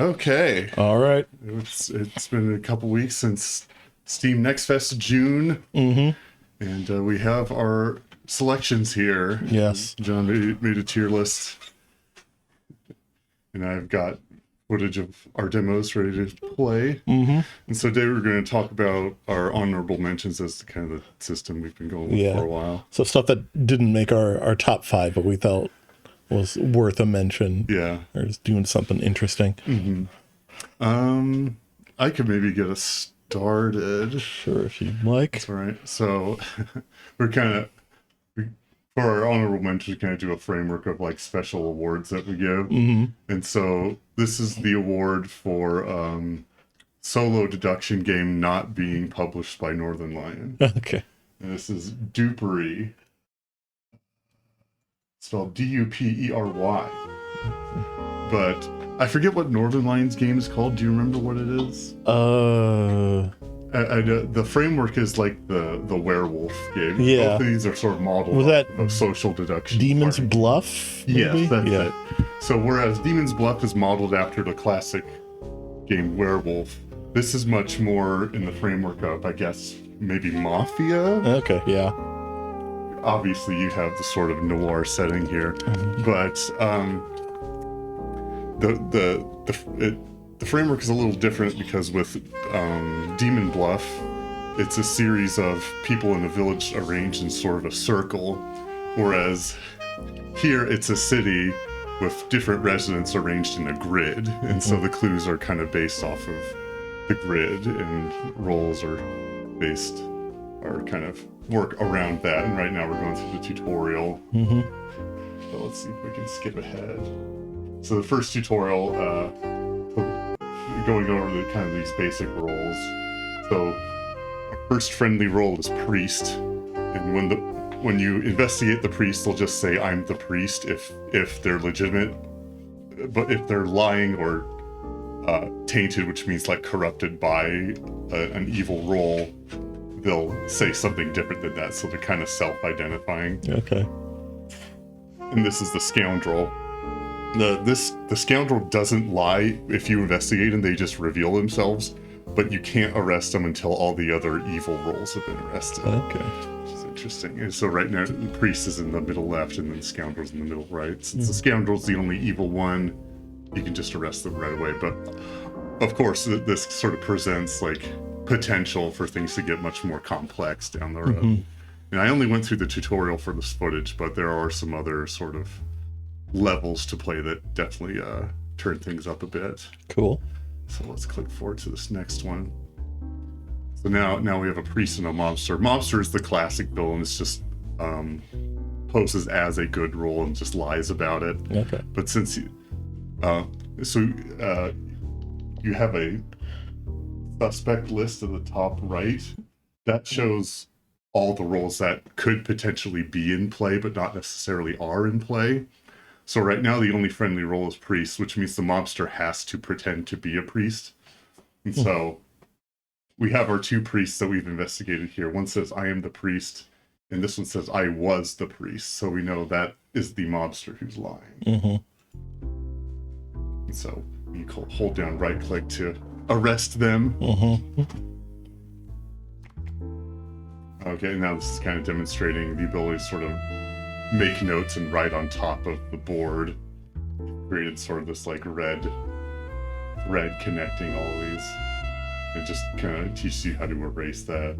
Okay. All right. It's been a couple weeks since Steam Nextfest June, Mm-hmm. and we have our selections here. Yes. John made a tier list, and I've got footage of our demos ready to play. Mm-hmm. And so today we're going to talk about our honorable mentions as the kind of the system we've been going with for a while. So stuff that didn't make our top five, but we felt was worth a mention. Yeah. Or just doing something interesting. Mm-hmm. I could maybe get us started. Sure, if you'd like. That's all right. So we're kind of, for our honorable mentions, we kind of do a framework of like special awards that we give. Mm-hmm. And so this is the award for solo deduction game not being published by Northern Lion. Okay. And this is Dupery, spelled D-U-P-E-R-Y. But I forget what Northern Lion's game is called. Do you remember what it is? The framework is like the werewolf game. Yeah. Both of these are sort of modeled Was that of social deduction. Demon's Bluff? Yes, Maybe? that's it. So whereas Demon's Bluff is modeled after the classic game Werewolf, this is much more in the framework of, I guess, maybe Mafia? Okay, yeah. Obviously, you have the sort of noir setting here, but the framework is a little different because with Demon Bluff, it's a series of people in a village arranged in sort of a circle, whereas here it's a city with different residents arranged in a grid, and so the clues are kind of based off of the grid, and roles are kind of work around that. And right now we're going through the tutorial. So let's see if we can skip ahead. So the first tutorial, going over the kind of these basic roles. So our first friendly role is priest, and when you investigate the priest, they'll just say I'm the priest if they're legitimate, but if they're lying or tainted, which means like corrupted by an evil role, they'll say something different than that. So they're kind of self-identifying. Okay. And this is the scoundrel. The scoundrel doesn't lie if you investigate and they just reveal themselves, but you can't arrest them until all the other evil roles have been arrested. Okay. Which is interesting. And so right now the priest is in the middle left and then the scoundrel's in the middle right. Since the scoundrel's the only evil one, you can just arrest them right away. But of course, this sort of presents like potential for things to get much more complex down the road. And I only went through the tutorial for this footage, but there are some other sort of levels to play that definitely turn things up a bit. Cool. So let's click forward to this next one. So now we have a priest and a mobster. Mobster is the classic villain. It's just poses as a good role and just lies about it. Okay. But since you have a suspect list at the top right, that shows all the roles that could potentially be in play but not necessarily are in play. So right now the only friendly role is priest, which means the mobster has to pretend to be a priest. And so we have our two priests that we've investigated here. One says I am the priest, and this one says I was the priest. So we know that is the mobster who's lying. And so you hold down right click to arrest them. Okay, now this is kind of demonstrating the ability to sort of make notes and write on top of the board. Created sort of this like red connecting all of these. It just kind of teaches you how to erase that.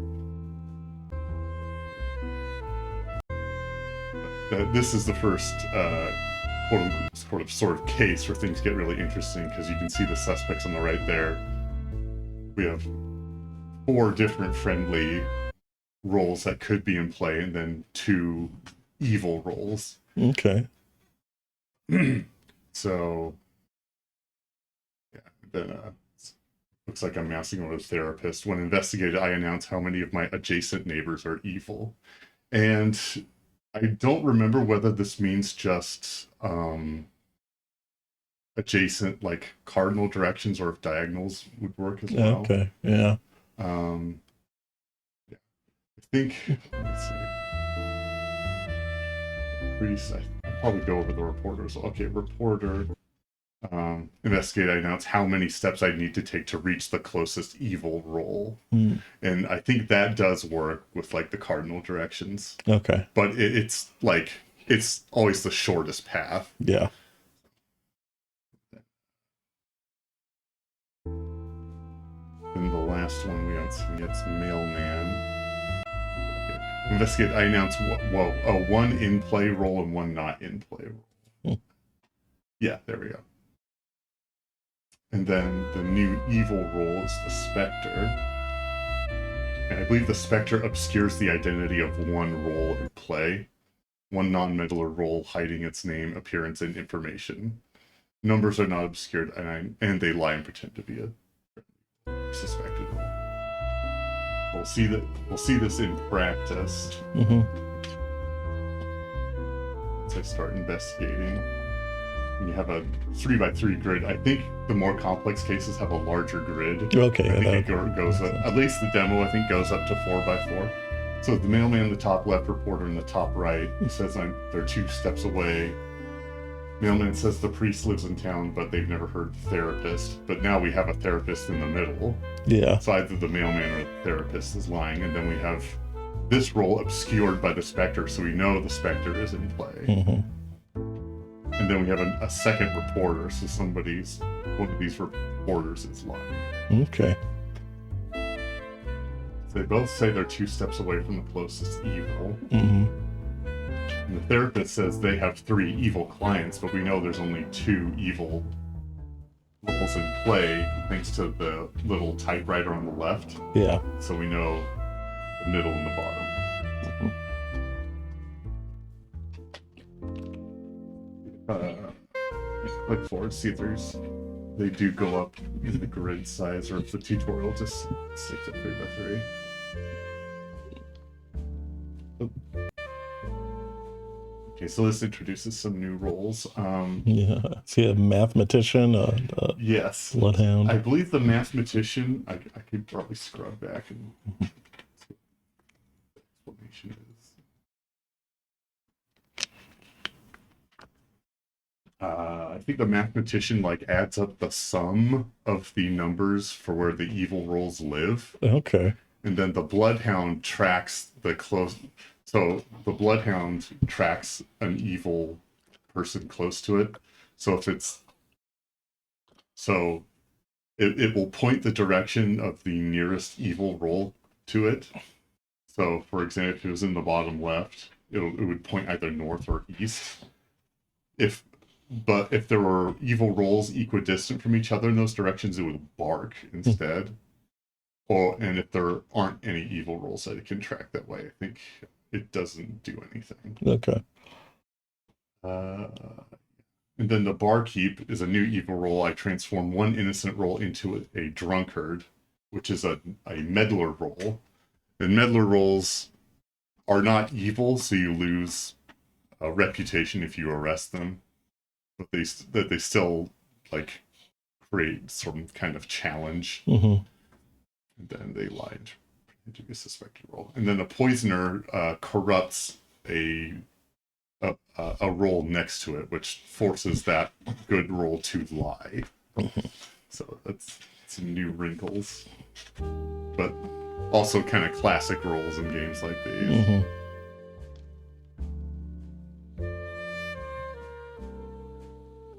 This is the first sort of case where things get really interesting, because you can see the suspects on the right there. We have 4 different friendly roles that could be in play, and then 2 evil roles. Okay. So, yeah, then looks like I'm mousing over the therapist. When investigated, I announce how many of my adjacent neighbors are evil. And I don't remember whether this means just adjacent, like cardinal directions, or if diagonals would work as well. Okay, yeah. Yeah. I think, let's see. Priest, I'll probably go over the reporters. Okay, reporter. Investigate, I announce how many steps I need to take to reach the closest evil roll. And I think that does work with like the cardinal directions. Okay. But it's like, it's always the shortest path. Yeah. And the last one we don't see, it's mailman. Okay. Investigate, I announce a one in play roll and one not in play roll. Yeah, there we go. And then the new evil roll is the Spectre. And I believe the Spectre obscures the identity of one roll in play. One non-meddler roll hiding its name, appearance, and information. Numbers are not obscured, and they lie and pretend to be a suspected roll. We'll see this in practice. Once I start investigating. You have a 3x3 grid. I think the more complex cases have a larger grid. Okay. I think it goes up, at least the demo, I think, goes up to 4x4. So the mailman in the top left, reporter in the top right, says they're 2 steps away. Mailman says the priest lives in town, but they've never heard the therapist. But now we have a therapist in the middle. Yeah. So either the mailman or the therapist is lying, and then we have this role obscured by the Spectre, so we know the Spectre is in play. And then we have a second reporter, so one of these reporters is lying. Okay. So they both say they're 2 steps away from the closest evil. And the therapist says they have 3 evil clients, but we know there's only 2 evil roles in play, thanks to the little typewriter on the left. Yeah. So we know the middle and the bottom. Click forward, see if they do go up in the grid size, or if the tutorial just sticks at 3x3. Okay, so this introduces some new roles. Yeah. See a mathematician, Yes. bloodhound. I believe the mathematician, I could probably scrub back and see what the explanation is. I think the mathematician adds up the sum of the numbers for where the evil rolls live. Okay. And then the bloodhound tracks the close. So the bloodhound tracks an evil person close to it. So if it's it will point the direction of the nearest evil roll to it. So for example, if it was in the bottom left, it would point either north or east. But if there were evil rolls equidistant from each other in those directions, it would bark instead. And if there aren't any evil rolls that it can track that way, I think it doesn't do anything. Okay. And then the barkeep is a new evil roll. I transform one innocent roll into a drunkard, which is a meddler roll. And meddler rolls are not evil, so you lose a reputation if you arrest them. But they still create some kind of challenge. And then they lie into a suspected role. And then the poisoner corrupts a roll next to it, which forces that good roll to lie. So that's some new wrinkles, but also kind of classic roles in games like these.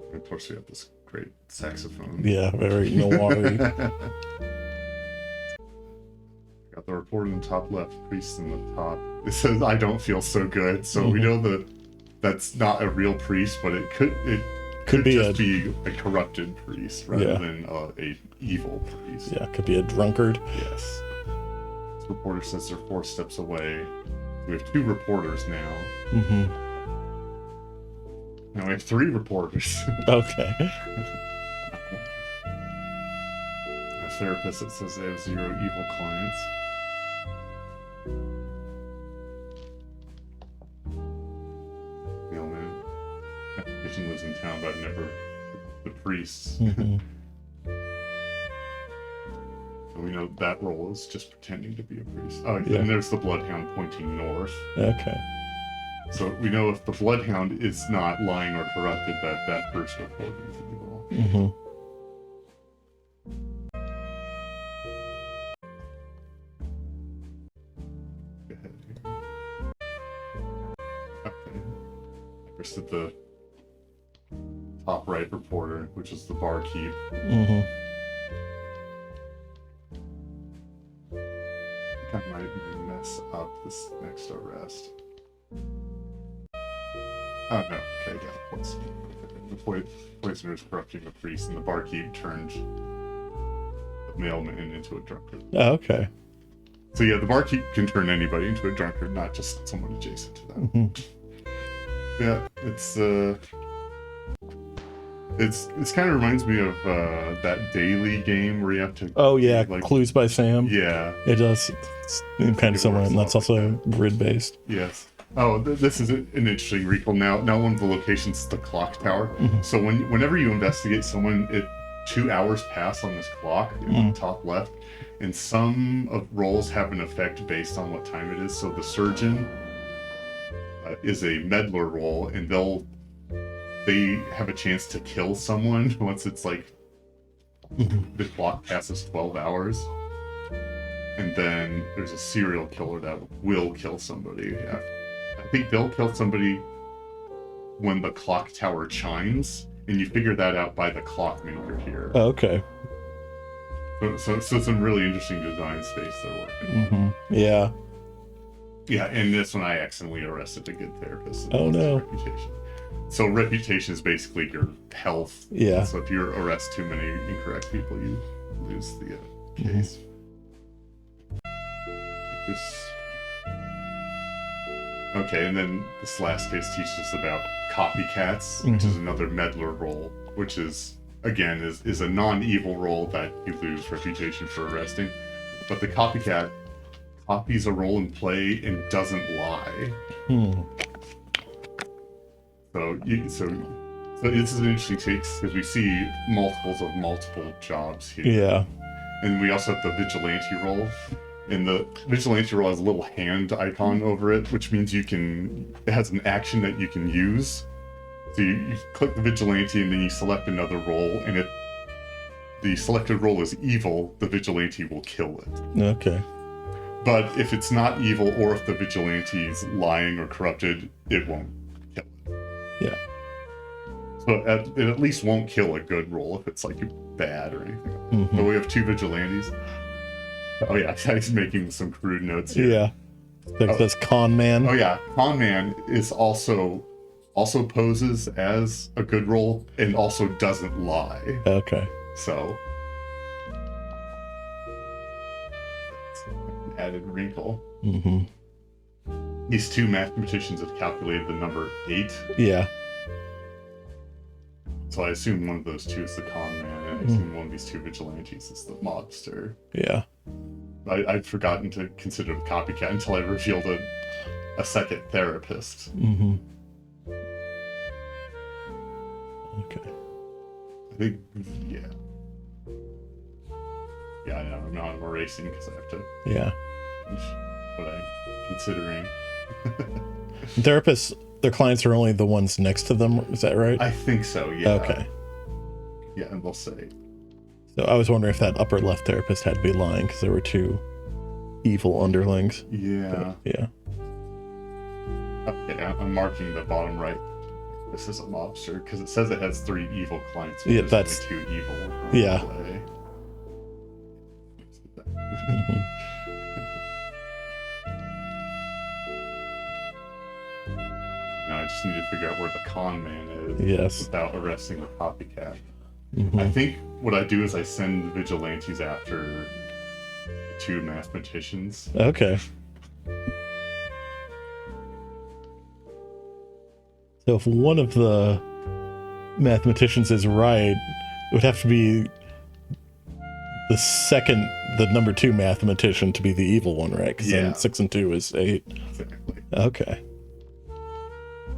And of course, we have this great saxophone. Yeah, very noir-y. Got the report in the top left, priest in the top. It says, "I don't feel so good." So we know that that's not a real priest, but it could be a corrupted priest rather than a evil priest. Yeah, could be a drunkard. Yes. This reporter says they're 4 steps away. We have 2 reporters now. Now we have 3 reporters. Okay. A therapist that says they have 0 evil clients. Mailman. Mathematician lives in town, but I've never. The priests. So we know that role is just pretending to be a priest. Oh, yeah. And there's the bloodhound pointing north. Okay. So we know if the bloodhound is not lying or corrupted, that first report is evil. now. Mm-hmm. Go ahead here. Okay. First at the top right reporter, which is the barkeep. Mm-hmm. I think I might mess up this next arrest. Oh no, okay, yeah, poison. The poisoner is corrupting the priest, and the barkeep turned the mailman into a drunkard. Oh, okay. So yeah, the barkeep can turn anybody into a drunkard, not just someone adjacent to them. Mm-hmm. Yeah, it's kind of reminds me of that daily game where you have to. Oh yeah, like, Clues by Sam. Yeah. It does. It's kind of similar, and that's also grid based. Yes. Oh, this is an interesting recall. Now one of the locations is the clock tower. Mm-hmm. So whenever you investigate someone, 2 hours pass on this clock in the top left, and some of roles have an effect based on what time it is. So the surgeon is a meddler role, and they have a chance to kill someone once it's like the clock passes 12 hours. And then there's a serial killer that will kill somebody. Yeah. I think they'll kill somebody when the clock tower chimes, and you figure that out by the clockmaker here. Oh, okay. So some really interesting design space they're working on. Mm-hmm. Yeah. Yeah, and this one I accidentally arrested a good therapist. Oh no. Reputation. So reputation is basically your health. Yeah. So if you arrest too many incorrect people, you lose the case. Okay, and then this last case teaches us about copycats, which is another meddler role, which is, again, is a non-evil role that you lose reputation for arresting. But the copycat copies a role in play and doesn't lie. So this is an interesting case because we see multiples of multiple jobs here. Yeah. And we also have the vigilante role. And the vigilante role has a little hand icon over it, which means it has an action that you can use. So you click the vigilante and then you select another role, and if the selected role is evil, the vigilante will kill it. Okay. But if it's not evil, or if the vigilante is lying or corrupted, it won't kill it. Yeah. So it at least won't kill a good role if it's like bad or anything. But we have two vigilantes. Oh yeah, he's making some crude notes here. Yeah. Like this con man. Oh yeah, con man is also poses as a good role and also doesn't lie. Okay. So that's an added wrinkle. These two mathematicians have calculated the number 8. Yeah. So I assume one of those two is the con man, and I assume one of these two vigilantes is the mobster. Yeah. I'd forgotten to consider the copycat until I revealed a second therapist. Okay. I think, yeah. Yeah, I know. Now I'm erasing because I have to finish what I'm considering. Therapists, their clients are only the ones next to them, is that right? I think so, yeah. Okay. Yeah, and they'll say. So I was wondering if that upper left therapist had to be lying because there were 2 evil underlings. Yeah. But, yeah. Okay, I'm marking the bottom right. This is a mobster because it says it has 3 evil clients. Yeah, There's that's only 2 evil. Yeah. Play. Now I just need to figure out where the con man is. Yes. Without arresting the copycat. I think what I do is I send vigilantes after the 2 mathematicians. Okay. So if one of the mathematicians is right, it would have to be the number 2 mathematician to be the evil one, right? Because then 6 and 2 is 8. Exactly. Okay.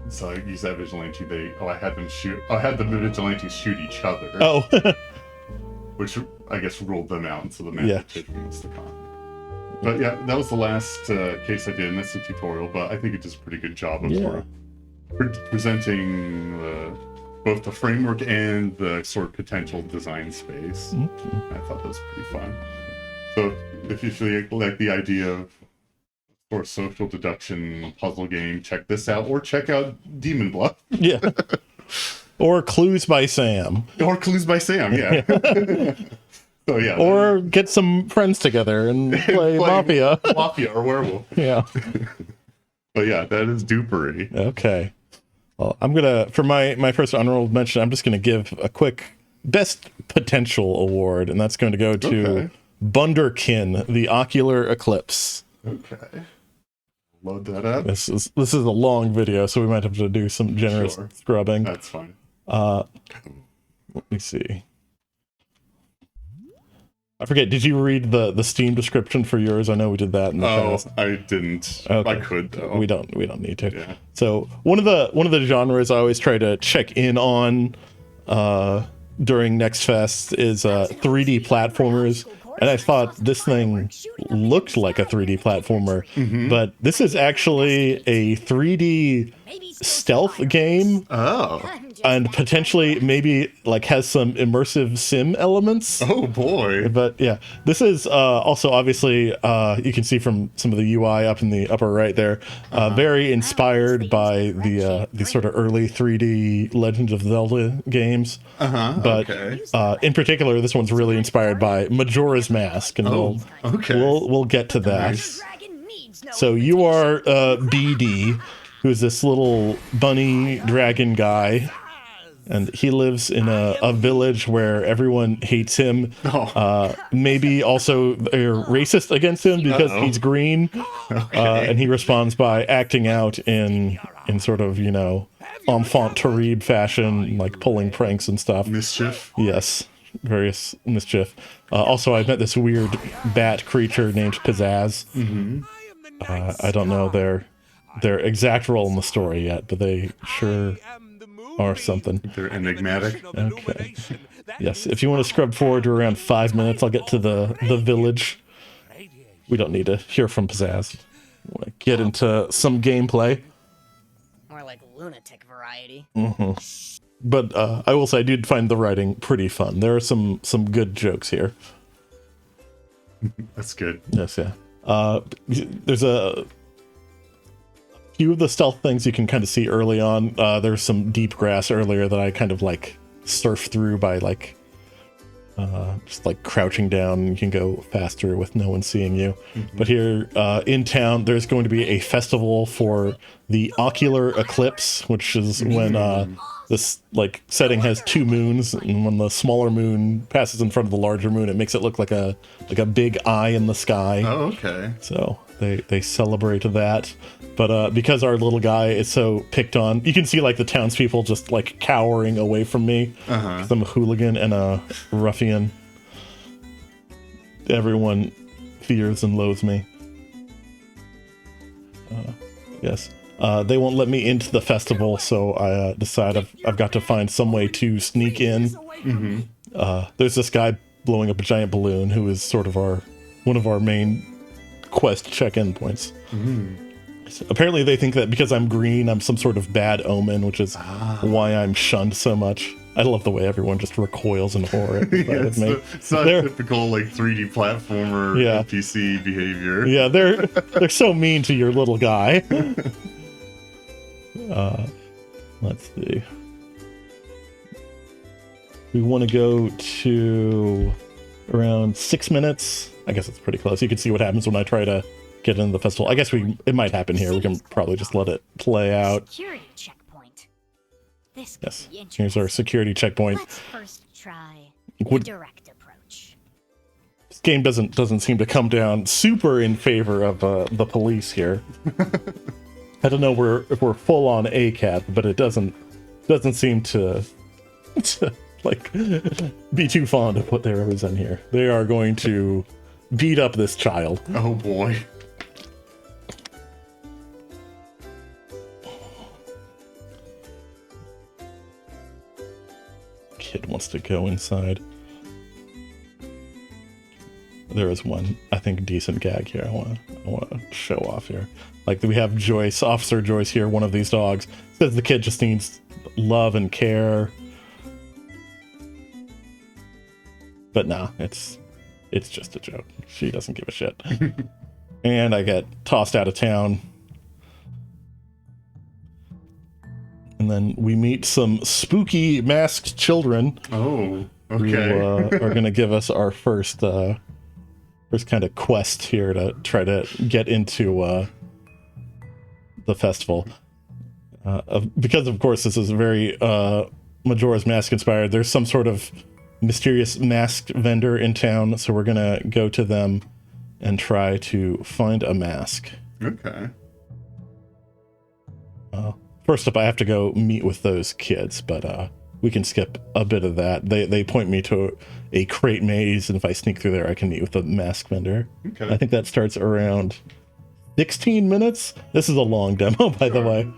So I use that vigilante. I had the vigilantes shoot each other. Oh. Which I guess ruled them out, and so the mathematician was the con. But yeah, that was the last case I did, and that's the tutorial, but I think it does a pretty good job of presenting both the framework and the sort of potential design space. I thought that was pretty fun. So if you feel like the idea of sort of social deduction puzzle game, check this out, or check out Demon Bluff. Yeah. Or Clues by Sam. Or Clues by Sam, yeah. So yeah. Or get some friends together and play Mafia. Mafia or Werewolf. Yeah. But yeah, that is Dupery. Okay. Well, I'm gonna, for my first honorable mention, I'm just gonna give a quick best potential award, and that's going to go to Bunderkin, the Ocular Eclipse. Okay. Load that up. This is a long video, so we might have to do some generous scrubbing. That's fine. Let me see. I forget, did you read the Steam description for yours? I know we did that in the past. I didn't. Okay. I could though. We don't need to. Yeah. So one of the genres I always try to check in on during Nextfest is 3D platformers. And I thought this thing looked like a 3D platformer, but this is actually a 3D stealth game. Oh. And potentially maybe like has some immersive sim elements. Oh boy. But yeah, this is also obviously you can see from some of the UI up in the upper right there, very inspired by the sort of early 3D Legend of Zelda games. But in particular, this one's really inspired by Majora's Mask, and we'll get to that. Nice. So you are BD, who's this little bunny dragon guy. And he lives in a village where everyone hates him. Maybe also they're racist against him because he's green. And he responds by acting out in sort of, enfant terrible fashion, like pulling pranks and stuff. Mischief. Yes, various mischief. Also, I met this weird bat creature named Pizzazz. I don't know their exact role in the story yet, but they sure are something. They're enigmatic. Okay. Yes, if you want to scrub forward to around 5 minutes, I'll get to the village. We don't need to hear from Pizzazz. I want to get into some gameplay. More like lunatic variety. But I will say I did find the writing pretty fun. There are some good jokes here. That's good. Yes, yeah. There's a few of the stealth things you can kind of see early on. There's some deep grass earlier that I kind of like surf through by like just like crouching down. You can go faster with no one seeing you. But here in town, there's going to be a festival for the Ocular Eclipse, which is when this like setting has two moons, and when the smaller moon passes in front of the larger moon, it makes it look like a big eye in the sky. Oh, okay. So they celebrate that. But because our little guy is so picked on, you can see like the townspeople just like cowering away from me. 'Cause I'm a hooligan and a ruffian. Everyone fears and loathes me. Yes. They won't let me into the festival, so I decide I've got to find some way to sneak in. There's this guy blowing up a giant balloon who is sort of one of our main quest check-in points. So apparently they think that because I'm green, I'm some sort of bad omen, which is why I'm shunned so much. I love the way everyone just recoils in horror at the sight of me. It's not typical like 3D platformer NPC behavior. Yeah, they're so mean to your little guy. Let's see. We want to go to around 6 minutes. I guess it's pretty close. You can see what happens when I try to get into the festival. I guess it might happen here. We can probably just let it play out. Security checkpoint. This Yes. Here's our security checkpoint. Let's first try the direct approach. This game doesn't seem to come down super in favor of the police here. I don't know if we're full on ACAT, but it doesn't seem to like be too fond of what they represent here. They are going to beat up this child. Oh boy. Kid wants to go inside. There is one, I think, decent gag here. I want to show off here. Like we have Joyce, Officer Joyce here, one of these dogs. Says the kid just needs love and care. But nah, it's just a joke. She doesn't give a shit. And I get tossed out of town. And then we meet some spooky masked children. Oh, Who okay. are going to give us our first kind of quest here to try to get into the festival. Because, of course, this is very Majora's Mask inspired. There's some sort of mysterious mask vendor in town, so we're going to go to them and try to find a mask. Okay. First up, I have to go meet with those kids, but we can skip a bit of that. They point me to a crate maze, and if I sneak through there, I can meet with the mask vendor. Okay. I think that starts around 16 minutes. This is a long demo, by the way.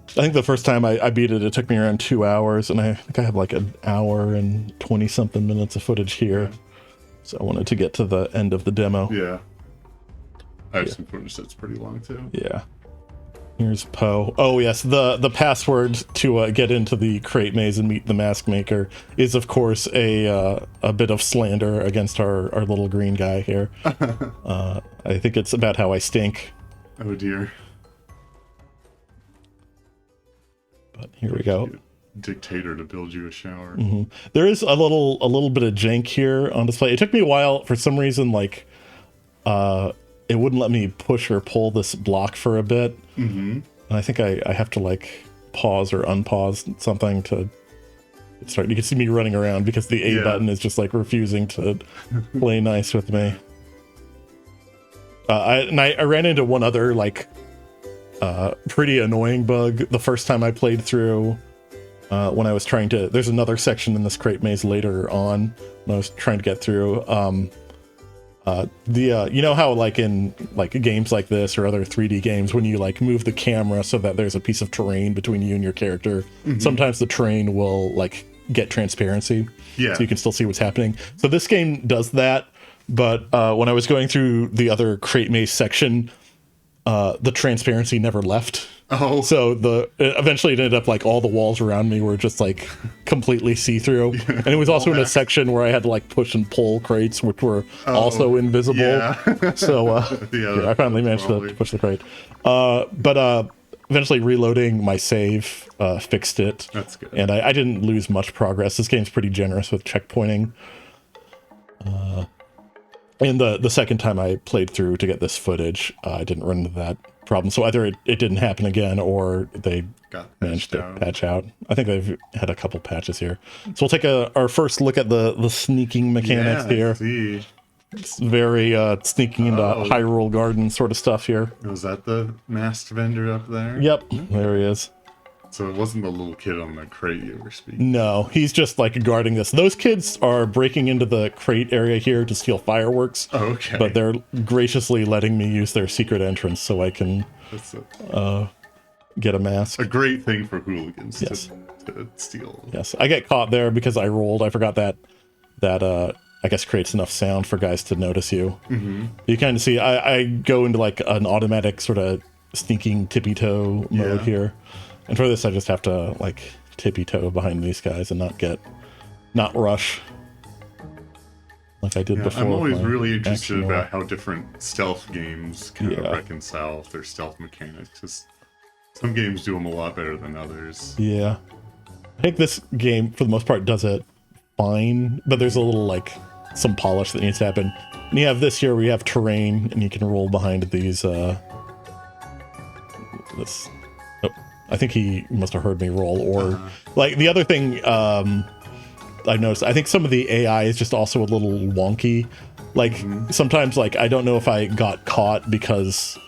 I think the first time I beat it, it took me around 2 hours, and I think I have like an hour and 20-something minutes of footage here. So I wanted to get to the end of the demo. Yeah. I have some footage that's pretty long, too. Yeah. Here's Poe. Oh, yes. The password to get into the crate maze and meet the mask maker is, of course, a bit of slander against our little green guy here. I think it's about how I stink. Oh, dear. But here we go. Dictator to build you a shower. Mm-hmm. There is a little bit of jank here on display. It took me a while for some reason, like it wouldn't let me push or pull this block for a bit. Mm-hmm. And I think I have to like pause or unpause something to start. You can see me running around because the A button is just like refusing to play nice with me. I ran into one other like pretty annoying bug the first time I played through. When I was trying to, there's another section in this crate maze later on when I was trying to get through. You know how like in like games like this or other 3D games, when you like move the camera so that there's a piece of terrain between you and your character, sometimes the terrain will like get transparency, so you can still see what's happening. So this game does that, but when I was going through the other crate maze section, the transparency never left. Oh, so eventually it ended up like all the walls around me were just like completely see-through, and it was also in a section where I had to like push and pull crates, which were also invisible. Yeah. So I finally managed to push the crate. But eventually reloading my save fixed it. That's good. And I didn't lose much progress. This game's pretty generous with checkpointing. And the second time I played through to get this footage, I didn't run into that problem. So either it didn't happen again or they managed to patch out. I think they've had a couple patches here. So we'll take our first look at the sneaking mechanics here. See. It's very sneaking into Hyrule Garden sort of stuff here. Was that the masked vendor up there? Yep, there he is. So it wasn't the little kid on the crate you were speaking. No, he's just like guarding this. Those kids are breaking into the crate area here to steal fireworks. Oh, okay. But they're graciously letting me use their secret entrance so I can get a mask. A great thing for hooligans to steal. Yes, I get caught there because I rolled. I forgot that I guess creates enough sound for guys to notice you. Mm-hmm. You kind of see I go into like an automatic sort of sneaking tippy-toe mode here. And for this, I just have to like tippy-toe behind these guys and not rush like I did before. I'm always really interested about how different stealth games kind of reconcile with their stealth mechanics. Because some games do them a lot better than others. Yeah, I think this game for the most part does it fine, but there's a little like some polish that needs to happen. And you have this here where you have terrain, and you can roll behind these. I think he must have heard me roll, or like the other thing I noticed, I think some of the AI is just also a little wonky. Like sometimes like I don't know if I got caught because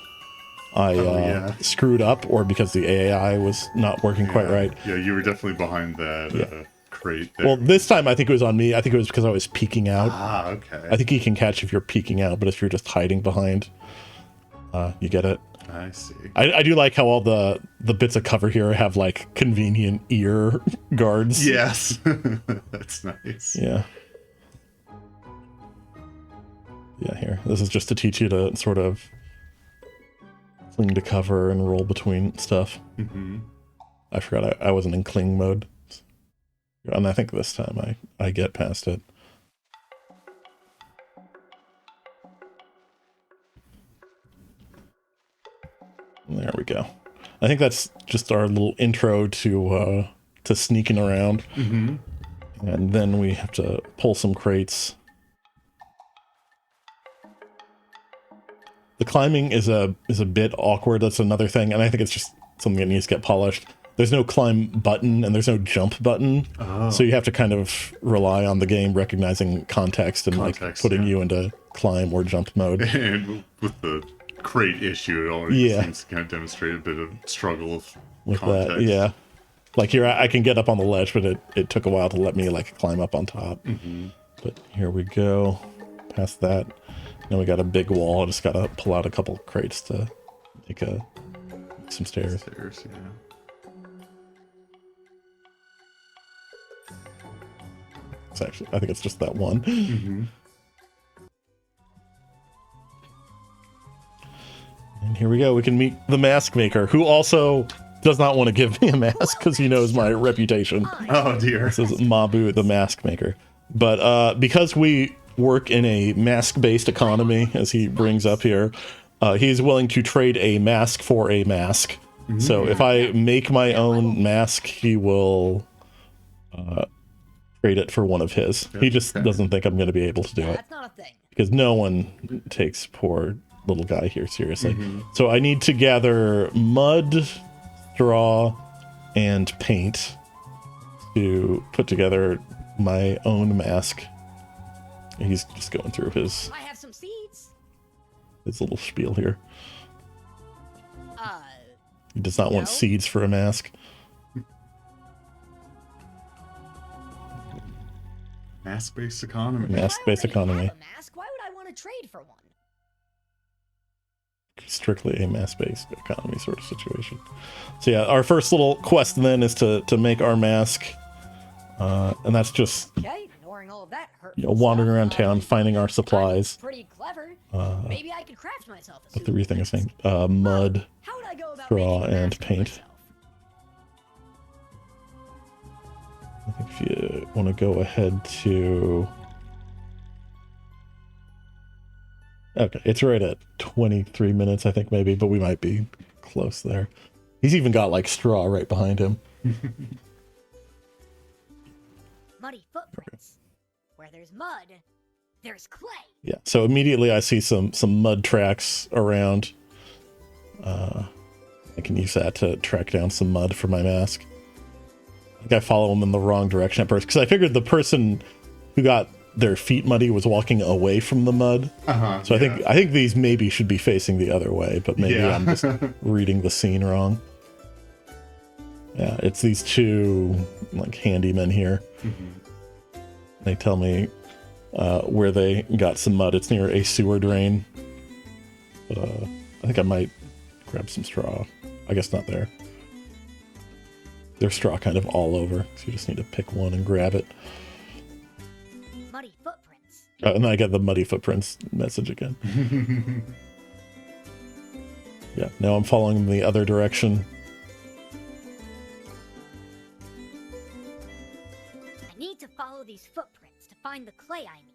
I screwed up or because the AI was not working quite right. Yeah, you were definitely behind that crate there. Well, this time I think it was on me. I think it was because I was peeking out. Ah, okay. I think he can catch if you're peeking out, but if you're just hiding behind, you get it. I see. I do like how all the bits of cover here have like convenient ear guards. Yes. That's nice. Yeah. Yeah, here. This is just to teach you to sort of cling to cover and roll between stuff. Mm-hmm. I forgot I wasn't in cling mode. And I think this time I get past it. There we go. I think that's just our little intro to sneaking around. Mm-hmm. And then we have to pull some crates. The climbing is a bit awkward. That's another thing, and I think it's just something that needs to get polished. There's no climb button and there's no jump button, so you have to kind of rely on the game recognizing context and like putting you into climb or jump mode. And with the crate issue, it always seems to kind of demonstrate a bit of struggle with context. That. Yeah, like here I can get up on the ledge, but it took a while to let me like climb up on top. Mm-hmm. But here we go, past that. Now we got a big wall. I just gotta pull out a couple crates to make some stairs. Yeah. It's actually, I think it's just that one. Mm-hmm. And here we go. We can meet the mask maker, who also does not want to give me a mask because he knows my reputation. Oh dear. This is Mabu, the mask maker. But because we work in a mask-based economy, as he brings up here, he's willing to trade a mask for a mask. Mm-hmm. So if I make my own mask, he will trade it for one of his. He just doesn't think I'm going to be able to do it. That's not a thing. Because no one takes poor little guy here seriously. Mm-hmm. So I need to gather mud, straw, and paint to put together my own mask. He's just going through his I have some seeds. His little spiel here. He does not want seeds for a mask. Mask-based economy. Mask-based economy. Have a mask? Why would I want to trade for one? Strictly a mask-based economy sort of situation. So yeah, our first little quest then is to make our mask, and that's just ignoring all of that wandering around town, finding our supplies. Pretty clever. Maybe I could craft myself a suit. What the everything is named? Mud, How would I go about straw, making a and mask for paint. myself? I think if you want to go ahead to... Okay, it's right at 23 minutes, I think, maybe, but we might be close there. He's even got, like, straw right behind him. Muddy footprints. Where there's mud, there's clay. Yeah, so immediately I see some mud tracks around. I can use that to track down some mud for my mask. I think I follow them in the wrong direction at first, because I figured the person who got their feet muddy was walking away from the mud. So I think these maybe should be facing the other way, but maybe I'm just reading the scene wrong. Yeah, it's these two like handymen here. Mm-hmm. They tell me where they got some mud. It's near a sewer drain. But I think I might grab some straw. I guess not there. There's straw kind of all over, so you just need to pick one and grab it. Muddy footprints. And then I get the muddy footprints message again. Yeah, now I'm following the other direction. I need to follow these footprints to find the clay I need.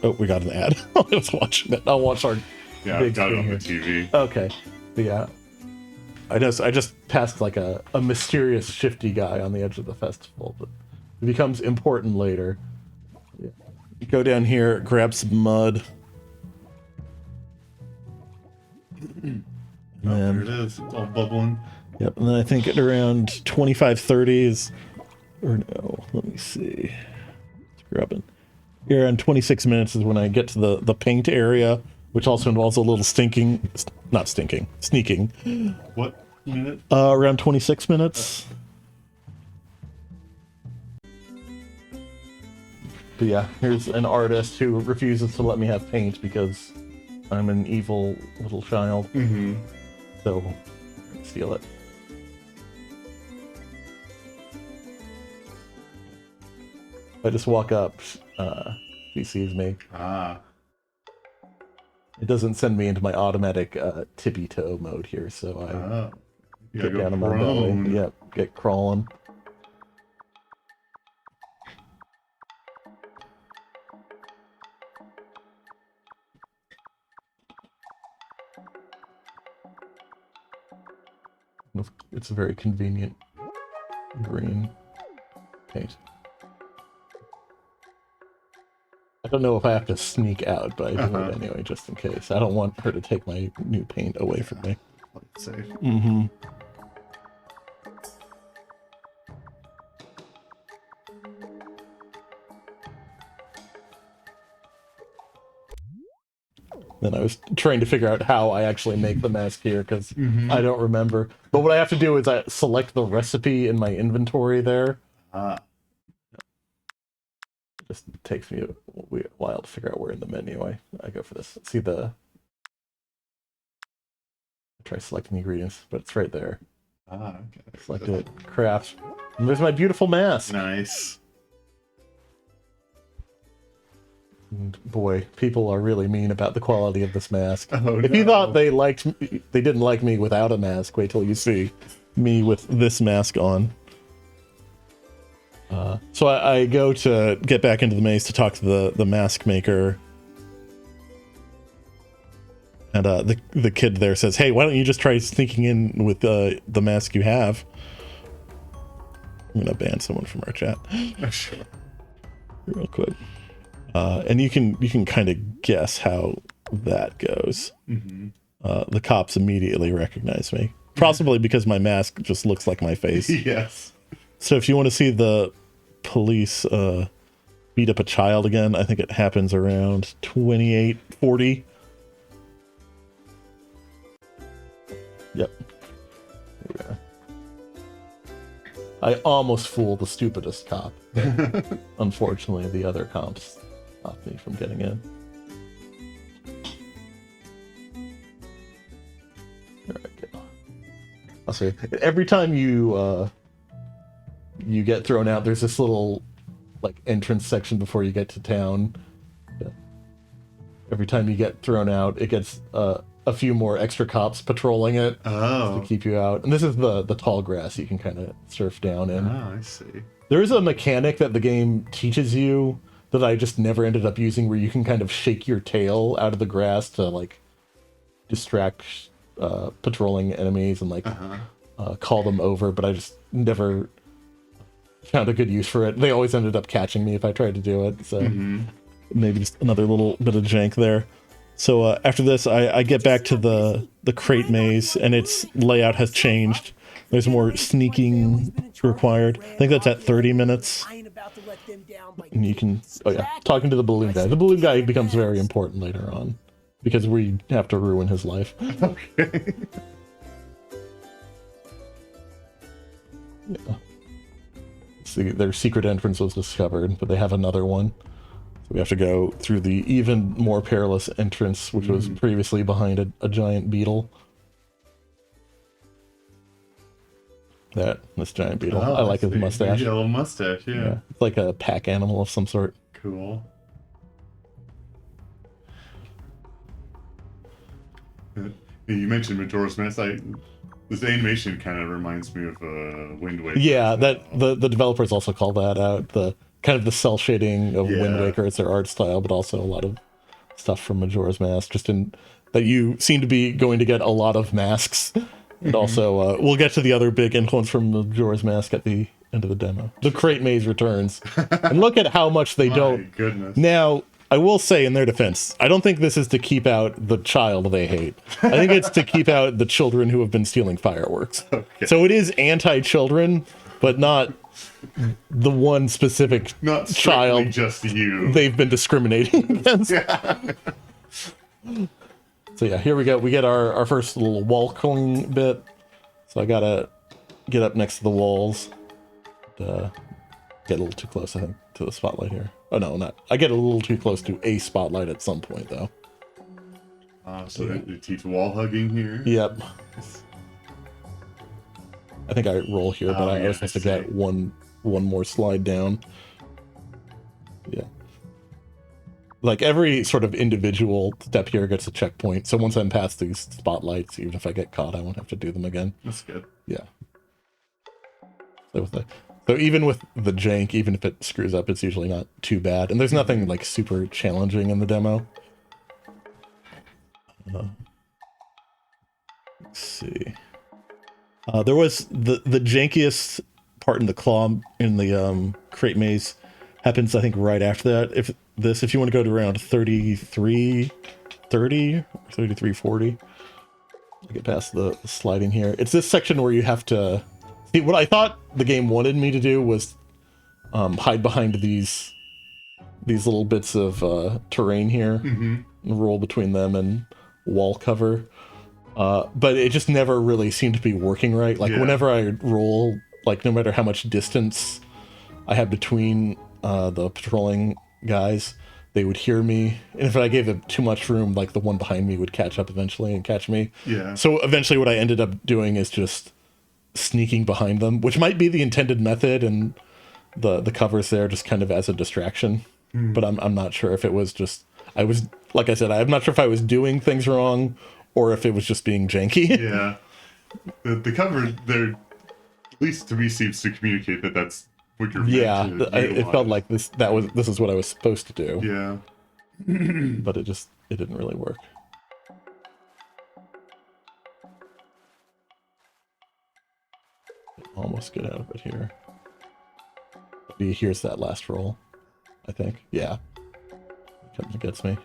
Oh, we got an ad. Let's watch it. I'll watch our big got it on here. the TV. Okay. But yeah. I just passed like a mysterious shifty guy on the edge of the festival, but it becomes important later. Yeah. You go down here, grab some mud. There it is. It's all bubbling. Yep, and then I think at around 25:30 is, or no, let me see. It's grubbing. Here around 26 minutes is when I get to the paint area, which also involves a little sneaking. What minute? Around 26 minutes. But yeah, here's an artist who refuses to let me have paint because I'm an evil little child. Mm-hmm. So, steal it. I just walk up, he sees me. It doesn't send me into my automatic tippy toe mode here, so I get down on my belly. Yep, get crawling. It's a very convenient green paint. I don't know if I have to sneak out, but I do it anyway, just in case. I don't want her to take my new paint away from me. Let's say. Mm-hmm. Then I was trying to figure out how I actually make the mask here, because I don't remember. But what I have to do is I select the recipe in my inventory there. Ah. It just takes me a while to figure out where in the menu I go for this. See the... Try selecting the ingredients, but it's right there. Ah, okay. Select it, craft. And there's my beautiful mask. Nice. And boy, people are really mean about the quality of this mask. Oh, if you thought they didn't like me without a mask, wait till you see me with this mask on. So I go to get back into the maze to talk to the mask maker. And the kid there says, "Hey, why don't you just try sneaking in with the mask you have?" I'm gonna ban someone from our chat. Sure. Real quick. And you can kind of guess how that goes. The cops immediately recognize me, possibly because my mask just looks like my face. Yes. So if you want to see the police beat up a child again, I think it happens around 28:40. Yep. Yeah. I almost fooled the stupidest cop. Unfortunately, the other cops stopped me from getting in. There I go. I'll say every time you get thrown out, there's this little like entrance section before you get to town. Every time you get thrown out, it gets a few more extra cops patrolling it to keep you out. And this is the tall grass you can kind of surf down in. Oh, I see. There is a mechanic that the game teaches you that I just never ended up using, where you can kind of shake your tail out of the grass to like distract patrolling enemies and like call them over, but I just never found a good use for it. They always ended up catching me if I tried to do it, so maybe just another little bit of jank there. So after this, I get back to the crate maze, and its layout has changed. There's more sneaking required. I think that's at 30 minutes. And you can, oh yeah, talking to the balloon guy. The balloon guy becomes very important later on, because we have to ruin his life. Okay. Yeah. See, their secret entrance was discovered, but they have another one. So we have to go through the even more perilous entrance, which was previously behind a giant beetle. This giant beetle. I like his mustache. Yellow mustache, yeah. It's like a pack animal of some sort. Cool. You mentioned Majora's Mask. This animation kind of reminds me of Wind Waker. Yeah, that the developers also call that out. The kind of the cell shading of Wind Waker. It's their art style, but also a lot of stuff from Majora's Mask. Just in that you seem to be going to get a lot of masks. And also, we'll get to the other big influence from Majora's Mask at the end of the demo. The crate maze returns. And look at how much they don't. My goodness. Now, I will say in their defense, I don't think this is to keep out the child they hate. I think it's to keep out the children who have been stealing fireworks. Okay. So it is anti-children, but not the one specific Not child just you. they've been discriminating against. Yeah. So yeah, here we go. We get our first little walking bit. So I gotta get up next to the walls. Get a little too close, I think, to the spotlight here. Oh no, not. I get a little too close to a spotlight at some point, though. So they teach wall hugging here. Yep. I think I roll here, but I was supposed to get one more slide down. Yeah. Like every sort of individual step here gets a checkpoint. So once I'm past these spotlights, even if I get caught, I won't have to do them again. That's good. Yeah. So even with the jank, even if it screws up, it's usually not too bad. And there's nothing like super challenging in the demo. Let's see. There was the jankiest part in the claw in the crate maze happens, I think, right after that. If you want to go to around 33:30 or 33:40, get past the sliding here. It's this section where you have to see what I thought the game wanted me to do was hide behind these little bits of terrain here and roll between them and wall cover. But it just never really seemed to be working right. Like whenever I roll, like no matter how much distance I had between the patrolling guys, they would hear me. And if I gave them too much room, like the one behind me would catch up eventually and catch me. Yeah. So eventually what I ended up doing is just sneaking behind them, which might be the intended method, and the covers there just kind of as a distraction. But I'm not sure if it was just, I was, like I said, I'm not sure if I was doing things wrong or if it was just being janky. Yeah. The cover there, at least to me, seems to communicate that that's what you're meant to It felt like this is what I was supposed to do. Yeah. But it didn't really work. Almost get out of it here. Here's that last roll, I think. Yeah. Comes and gets me.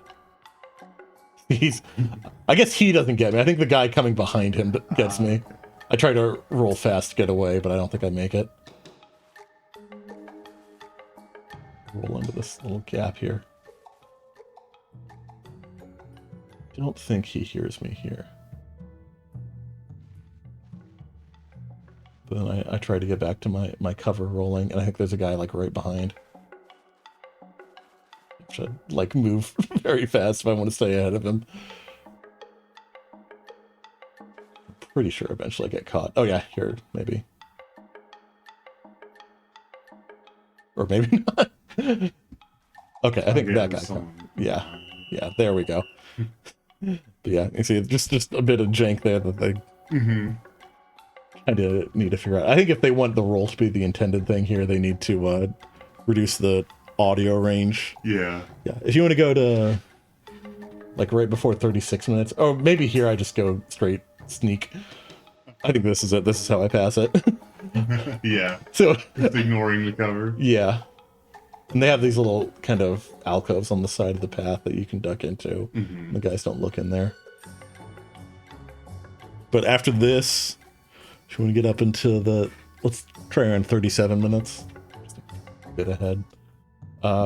I guess he doesn't get me. I think the guy coming behind him gets me. I try to roll fast to get away, but I don't think I make it. Roll into this little gap here. Don't think he hears me here. But then I try to get back to my cover rolling, and I think there's a guy like right behind. I should like move very fast if I want to stay ahead of him. I'm pretty sure eventually I get caught. Oh yeah, here, maybe. Or maybe not. Okay, I think that guy. Yeah, there we go. But yeah, you see, just a bit of jank there that they kind of need to figure out. I think if they want the roll to be the intended thing here, they need to reduce the audio range. Yeah. If you want to go to like right before 36 minutes, or maybe here I just go straight sneak. I think this is it. This is how I pass it. Yeah. So just ignoring the cover. Yeah. And they have these little kind of alcoves on the side of the path that you can duck into. The guys don't look in there. But after this, if you want to get up into let's try around 37 minutes. Just a bit ahead.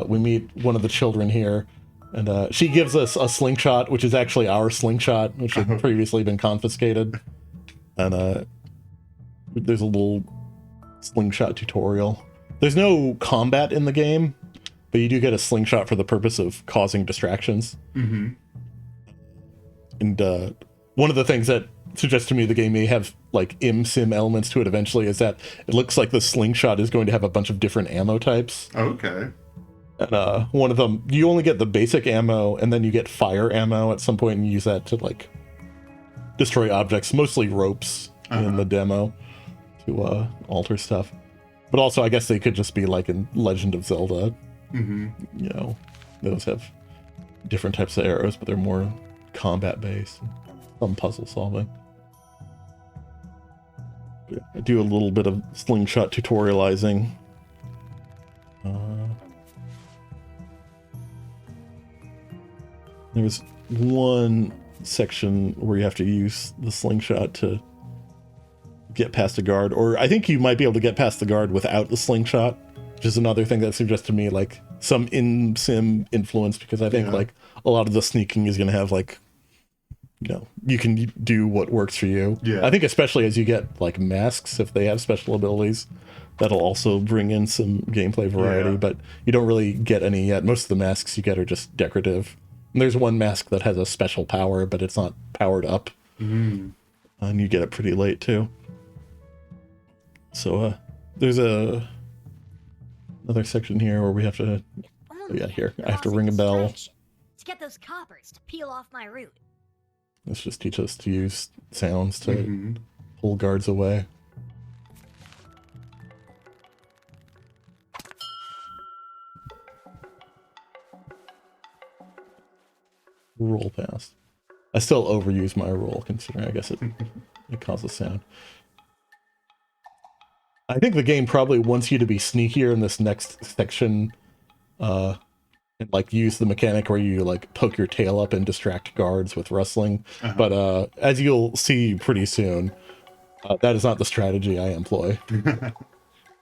We meet one of the children here, and she gives us a slingshot, which is actually our slingshot, which had previously been confiscated. And there's a little slingshot tutorial. There's no combat in the game, but you do get a slingshot for the purpose of causing distractions. And one of the things that suggests to me the game may have like sim elements to it eventually is that it looks like the slingshot is going to have a bunch of different ammo types. Okay. And one of them, you only get the basic ammo, and then you get fire ammo at some point, and you use that to like destroy objects, mostly ropes in the demo, to alter stuff. But also, I guess they could just be like in Legend of Zelda. You know, those have different types of arrows, but they're more combat-based. Some puzzle solving. I do a little bit of slingshot tutorializing. There's one section where you have to use the slingshot to get past a guard, or I think you might be able to get past the guard without the slingshot, which is another thing that suggests to me like some in-sim influence, because I think like a lot of the sneaking is going to have like, you know, you can do what works for you. I think especially as you get like masks, if they have special abilities, that'll also bring in some gameplay variety, but you don't really get any yet. Most of the masks you get are just decorative. And there's one mask that has a special power, but it's not powered up. And you get it pretty late too. So there's another section here where we have to, here, I have to ring a bell. To get those coppers to peel off my route. This just teaches us to use sounds to pull guards away. Roll past. I still overuse my roll, considering I guess it causes sound. I think the game probably wants you to be sneakier in this next section, and like use the mechanic where you like poke your tail up and distract guards with rustling. But as you'll see pretty soon, that is not the strategy I employ.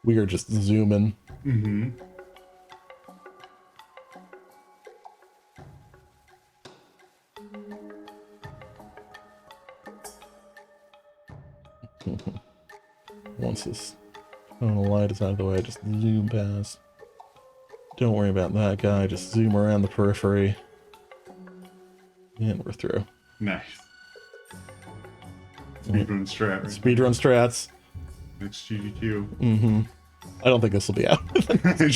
We are just zooming. Mm-hmm. Once this light is out of the way, just zoom past. Don't worry about that guy, just zoom around the periphery. And we're through. Nice. Speedrun strat. Right? Speedrun strats. Next GDQ. Mm-hmm. I don't think this will be out.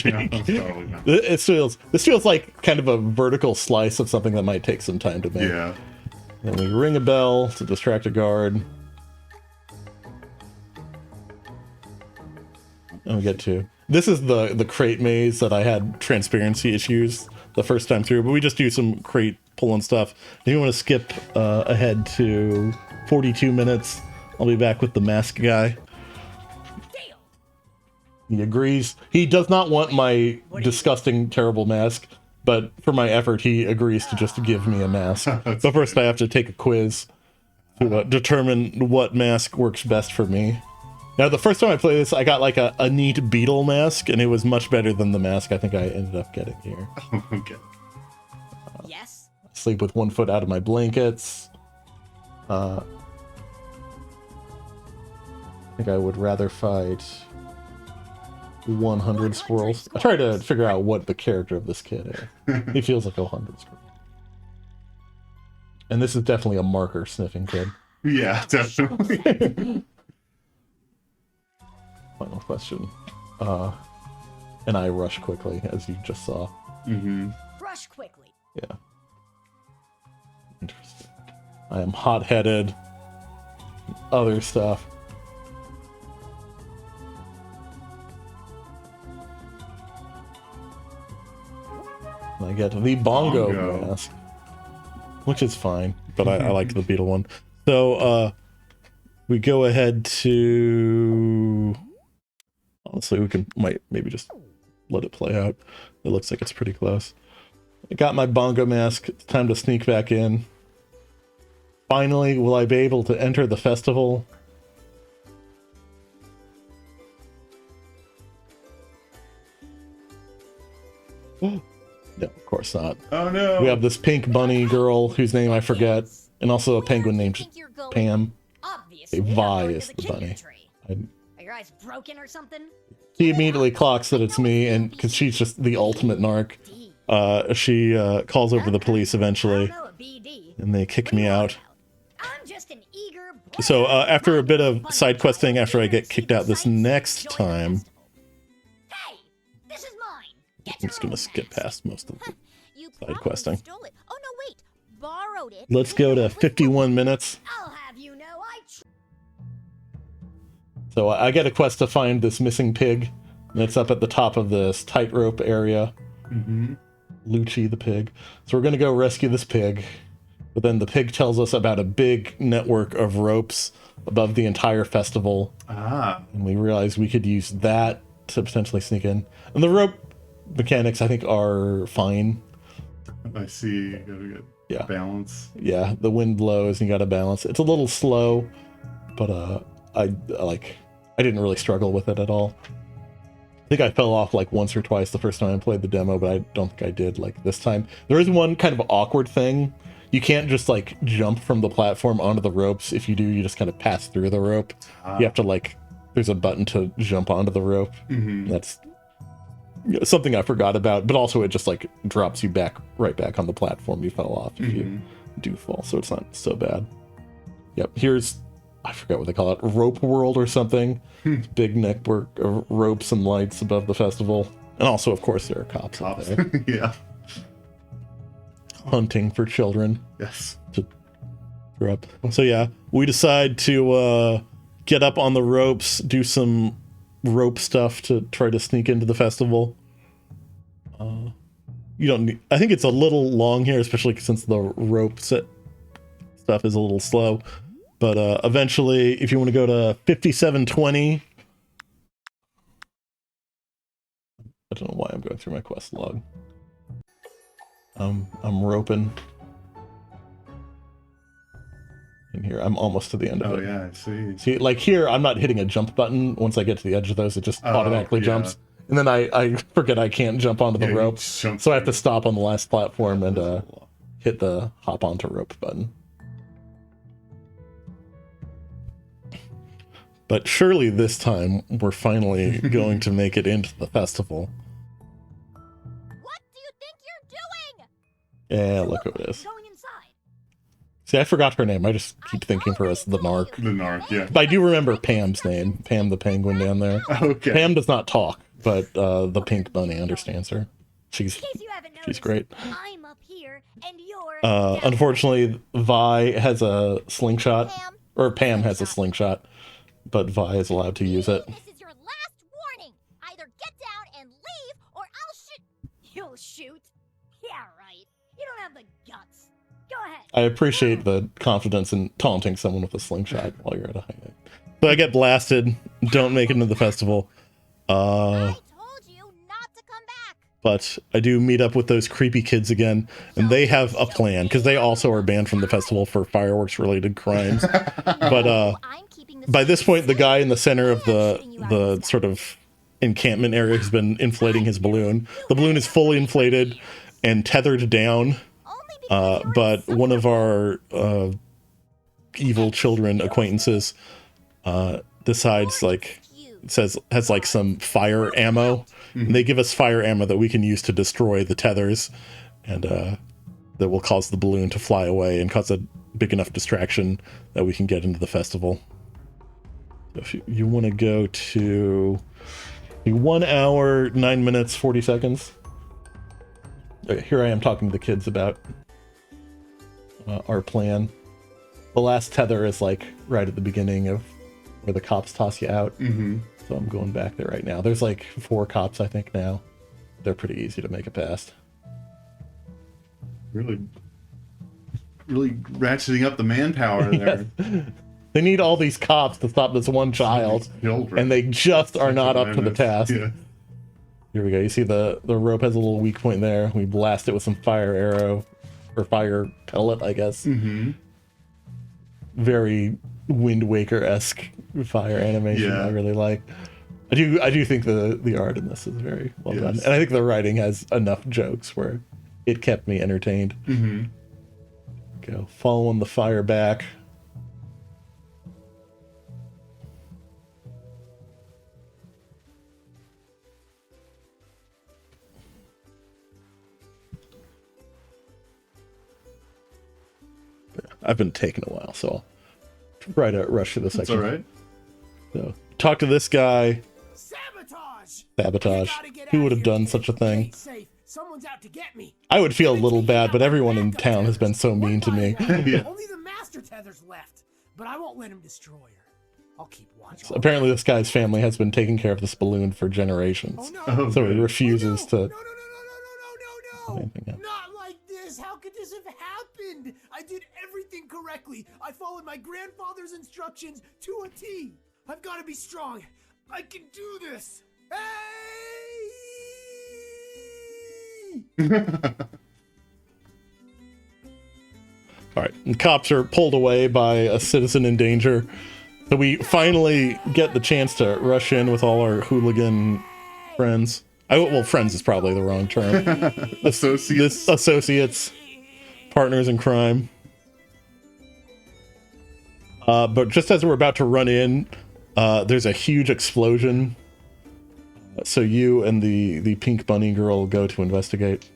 Yeah, probably not. This feels like kind of a vertical slice of something that might take some time to make. Yeah. Then we ring a bell to distract a guard. And we get to... This is the crate maze that I had transparency issues the first time through, but we just do some crate pulling stuff. If you want to skip ahead to 42 minutes, I'll be back with the mask guy. He agrees. He does not want my disgusting, terrible mask, but for my effort, he agrees to just give me a mask. So first I have to take a quiz to determine what mask works best for me. Now, the first time I played this, I got like a neat beetle mask, and it was much better than the mask I think I ended up getting here. Okay. Yes? I sleep with one foot out of my blankets. I think I would rather fight 100 squirrels. I try to figure out what the character of this kid is. He feels like 100 squirrels. And this is definitely a marker sniffing kid. Yeah, definitely. Final question. And I rush quickly, as you just saw. Mm-hmm. Rush quickly. Yeah. Interesting. I am hot-headed. Other stuff. And I get the bongo mask, which is fine, but I like the beetle one. So, we go ahead to... Honestly, we might maybe just let it play out. It looks like it's pretty close. I got my bongo mask. It's time to sneak back in. Finally, will I be able to enter the festival? No, of course not. Oh no! We have this pink bunny girl whose name I forget, and also a penguin named Pam. Obviously, A not Vi going is to the Kinder bunny. Tree. I- Are your eyes broken or something? She immediately clocks that it's me, and because she's just the ultimate narc, she calls over the police eventually, and they kick me out. I'm just an eager So after a bit of side questing, after I get kicked out this next time, Hey, this is mine. Get I'm just gonna skip past most of it. You Side probably questing. stole it. Oh no, wait. Borrowed it. Let's go to 51 minutes. I'll have you know So I get a quest to find this missing pig, and it's up at the top of this tightrope area. Mm-hmm. Lucci the pig. So we're gonna go rescue this pig, but then the pig tells us about a big network of ropes above the entire festival, and we realize we could use that to potentially sneak in. And the rope mechanics, I think, are fine. I see. You gotta get Yeah. balance. Yeah, the wind blows and you gotta balance. It's a little slow, but I didn't really struggle with it at all. I think I fell off like once or twice the first time I played the demo, but I don't think I did like this time. There is one kind of awkward thing. You can't just like jump from the platform onto the ropes. If you do, you just kind of pass through the rope. You have to like, there's a button to jump onto the rope. Mm-hmm. That's something I forgot about, but also it just like drops you right back on the platform you fell off if you do fall, so it's not so bad. Yep, here's, I forget what they call it, rope world or something. Big network of ropes and lights above the festival. And also, of course, there are cops up there Yeah. hunting for children Yes. to grow up. So yeah, we decide to get up on the ropes, do some rope stuff to try to sneak into the festival. You don't need, I think it's a little long here, especially since the rope set stuff is a little slow. But eventually, if you want to go to 5720, don't know why I'm going through my quest log. I'm roping. In here, I'm almost to the end of Oh it. yeah, I see. See, like here, I'm not hitting a jump button. Once I get to the edge of those, it just automatically yeah. jumps. And then I forget I can't jump onto the Yeah, you rope. just jump So I have to through. stop on the last platform and hit the hop onto rope button. But surely this time, we're finally going to make it into the festival. What do you think you're doing? Yeah, look who it is. Going inside. See, I forgot her name. I just keep thinking of her as the Narc. The Narc, yeah. But I do remember Pam's name. Pam the penguin down there. Okay. Pam does not talk, but the pink bunny understands her. She's In case you haven't she's noticed, great. I'm up here and you're down. Unfortunately, Vi has a slingshot, or Pam has a slingshot, but Vi is allowed to use it. This is your last warning. Either get down and leave, or I'll shoot. You'll shoot. Yeah, right. You don't have the guts. Go ahead. I appreciate the confidence in taunting someone with a slingshot while you're at a high note. So I get blasted, don't make it into the festival. I told you not to come back. But I do meet up with those creepy kids again, and they have a plan, because they also are banned from the festival for fireworks-related crimes. But I'm keeping by this point, the guy in the center of the sort of encampment area has been inflating his balloon. The balloon is fully inflated and tethered down, but one of our evil children acquaintances decides, like, has like some fire ammo. And they give us fire ammo that we can use to destroy the tethers, and that will cause the balloon to fly away and cause a big enough distraction that we can get into the festival. So if you want to go to 1 hour, 9 minutes, 40 seconds. Okay, here I am talking to the kids about our plan. The last tether is like right at the beginning of where the cops toss you out. Mm-hmm. So I'm going back there right now. There's like 4 cops, I think, now. They're pretty easy to make it past. Really ratcheting up the manpower there. They need all these cops to stop this one child, Children. and they just are not up to the task. Yeah. Here we go. You see the rope has a little weak point there. We blast it with some fire arrow, or fire pellet, I guess. Mm-hmm. Very Wind Waker-esque fire animation. Yeah. I really like. I do think the art in this is very well done, Yes. and I think the writing has enough jokes where it kept me entertained. Mm-hmm. Go following the fire back. I've been taking a while, so I'll try to rush through the That's section. all right. So, talk to this guy. Sabotage! Sabotage. You gotta get Who out would have here. done such a thing? Ain't safe. Someone's out to get me. I would feel a little bad, but everyone in town has been so mean to me. Yeah. Only the master tether's left, but I won't let him destroy her. I'll keep watch. Apparently, this guy's family has been taking care of this balloon for generations. Oh no! Oh, So he good. refuses no, to. no! Anything else. Not like this! How could this have happened? I did everything correctly. I followed my grandfather's instructions to a T. I've got to be strong. I can do this. Hey! All right, and cops are pulled away by a citizen in danger. So we finally get the chance to rush in with all our hooligan friends. Well, friends is probably the wrong term. Associates. Associates, partners in crime. But just as we're about to run in, there's a huge explosion. So you and the pink bunny girl go to investigate.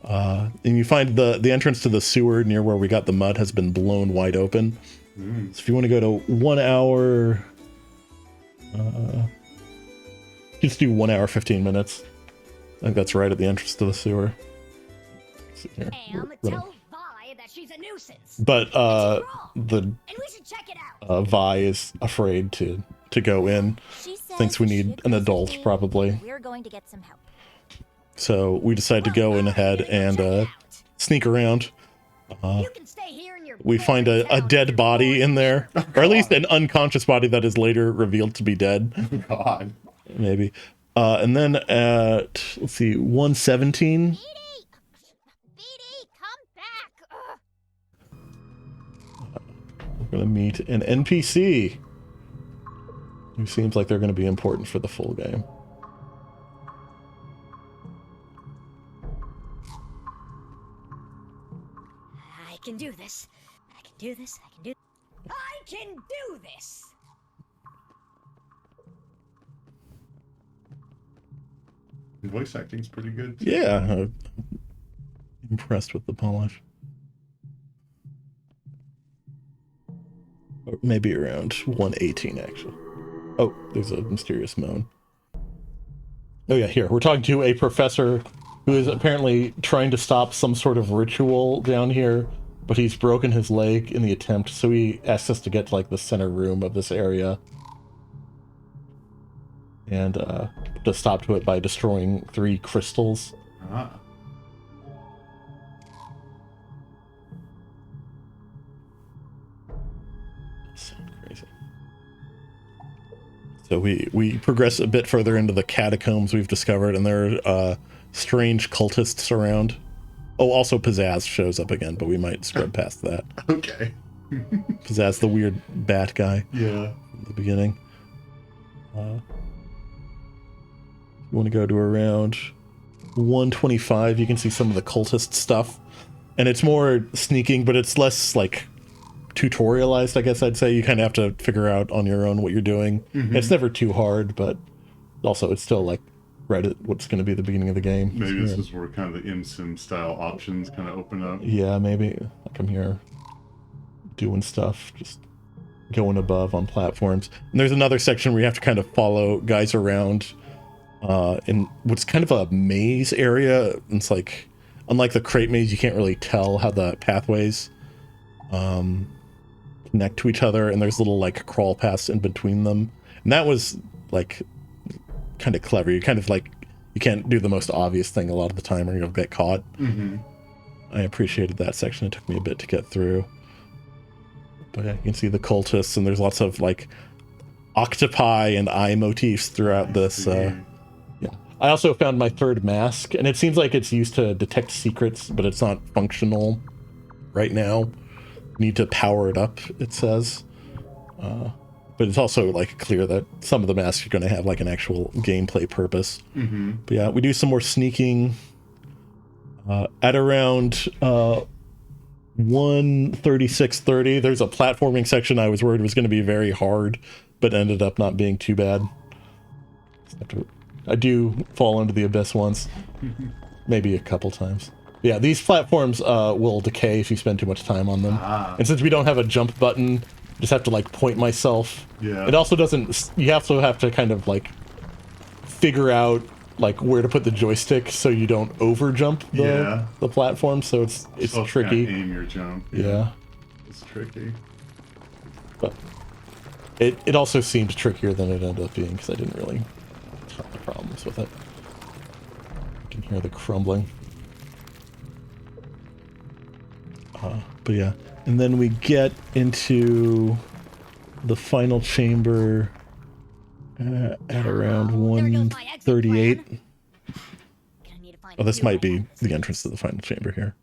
And you find the entrance to the sewer near where we got the mud has been blown wide open. So if you want to go to 1 hour... just do 1 hour, 15 minutes. I think that's right at the entrance to the sewer. Here, Am, we're tell Vi that she's a nuisance. But It's wrong, the and we should check it out. Vi is afraid to go in. She says Thinks we need she'd an visit adult, me. probably. We're going to get some help. So we decide to go in ahead and sneak around. You can stay here in your We find a dead body in there, or at least an unconscious body that is later revealed to be dead. God. Maybe. And then at, let's see, 117. BD! BD, come back! Ugh. We're going to meet an NPC who seems like they're going to be important for the full game. I can do this. I can do this. I can do. I can do this. The voice acting's pretty good. Yeah, I'm impressed with the polish. Or maybe around 118, actually. Oh, there's a mysterious moan. Oh yeah, here. We're talking to a professor who is apparently trying to stop some sort of ritual down here, but he's broken his leg in the attempt, so he asks us to get to, like, the center room of this area. And, to stop to it by destroying 3 crystals. Ah. So crazy. So we progress a bit further into the catacombs we've discovered, and there are strange cultists around. Oh, also Pizzazz shows up again, but we might scrub past that. Okay. Pizzazz, the weird bat guy Yeah. at the beginning. You want to go to around 125, you can see some of the cultist stuff. And it's more sneaking, but it's less, like, tutorialized, I guess I'd say. You kind of have to figure out on your own what you're doing. Mm-hmm. It's never too hard, but also it's still, like, right at what's going to be the beginning of the game. Maybe this is where kind of the ImSim style options kind of open up. Yeah, maybe. Like, I'm here doing stuff, just going above on platforms. And there's another section where you have to kind of follow guys around in what's kind of a maze area. It's like, unlike the crate maze, you can't really tell how the pathways connect to each other, and there's little, like, crawl paths in between them. And that was, like, kind of clever. You kind of, like, you can't do the most obvious thing a lot of the time or you'll get caught. Mm-hmm. I appreciated that section. It took me a bit to get through. But yeah, you can see the cultists, and there's lots of, like, octopi and eye motifs throughout this. Yeah. I also found my 3rd mask, and it seems like it's used to detect secrets, but it's not functional right now. Need to power it up, it says. But it's also, like, clear that some of the masks are going to have, like, an actual gameplay purpose. Mm-hmm. But yeah, we do some more sneaking. At around 136:30, there's a platforming section I was worried was going to be very hard, but ended up not being too bad. I do fall into the abyss once, maybe a couple times. Yeah, these platforms will decay if you spend too much time on them. And since we don't have a jump button, just have to, like, point myself. Yeah. It also doesn't, you also have to kind of, like, figure out, like, where to put the joystick so you don't over jump the platform, so it's So tricky. Aim your jump. Yeah. It's tricky. But it also seemed trickier than it ended up being, because I didn't really have the problems with it. You can hear the crumbling. But yeah, and then we get into the final chamber at around 138. Gonna need to find Oh, a this few might be items. the entrance to the final chamber here.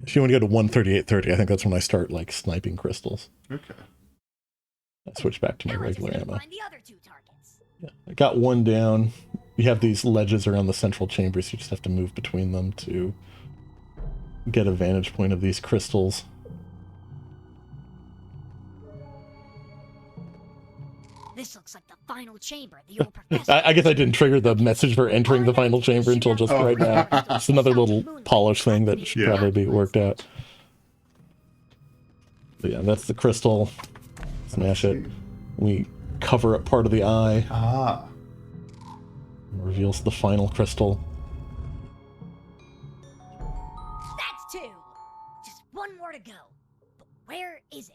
If you want to go to 138:30, I think that's when I start, like, sniping crystals. Okay. I switch back to my Now I just regular need to ammo. find the other 2 targets. Yeah, I got one down. You have these ledges around the central chambers. You just have to move between them to get a vantage point of these crystals. This looks like the final chamber. The old professor. I guess I didn't trigger the message for entering the final chamber until just right now. It's another little polish thing that should Yeah. probably be worked out. But yeah, that's the crystal. Smash it. We cover up part of the eye. Ah. Reveals the final crystal. That's 2. Just 1 more to go. But where is it?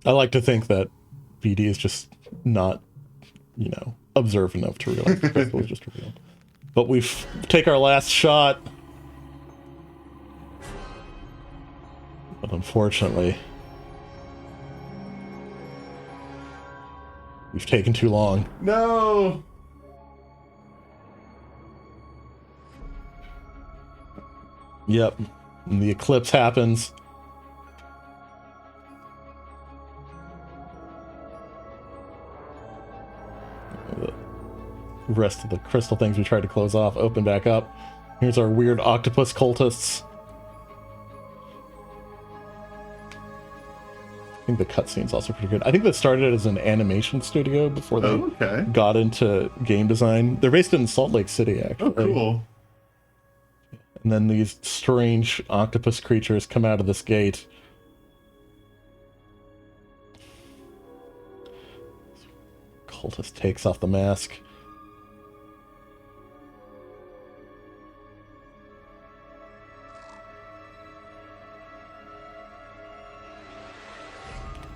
I like to think that BD is just not, you know, observant enough to realize the crystal is just revealed. But we take our last shot. But unfortunately, We've taken too long. No. Yep. And the eclipse happens. The rest of the crystal things we tried to close off open back up. Here's our weird octopus cultists. I think the cutscene's also pretty good. I think that started as an animation studio before they Okay. got into game design. They're based in Salt Lake City, Oh, actually. cool. And then these strange octopus creatures come out of this gate. Cultist takes off the mask.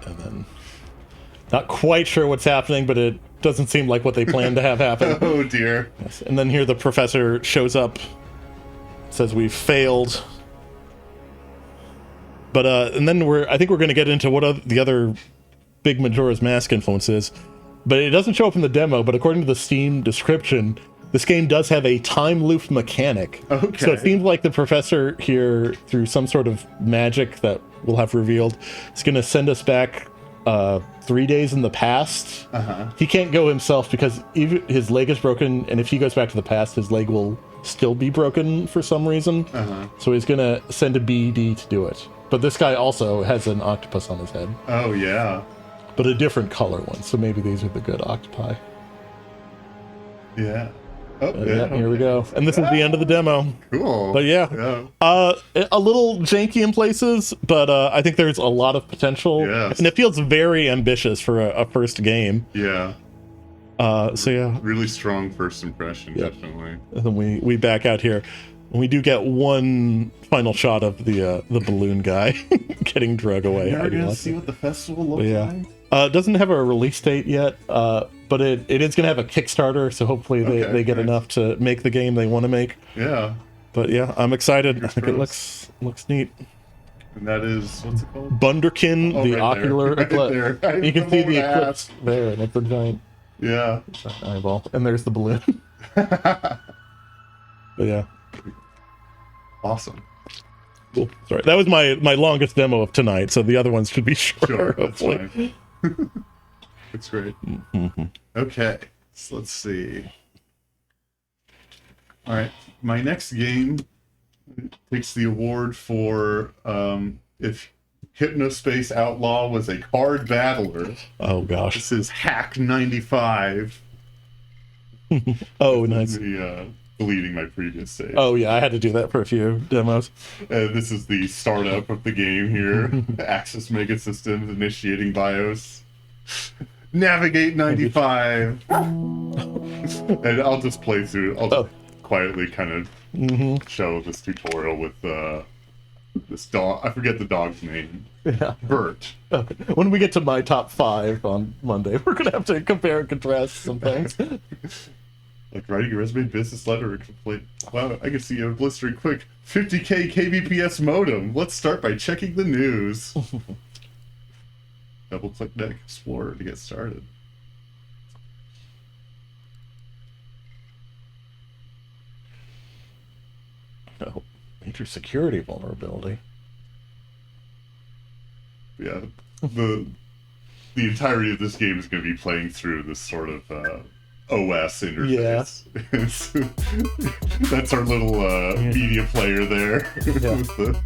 And then, not quite sure what's happening, but it doesn't seem like what they planned to have happen. Oh dear. Yes. And then here the professor shows up, says we've failed. But and then I think we're going to get into what the other big Majora's Mask influence is. But it doesn't show up in the demo, but according to the Steam description, this game does have a time loop mechanic. Okay. So it seems like the professor here, through some sort of magic that we'll have revealed, is going to send us back 3 days in the past. He can't go himself because even his leg is broken, and if he goes back to the past, his leg will still be broken for some reason. So he's going to send a BD to do it. But this guy also has an octopus on his head, Oh yeah. but a different color one. So maybe these are the good octopi. Yeah. Oh Yeah, here we go. And this is the end of the demo. Cool. But yeah, a little janky in places, but I think there's a lot of potential. Yes. And it feels very ambitious for a first game. Yeah. So yeah, Really strong first impression, Yeah. definitely. and then we back out here. And we do get one final shot of the balloon guy getting drug away. Never I do gonna like see it. what the festival looks Yeah. like. Doesn't have a release date yet, but it is going to have a Kickstarter, so hopefully Okay, they get nice. enough to make the game they want to make. Yeah. But yeah, I'm excited. I think it crossed. looks neat. And that is what's it called? Bunderkin, Oh, the right ocular there. Right eclipse. there. You can see the I'm eclipse there, and it's a giant Yeah. eyeball. And there's the balloon. But yeah, Awesome. cool. Sorry, that was my longest demo of tonight, so the other ones should be shorter. Sure, that's hopefully. fine. That's great. Okay, so let's see. All right, my next game takes the award for if Hypnospace Outlaw was a card battler. Oh gosh. This is Hack 95. Oh nice. Deleting my previous save. Oh yeah, I had to do that for a few demos. This is the startup of the game here. Axis Mega Systems initiating BIOS. Navigate 95. And I'll just play through. I'll just quietly kind of show this tutorial with this dog. I forget the dog's name. Yeah. Bert. When we get to my top 5 on Monday, we're gonna have to compare and contrast some things. Like writing a resume, business letter, or complaint. Wow, I can see a blistering quick 50k kbps modem. Let's start by checking the news. Double click Deck Explorer to get started. Oh, major security vulnerability. Yeah, the entirety of this game is going to be playing through this sort of OS interface. That's our little media player there with the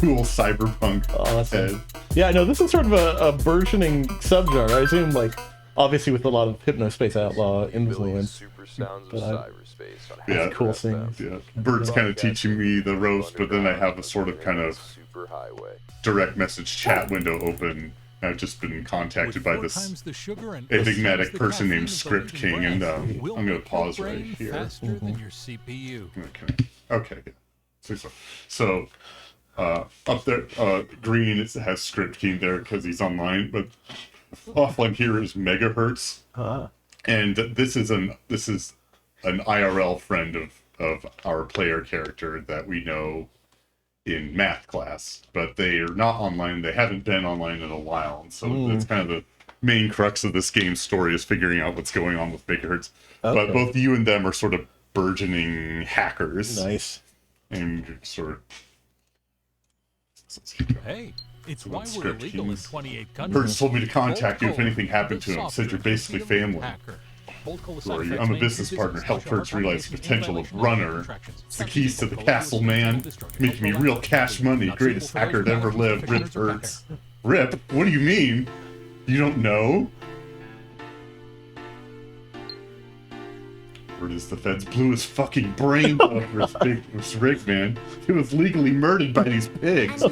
cool cyberpunk Awesome. head. Yeah, no, this is sort of a burgeoning subgenre. I assume, like, obviously with a lot of Hypnospace Outlaw influence. Super sounds But of I- cyberspace on Yeah. Hack Cool FM. things. Yeah, Bert's kind of teaching me the ropes, but then I have a sort of kind of super highway. direct message chat window open. I've just been contacted by this enigmatic person named Script King, and I'm going to pause right here. Faster than your CPU. Okay. So up there, green has Script King there because he's online, but offline here is Megahertz, and this is an IRL friend of our player character that we know in math class, but they are not online. They haven't been online in a while, and so it's kind of main crux of this game's story is figuring out what's going on with Megahertz. Okay. But both you and them are sort of burgeoning hackers. Nice. And you're sort of... Hey, it's So why that's we're script illegal in keys. 28 countries. Hertz told me to contact you if Bolt anything happened to him. Cola, Said you're basically freedom family. hacker. Bolt Cola Who are you? side I'm a effects business may partner. increase Help exposure, Hertz realize the hypertension, potential of anti-violation, Runner. contractions. It's the keys to the Cola castle, is man. destructive. Making me Cola real is cash money. not Greatest suitable for hacker to those ever who live. have Rip beginners or Hertz. Rip? What do you mean? You don't know? Or does the feds blew his fucking brains out for this rig, man? He was legally murdered by these pigs. Why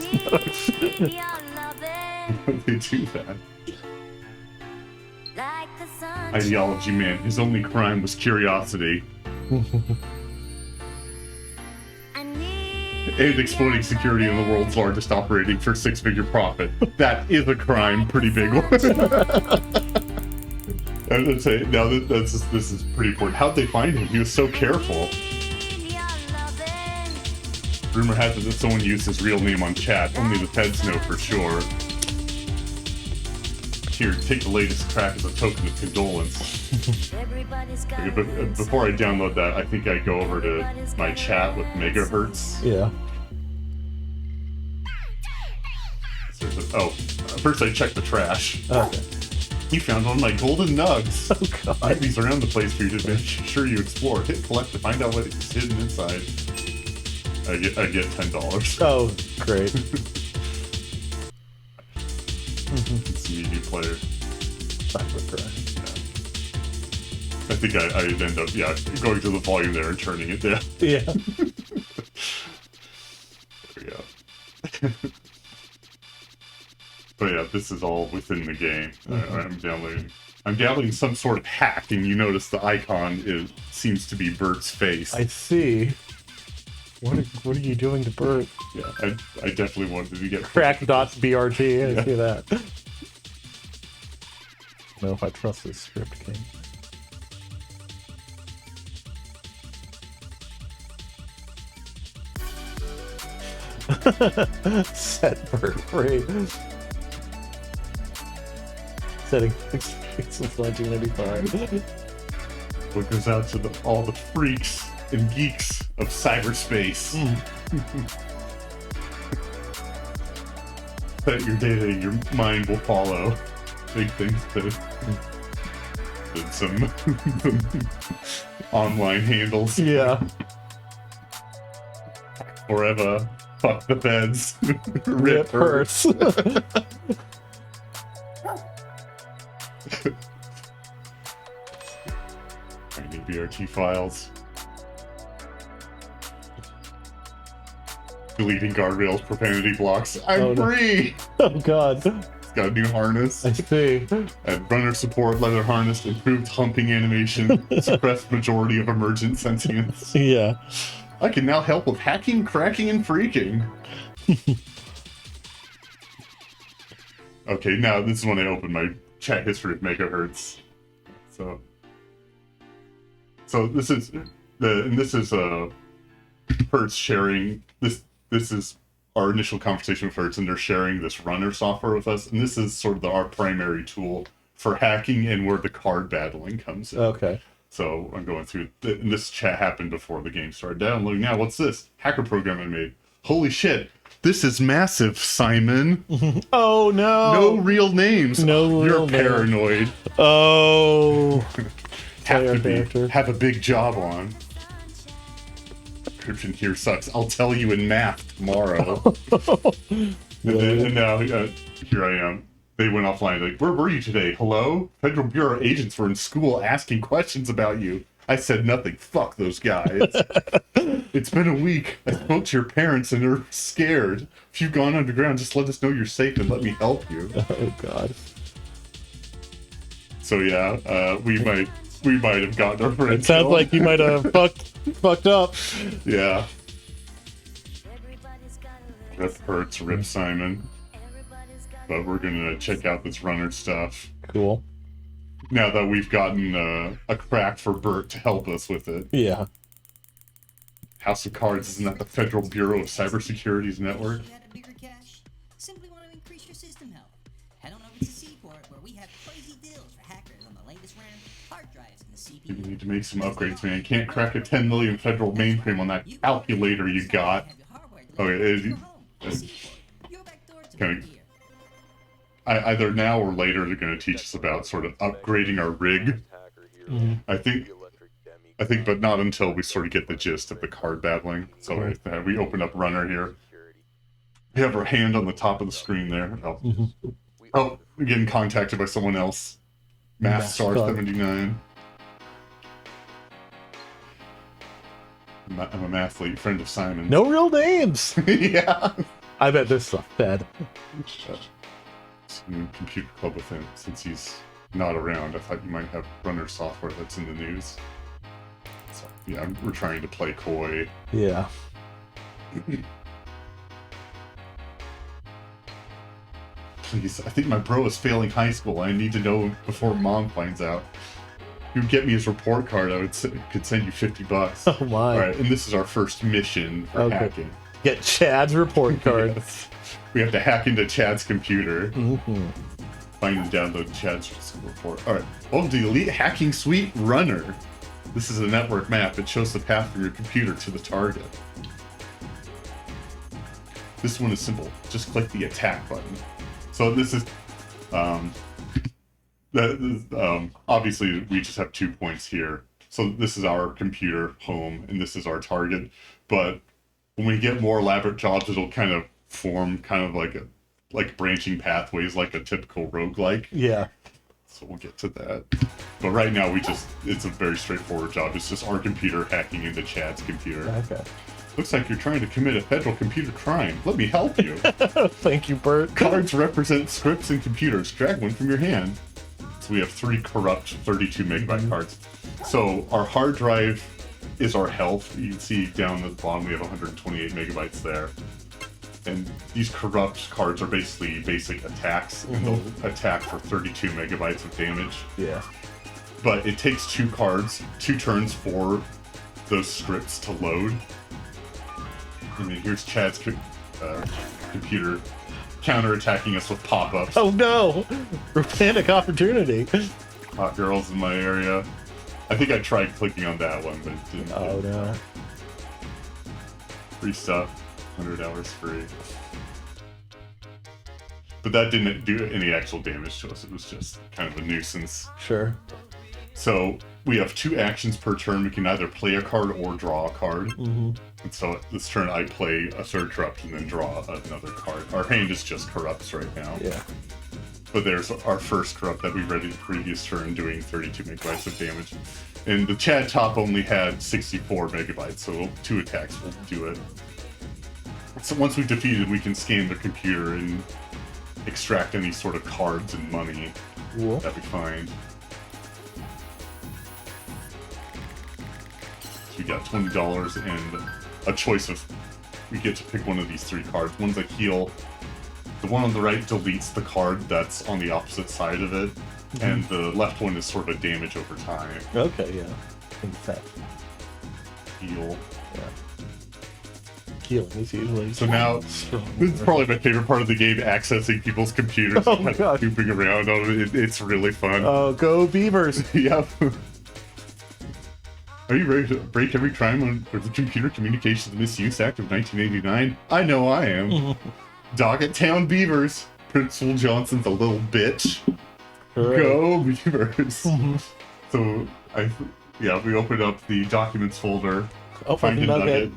would they do that? Ideology, man. His only crime was curiosity. And exploiting security in the world's largest operating for six-figure profit. That is a crime, pretty big one. I would say, now this is pretty important. How'd they find him? He was so careful. Rumor has it that someone used his real name on chat. Only the feds know for sure. Here, take the latest crack as a token of condolence. Okay, but before I download that, I think I go over to my chat with Megahertz. Yeah. Oh, first I checked the trash. Okay. You found one of my golden nugs. Oh god. Hide these around the place for you to make sure you explore. Hit collect to find out what is hidden inside. I get $10. Oh, great. It's a media player. Cybercrime. I think I'd end up, going to the volume there and turning it down. Yeah. There we go. But yeah, this is all within the game. I'm downloading some sort of hack, and you notice the icon seems to be Bert's face. I see. What are you doing to Bert? Yeah, I definitely wanted to get Crack.brt, I see that. I don't know if I trust this script king. Set Bert free. Setting since 1985. What goes out to all the freaks and geeks of cyberspace. That your data, your mind will follow. Big things to some online handles. Yeah. Forever. Fuck the feds. Rip hurts. Finding BRT files. Deleting guardrails, profanity blocks. I'm free! Oh god. It's got a new harness. I see. And runner support, leather harness, improved humping animation, suppressed majority of emergent sentience. Yeah. I can now help with hacking, cracking, and freaking. Okay, now this is when I open my chat history of Megahertz. So this is Hertz sharing this is our initial conversation with Hertz, and they're sharing this runner software with us, and this is sort of our primary tool for hacking and where the card battling comes in. Okay. So I'm going through, and this chat happened before the game started downloading. Now, what's this? Hacker program I made. Holy shit. This is massive, Simon. Oh no. No real names. No real You're names. paranoid. Oh. Have a big job on. Encryption here sucks. I'll tell you in math tomorrow. and now here I am. They went offline. Like, where were you today? Hello? Federal Bureau agents were in school asking questions about you. I said nothing. Fuck those guys. It's been a week. I spoke to your parents and they're scared. If you've gone underground, just let us know you're safe and let me help you. Oh god. So yeah, we might have gotten our friend It sounds killed. like you might have fucked up. Yeah. Rip Hertz, Rip Simon. But we're gonna check out this runner stuff. Cool. Now that we've gotten a crack for Bert to help us with it. Yeah. House of Cards, isn't that the Federal Bureau of Cybersecurity's network? Simply want to increase your system health. Head on over to Seaport, where we have crazy deals for hackers on the latest RAM, hard drives, and the You CPU. need to make some upgrades, man. Can't crack a 10 million federal mainframe on that calculator you got. Okay, kind of, either now or later they're going to teach us about sort of upgrading our rig. I think, but not until we sort of get the gist of the card battling. So we open up Runner here. We have our hand on the top of the screen there. Oh, we're getting contacted by someone else. Math Star 79. I'm a mathlete, friend of Simon. No real names. Yeah. I bet this is bad. Computer club with him since he's not around. I thought you might have Runner software that's in the news. So, yeah, we're trying to play coy. Yeah. Please, I think my bro is failing high school. I need to know before mom finds out. If you would get me his report card, I could send you $50. Oh my. All right, and this is our first mission for hacking. Get Chad's report card. Yes. We have to hack into Chad's computer. Find and download Chad's report. All right, welcome to the Elite Hacking Suite Runner. This is a network map. It shows the path from your computer to the target. This one is simple. Just click the attack button. So this is, obviously we just have 2 points here. So this is our computer home, and this is our target. But when we get more elaborate jobs, it'll kind of form kind of like branching pathways, like a typical roguelike. Yeah. So we'll get to that. But right now it's a very straightforward job. It's just our computer hacking into Chad's computer. Okay. Looks like you're trying to commit a federal computer crime. Let me help you. Thank you, Bert. Cards represent scripts and computers. Drag one from your hand. So we have 3 corrupt 32 megabyte cards. So our hard drive is our health. You can see down at the bottom we have 128 megabytes there. And these corrupt cards are basically basic attacks, and they'll attack for 32 megabytes of damage. Yeah. But it takes 2 turns for those scripts to load. And then here's Chad's computer counterattacking us with pop-ups. Oh no! Romantic opportunity. Hot girls in my area. I think I tried clicking on that one, but it didn't. Oh no. Free stuff. 100 hours free. But that didn't do any actual damage to us. It was just kind of a nuisance. Sure. So we have 2 actions per turn. We can either play a card or draw a card. And so this turn I play a third corrupt and then draw another card. Our hand is just corrupts right now. Yeah. But there's our first corrupt that we read in the previous turn doing 32 megabytes of damage. And the Chad top only had 64 megabytes, so 2 attacks will do it. So once we defeat it, we can scan the computer and extract any sort of cards and money that we find. So we got $20 and a choice of, we get to pick one of these 3 cards. One's a heal. The one on the right deletes the card that's on the opposite side of it. And the left one is sort of a damage over time. Okay, yeah. In fact. Heal. Yeah. Healing is usually So now, this is probably my favorite part of the game, accessing people's computers Oh and my God. snooping around on it. It's really fun. Oh, go Beavers! Yep. Are you ready to break every crime under the Computer Communications Misuse Act of 1989? I know I am. Doggett Town Beavers. Principal Johnson's a little bitch. Right. Go Beavers. So, we opened up the documents folder. Oh, Find fucking a nugget.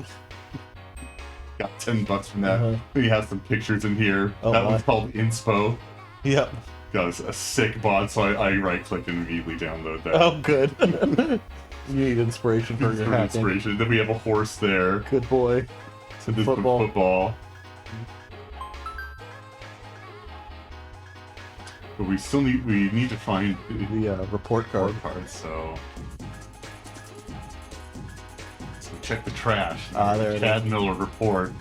Got $10 from that. We have some pictures in here. Oh, that my. one's called Inspo. Yep. Got a sick mod, so I right-click and immediately download that. Oh, good. You need inspiration for your hacking. Inspiration. Then we have a horse there. Good boy. So this Football. is football. But we still need to find The report card. cards. So check the trash. There it Chad is. Miller report.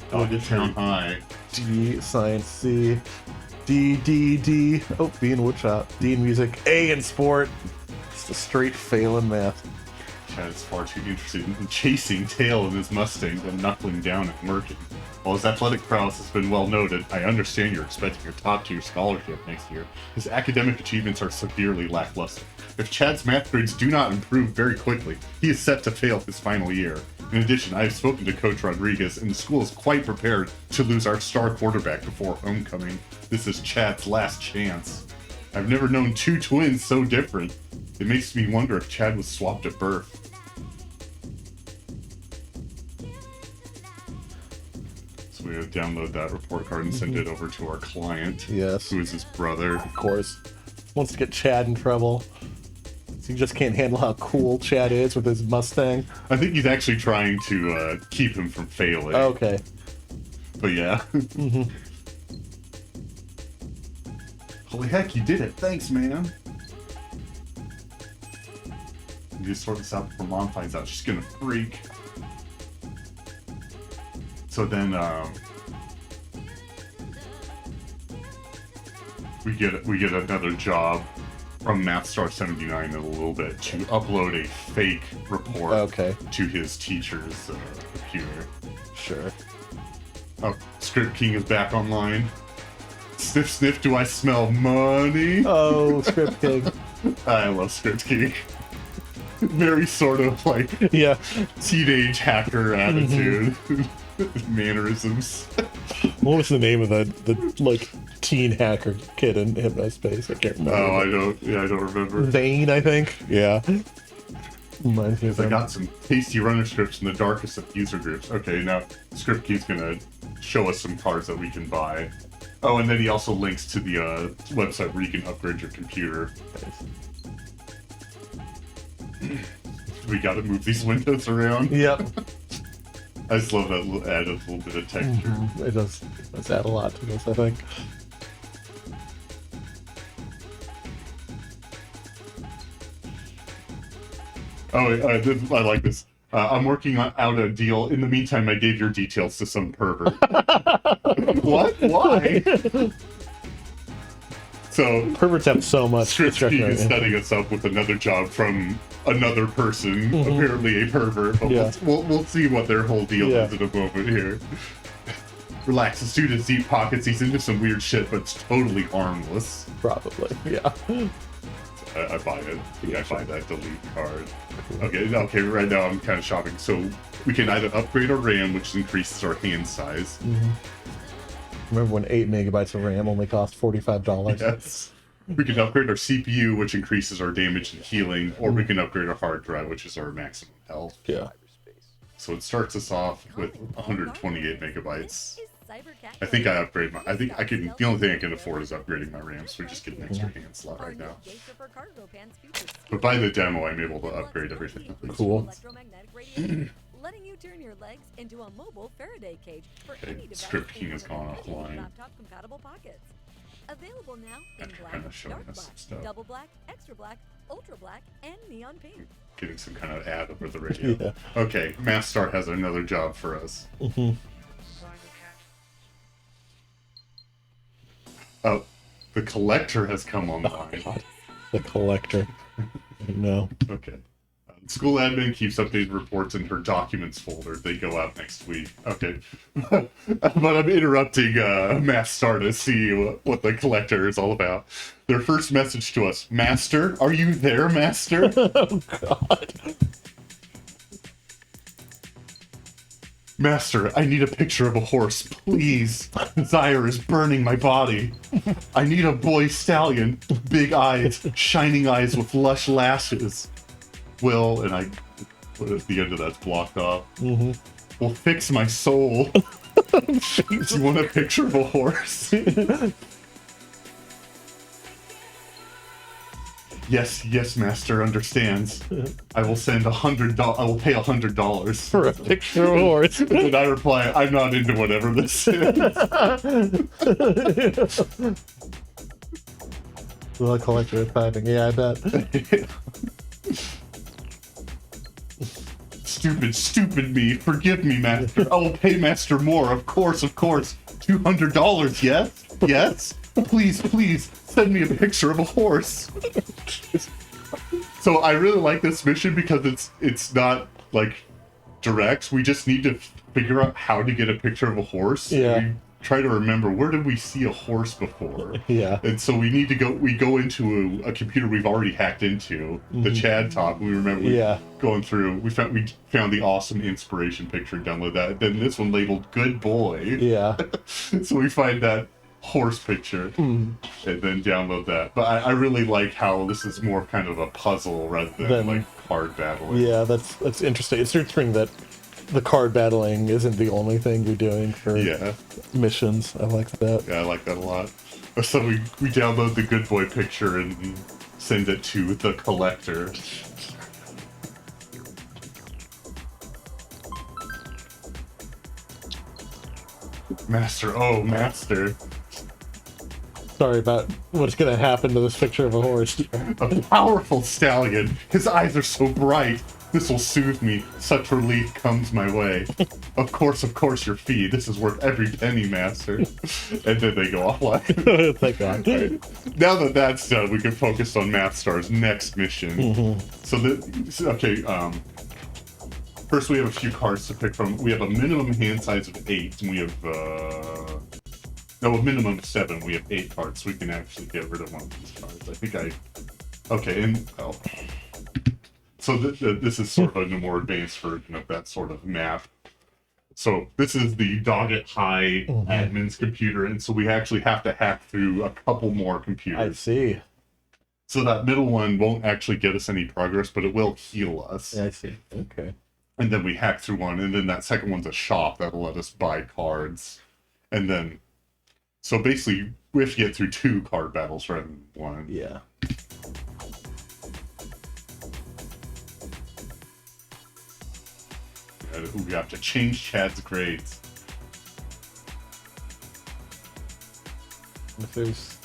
Doggett Town High. D, science, C, D, D, D. Oh, B in woodshop. D in music. A in sport. Just a straight fail in math. Chad is far too interested in chasing tail in his Mustang than knuckling down and working. While his athletic prowess has been well noted, I understand you're expecting a top-tier scholarship next year. His academic achievements are severely lackluster. If Chad's math grades do not improve very quickly, he is set to fail his final year. In addition, I have spoken to Coach Rodriguez, and the school is quite prepared to lose our star quarterback before homecoming. This is Chad's last chance. I've never known two twins so different. It makes me wonder if Chad was swapped at birth. So we would download that report card and send it over to our client. Yes. Who is his brother. Of course. Wants to get Chad in trouble. He just can't handle how cool Chad is with his Mustang. I think he's actually trying to keep him from failing. Okay. But yeah. Holy heck, you did it. Thanks, man. You just sort this out before Mom finds out. She's gonna freak. So then, we get another job from MathStar79 in a little bit to upload a fake report Okay. to his teacher's computer. Sure. Oh, Script King is back online. Sniff, sniff, do I smell money? Oh, Script King. I love Script King. Very sort of like Yeah. teenage hacker attitude. Mannerisms. What was the name of the like teen hacker kid in Hypnospace? I can't remember. Oh, I don't remember. Zane, I think. Yeah. Reminds me of I him. got some tasty runner scripts in the darkest of user groups. Okay, now Script Key's gonna show us some cards that we can buy. Oh, and then he also links to the website where you can upgrade your computer. We gotta move these windows around. Yep. I just love that add a little bit of texture. It does add a lot to this, I think. Oh, I like this. I'm working out a deal. In the meantime, I gave your details to some pervert. What? Why? So, Perverts have so much Script Key discretionary is setting us up with another job from another person, apparently a pervert. But Yeah. we'll see what their whole deal Yeah. is in a moment here. Relax, the student's deep pockets. He's into some weird shit, but it's totally harmless. Probably, yeah. I buy it. I buy that delete card. Okay, right now I'm kind of shopping. So we can either upgrade our RAM, which increases our hand size. Remember when 8 megabytes of RAM only cost $45? Yes. We can upgrade our CPU, which increases our damage and healing, or we can upgrade our hard drive, which is our maximum health. Yeah. So it starts us off with 128 megabytes. I think I upgrade my. I think I can. The only thing I can afford is upgrading my RAM, so we just get an extra hand slot right now. But by the demo, I'm able to upgrade everything. Cool. Letting you turn your legs into a mobile Faraday cage for Okay, any device Script King has capable gone of any offline. laptop compatible pockets. Available now in After black, kinda showing dark us some black, stuff. double black, extra black, ultra black, and neon pink. Getting some kind of ad over the radio. Yeah. Okay, MathStar has another job for us. Oh, the collector has come online. God. The collector. No. Okay. School admin keeps updated reports in her documents folder. They go out next week. Okay. But I'm interrupting MathStar to see what the collector is all about. Their first message to us: Master, are you there, Master? Oh, God. Master, I need a picture of a horse, please. Desire is burning my body. I need a boy stallion, big eyes, shining eyes with lush lashes. Will, and I put at the end of that's blocked off. Will fix my soul. Do you want a picture of a horse? Yes, Master understands. I will send $100. I will pay $100 For a picture of a horse. And then I reply, I'm not into whatever this is. The collector is typing. Yeah, I bet. Stupid me. Forgive me, Master. I will pay Master more. Of course. $200, yes? Please, send me a picture of a horse. So I really like this mission because it's not like direct. We just need to figure out how to get a picture of a horse. Yeah. And we try to remember, where did we see a horse before? Yeah. And so we need to go into a computer we've already hacked into, the Chad top. We remember going through, we found the awesome inspiration picture, download that. Then this one labeled good boy. Yeah. So we find that horse picture and then download that. But I really like how this is more kind of a puzzle rather than like card battling. Yeah, that's interesting. It's interesting that the card battling isn't the only thing you're doing for missions. I like that. Yeah, I like that a lot. So we download the good boy picture and send it to the collector. Master, oh master. Sorry about what's gonna happen to this picture of a horse. A powerful stallion. His eyes are so bright. This will soothe me. Such relief comes my way. Of course, your fee. This is worth every penny, master. And then they go offline. Thank God. Right. Now that that's done, we can focus on Mathstar's next mission. First we have a few cards to pick from. We have a minimum hand size of 8, and we have a minimum of 7. We have 8 cards, so we can actually get rid of one of these cards. So this is sort of a more advanced version of that sort of map. So this is the Doggett High admin's computer, and so we actually have to hack through a couple more computers. I see. So that middle one won't actually get us any progress, but it will heal us. I see. Okay. And then we hack through one, and then that second one's a shop that'll let us buy cards. And then, so basically, we have to get through 2 card battles rather than 1. Yeah. We have to change Chad's grades. If there's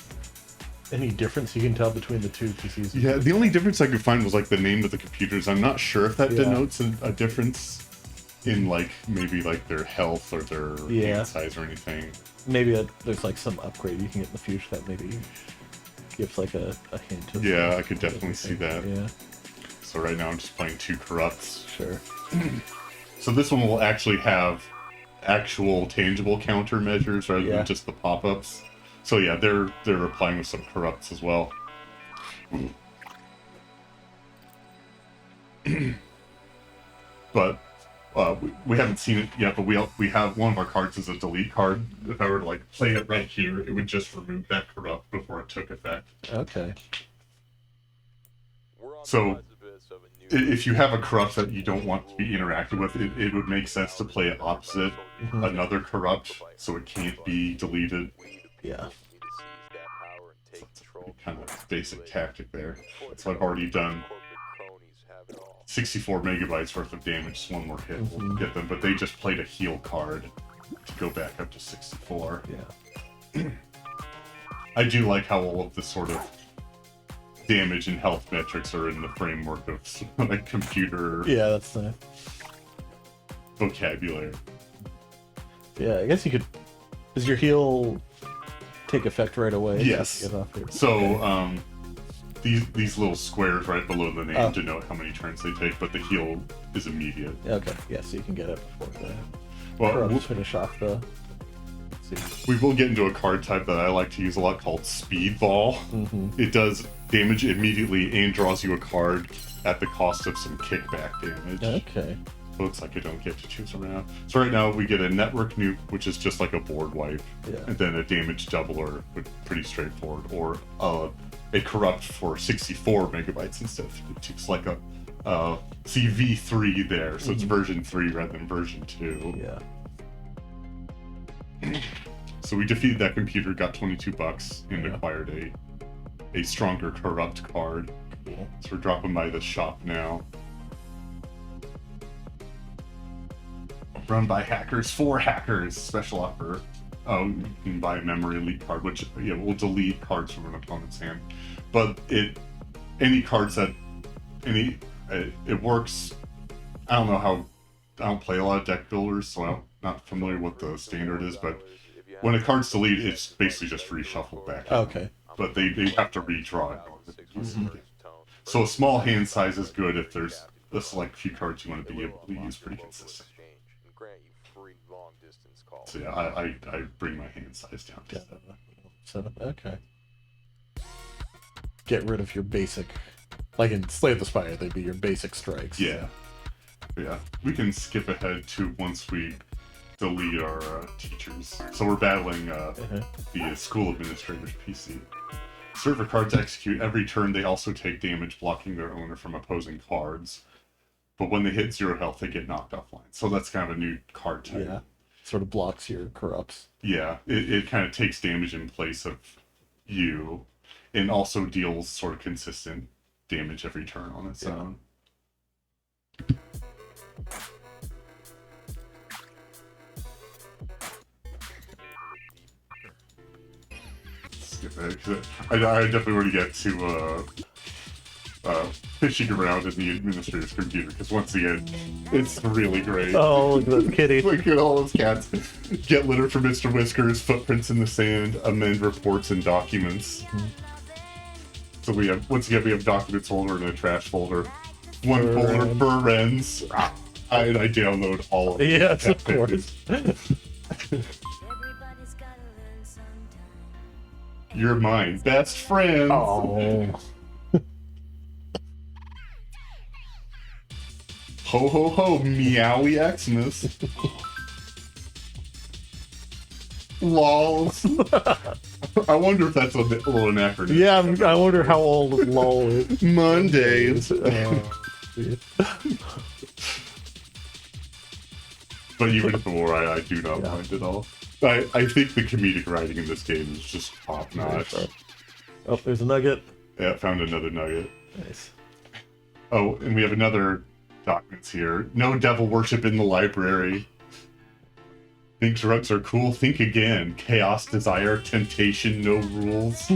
any difference you can tell between the two PCs. Yeah, the only difference I could find was like the name of the computers. I'm not sure if that denotes a difference in like maybe like their health or their hand size or anything. Maybe there's like some upgrade you can get in the future that maybe gives like a hint. Of yeah, I could definitely see that. Yeah. So right now I'm just playing 2 corrupts. Sure. So this one will actually have actual tangible countermeasures rather than just the pop-ups. So yeah, they're applying with some corrupts as well. But we haven't seen it yet. But we have one of our cards is a delete card. If I were to like play it right here, it would just remove that corrupt before it took effect. Okay. So if you have a corrupt that you don't want to be interacted with, it would make sense to play it opposite another corrupt, so it can't be deleted. Yeah. Kind of basic tactic there. So I've already done 64 megabytes worth of damage. One more hit will get them, but they just played a heal card to go back up to 64. Yeah. I do like how all of the sort of damage and health metrics are in the framework of like computer that's nice. vocabulary. Yeah, I guess you could. Does your heal take effect right away? Yes. So these little squares right below the name denote how many turns they take, but the heal is immediate. Okay. Yeah, so you can get it before the. Well, we'll finish off the. We will get into a card type that I like to use a lot called Speedball. It does damage immediately and draws you a card at the cost of some kickback damage. Okay. Looks like I don't get to choose around. So right now we get a network nuke, which is just like a board wipe, and then a damage doubler, which is pretty straightforward, or a corrupt for 64 megabytes instead of 32. It's like a CV3 there, so it's version 3 rather than version 2. Yeah. So we defeated that computer, got $22, and acquired a stronger corrupt card. Cool. So we're dropping by the shop now. Run by hackers for hackers. Special offer. Oh, you can buy a memory elite card, which will delete cards from an opponent's hand. But any cards that it works. I don't know how. I don't play a lot of deck builders, so I'm not familiar what the standard is, but when a card's deleted, it's basically just reshuffled back. Okay. But they have to redraw it. So a small hand size is good if there's a select few cards you want to be able to use pretty consistent. And grant you free long distance calls. So yeah, I bring my hand size down to 7. 7. Okay. Get rid of your basic, like in Slay the Spire, they'd be your basic strikes. Yeah. Yeah. We can skip ahead to once we delete our teachers. So we're battling the school administrator's PC. Server cards execute every turn. They also take damage, blocking their owner from opposing cards. But when they hit 0 health, they get knocked offline. So that's kind of a new card type. Yeah. Sort of blocks your corrupts. Yeah. It kind of takes damage in place of you, and also deals sort of consistent damage every turn on its own. Skip it, 'cause I definitely want to get to fishing around in the administrator's computer, because once again, it's really great. Oh, look at that kitty. Look at all those cats. Get litter for Mr. Whiskers, footprints in the sand, amend reports and documents. So we have, once again, we have documents folder and a trash folder. One folder for Rens. I download all of them. Yes, of course. You're mine. Best friends. Oh. Ho ho ho, meowie Xmas. Lols. I wonder if that's a little anachronism. Yeah, I wonder how old LOL is. Mondays. But even before, I do not mind at all. I think the comedic writing in this game is just top notch. Oh, there's a nugget. Yeah, found another nugget. Nice. Oh, and we have another documents here. No devil worship in the library. Think drugs are cool? Think again. Chaos, desire, temptation, no rules.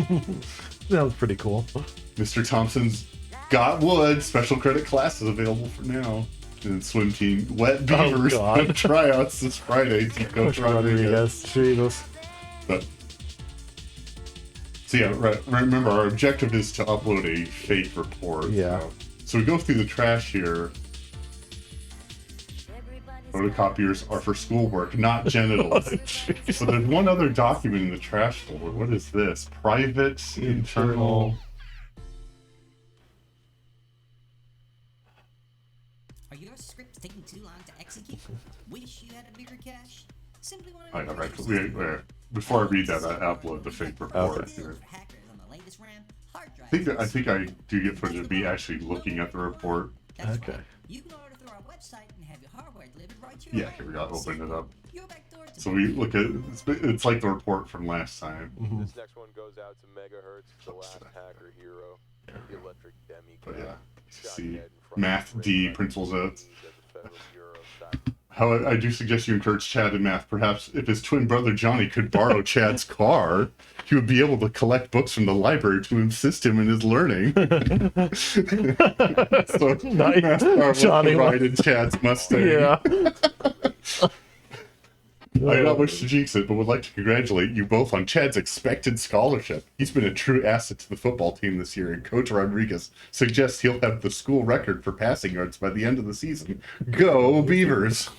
Sounds pretty cool. Mr. Thompson's got wood. Special credit class is available for now. And swim team. Wet Beavers on tryouts this Friday. Coach Rodriguez. Jesus. But, so yeah, remember our objective is to upload a fake report. Yeah. So we go through the trash here. Photocopiers are for schoolwork, not genitals. So there's one other document in the trash folder. What is this? Private internal. Are your scripts taking too long to execute? Wish you had a bigger cache? Simply want to I know, right? Before I read that, I upload the fake report here. I think I do get footage of me actually looking at the report. Okay. You can order through our website and have your hardware delivered right to your Yeah, here we go. Open it up. Your back door to So we look at it's like the report from last time. This next one goes out to Megahertz, the last hacker hero, the electric demigod. But yeah, you shot see dead in front Math of D Ray principal's Rice notes. as a federal bureau style. How I do suggest you encourage Chad in math. Perhaps if his twin brother Johnny could borrow Chad's car, he would be able to collect books from the library to assist him in his learning. So Nice. math car was Johnny provided Chad's Mustang. Yeah. I do not wish to jinx it, but would like to congratulate you both on Chad's expected scholarship. He's been a true asset to the football team this year, and Coach Rodriguez suggests he'll have the school record for passing yards by the end of the season. Go Beavers!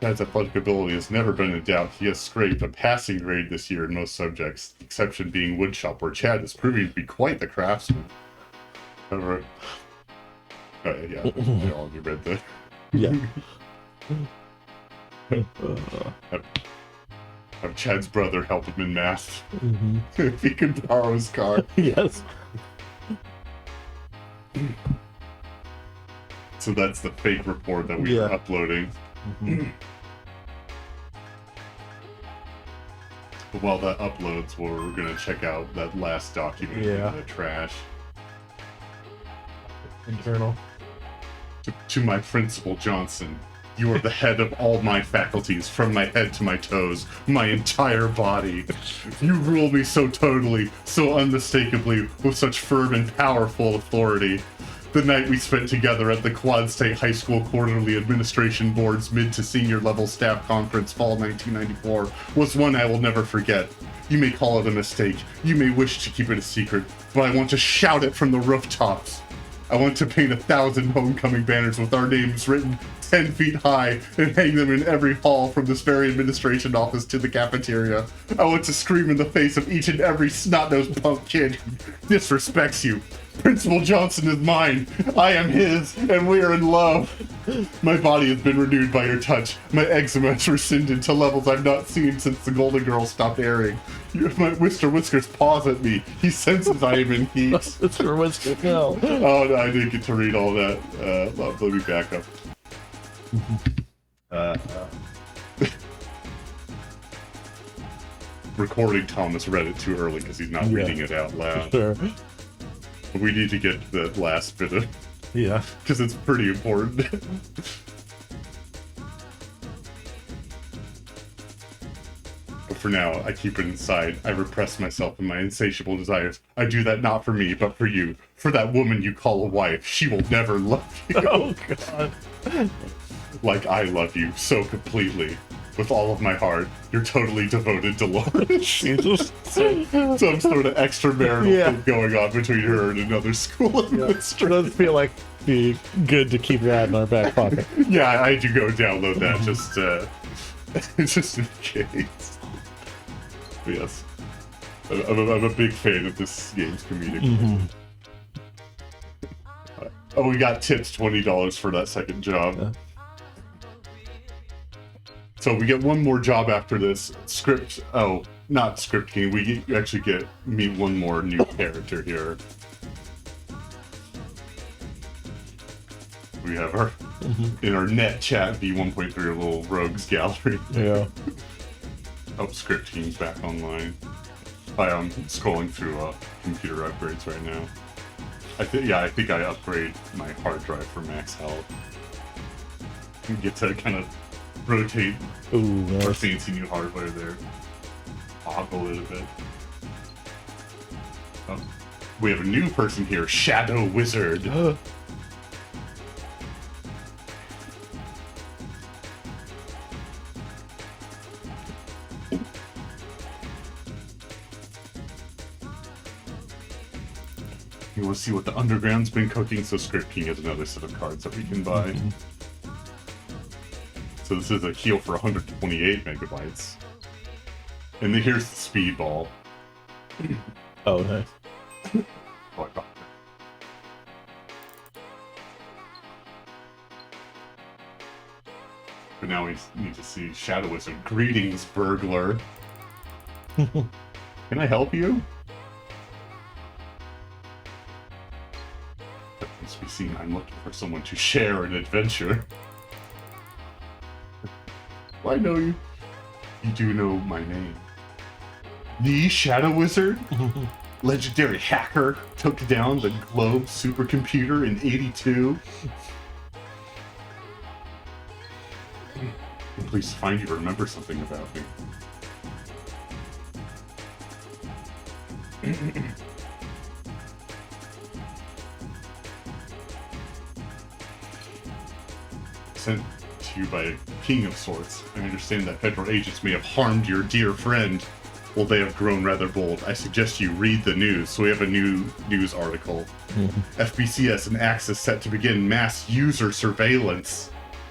Chad's athletic ability has never been in doubt. He has scraped a passing grade this year in most subjects, the exception being woodshop, where Chad is proving to be quite the craftsman. However, yeah, I already read that. Yeah. Have Chad's brother help him in math. Mm-hmm. If he can borrow his car. Yes. So that's the fake report that we are uploading. Mm-hmm. But while that uploads, we're going to check out that last document in the trash. Internal. To my principal Johnson, you are the head of all my faculties, from my head to my toes, my entire body. You rule me so totally, so unmistakably, with such firm and powerful authority. The night we spent together at the Quad State High School Quarterly Administration Board's mid to senior level staff conference fall 1994 was one I will never forget. You may call it a mistake. You may wish to keep it a secret, but I want to shout it from the rooftops. I want to paint 1,000 homecoming banners with our names written 10 feet high and hang them in every hall from this very administration office to the cafeteria. I want to scream in the face of each and every snot-nosed punk kid who disrespects you. Principal Johnson is mine. I am his, and we are in love. My body has been renewed by your touch. My eczema has rescinded to levels I've not seen since the Golden Girls stopped airing. My Mr. Whiskers paws at me. He senses I am in heat. Mr. Whiskers, no. Oh, no, I didn't get to read all that. Let me back up. Recording Thomas read it too early because he's not reading it out loud. Sure. We need to get the last bit of, Yeah. because it's pretty important. But for now, I keep it inside. I repress myself and my insatiable desires. I do that not for me, but for you. For that woman you call a wife. She will never love you. Oh, God. Like I love you so completely. With all of my heart. You're totally devoted to Lauren. Jesus. Some sort of extramarital thing going on between her and another school It administrator. does feel like be good to keep that in our back pocket. Yeah, I do go download that just in case. But yes, I'm a big fan of this game's comedic. Oh, we got tips $20 for that second job. So we get one more job after this. Script. Oh, not Script King. We actually meet one more new character here. We have our in our net chat V1.3 little rogues gallery. Yeah. Oh, Script King's back online. I'm scrolling through computer upgrades right now. I think I upgrade my hard drive for max health. You get to kind of rotate Ooh, our nice. fancy new hardware there. Toggle a little bit. Oh, we have a new person here, Shadow Wizard. You want to see what the underground's been cooking? So Script King has another set of cards that we can buy. So this is a heal for 128 megabytes. And then here's the speedball. Oh, nice. Oh, I got it. But now we need to see Shadow Wizard. Greetings, burglar. Can I help you? That must be seen. I'm looking for someone to share an adventure. I know you. You do know my name. The Shadow Wizard? Legendary hacker took down the Globe supercomputer in '82. I'm pleased to find you remember something about me. Sent to you by a king of sorts. I understand that federal agents may have harmed your dear friend. Well, they have grown rather bold. I suggest you read the news. So we have a new news article. FBCS and Axis set to begin mass user surveillance.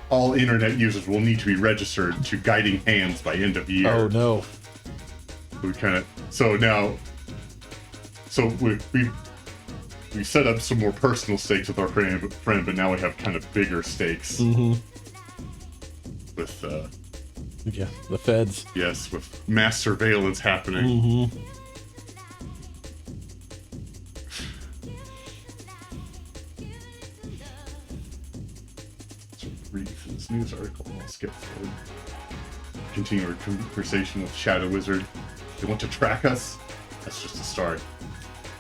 All internet users will need to be registered to Guiding Hands by end of year. Oh, no. We kind of we set up some more personal stakes with our friend, but now we have kind of bigger stakes with Yeah, the feds. yes, with mass surveillance happening. Read through this news article. I'll skip forward. Continue our conversation with Shadow Wizard. They want to track us? That's just a start.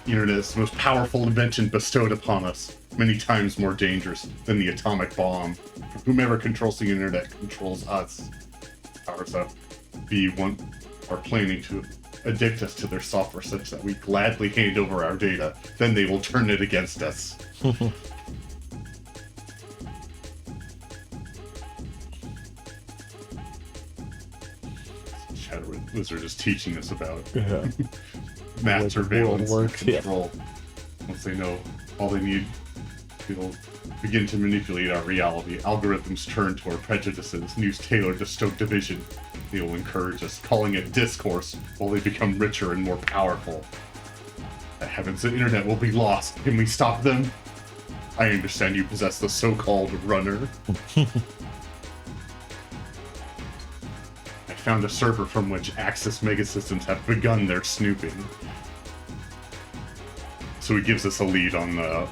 The internet is the most powerful invention bestowed upon us, many times more dangerous than the atomic bomb. Whomever controls the internet controls us. Powers up. Are planning to addict us to their software such that we gladly hand over our data, then they will turn it against us. Shadow Wizard is teaching us about Yeah. mass Like surveillance world and works, yeah. control. Once they know all they need, they'll begin to manipulate our reality. Algorithms turn to our prejudices, news tailored to stoke division. They will encourage us, calling it discourse, while they become richer and more powerful. The heavens, the internet will be lost. Can we stop them? I understand you possess the so-called runner. I found a server from which Axis Megasystems have begun their snooping. So he gives us a lead on a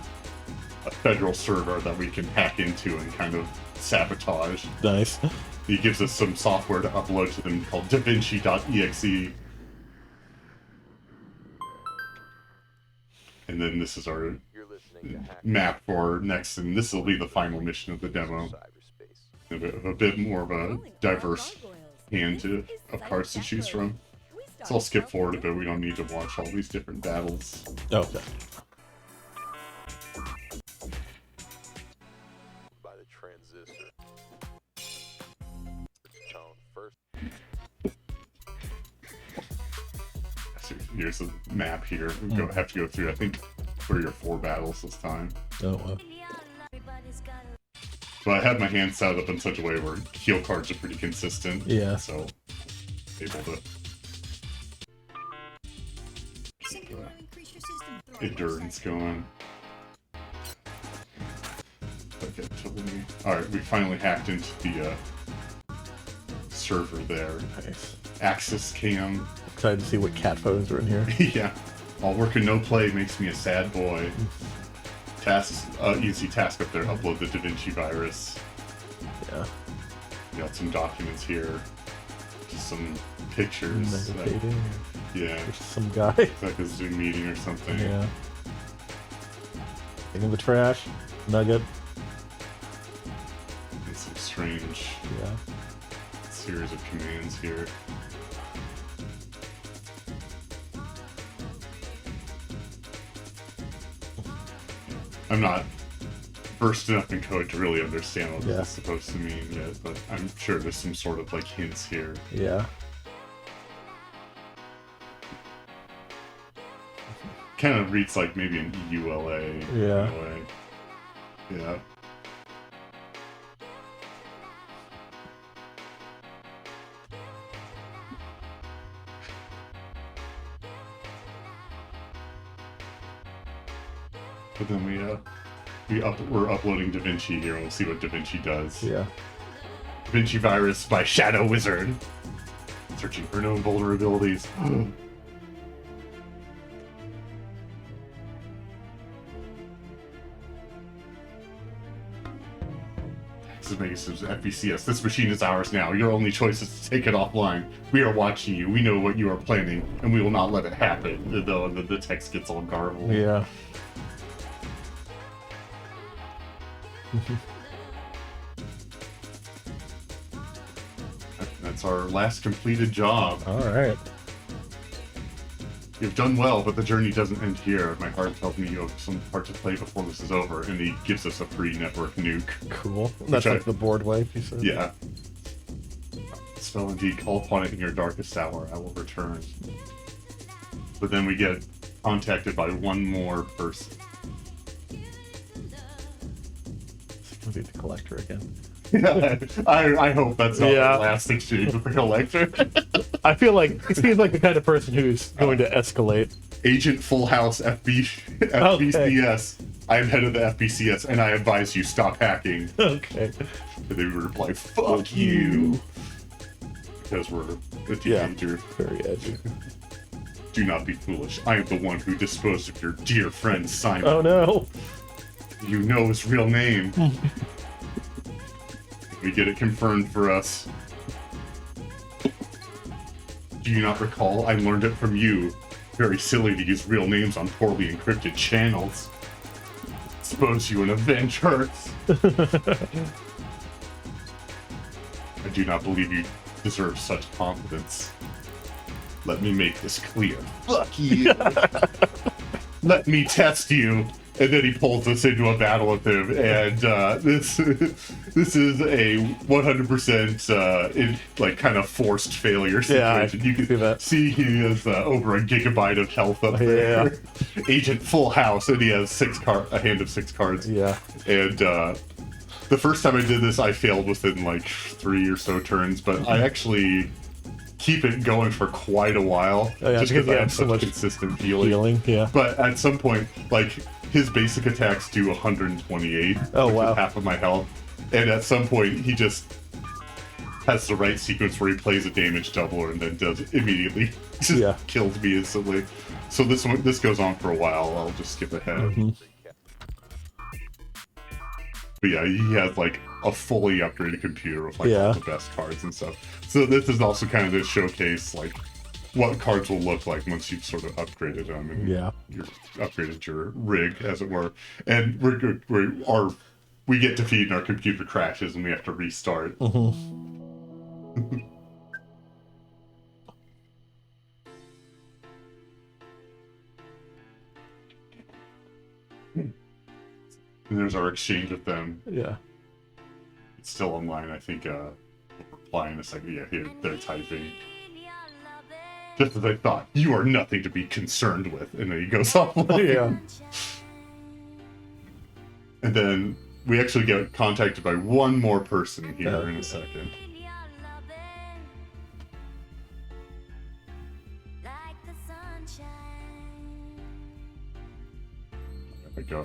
federal server that we can hack into and kind of sabotage. Nice. He gives us some software to upload to them called DaVinci.exe. And then this is our You're listening to Hack map for next, and this will be the final mission of the demo. Cyberspace. A bit more of a diverse hand of parts to choose from. So I'll skip forward a bit, we don't need to watch all these different battles. Okay. By the transistor. Tone first. So here's a map here. We have to go through, I think, 3 or 4 battles this time. Oh, well. So I had my hand set up in such a way where heal cards are pretty consistent. Yeah. So able to Simply want to increase your system through endurance going. Okay, totally. Alright, we finally hacked into the server there. Nice. Axis cam. Excited to see what cat photos are in here. Yeah. All work and no play makes me a sad boy. Tasks, easy task up there, upload the DaVinci virus. Yeah. Got some documents here. Just some pictures. Meditating. Yeah. There's some guy. It's like a Zoom meeting or something. Yeah. Thing in the trash. Nugget. And some strange Yeah. series of commands here. I'm not versed enough in code to really understand what this is supposed to mean yet, but I'm sure there's some sort of like hints here. Yeah. Kind of reads like maybe an EULA. Yeah. In a way. Yeah. But then we're uploading DaVinci here, and we'll see what DaVinci does. Yeah. DaVinci virus by Shadow Wizard. Searching for known vulnerabilities. This is FBCS. This machine is ours now. Your only choice is to take it offline. We are watching you. We know what you are planning, and we will not let it happen. Though the text gets all garbled. Yeah. That's our last completed job. All right. You've done well, but the journey doesn't end here. My heart tells me you have some part to play before this is over, and he gives us a free network nuke. Cool. That's like the board wipe, you said? Yeah. Spell indeed, call upon it in your darkest hour. I will return. But then we get contacted by one more person. It's gonna be the collector again. I hope that's not the last exchange with the collector. I feel like he seems like the kind of person who's going to escalate. Agent Full House FBCS. I am head of the FBCS, and I advise you stop hacking. Okay. And they would reply, "Fuck you," because we're a teenager. Very edgy. Do not be foolish. I am the one who disposed of your dear friend Simon. Oh no! You know his real name. We get it confirmed for us. Do you not recall? I learned it from you. Very silly to use real names on poorly encrypted channels. Expose you and avenge hurts. I do not believe you deserve such confidence. Let me make this clear. Fuck you. Let me test you. And then he pulls us into a battle with him, and this is a 100% like kind of forced failure situation. I You can see that. see he has over a gigabyte of health up there. Agent full house, and he has a hand of 6 cards. Yeah. And the first time I did this, I failed within like 3 or so turns, but I actually keep it going for quite a while, just because I have so much consistent healing. Yeah. But at some point, like, his basic attacks do 128, which is half of my health. And at some point, he just has the right sequence where he plays a damage doubler and then does immediately just kills me instantly. So this goes on for a while. I'll just skip ahead. But yeah, he has like a fully upgraded computer with like all the best cards and stuff. So this is also kind of to showcase like what cards will look like once you've sort of upgraded them and you're upgraded your rig, as it were. And we get defeated and our computer crashes and we have to restart. And there's our exchange with them. Yeah. It's still online, I think. Reply in a second. Yeah, here, they're typing. Just as I thought, you are nothing to be concerned with. And then he goes offline. Yeah. And then we actually get contacted by one more person here in a second.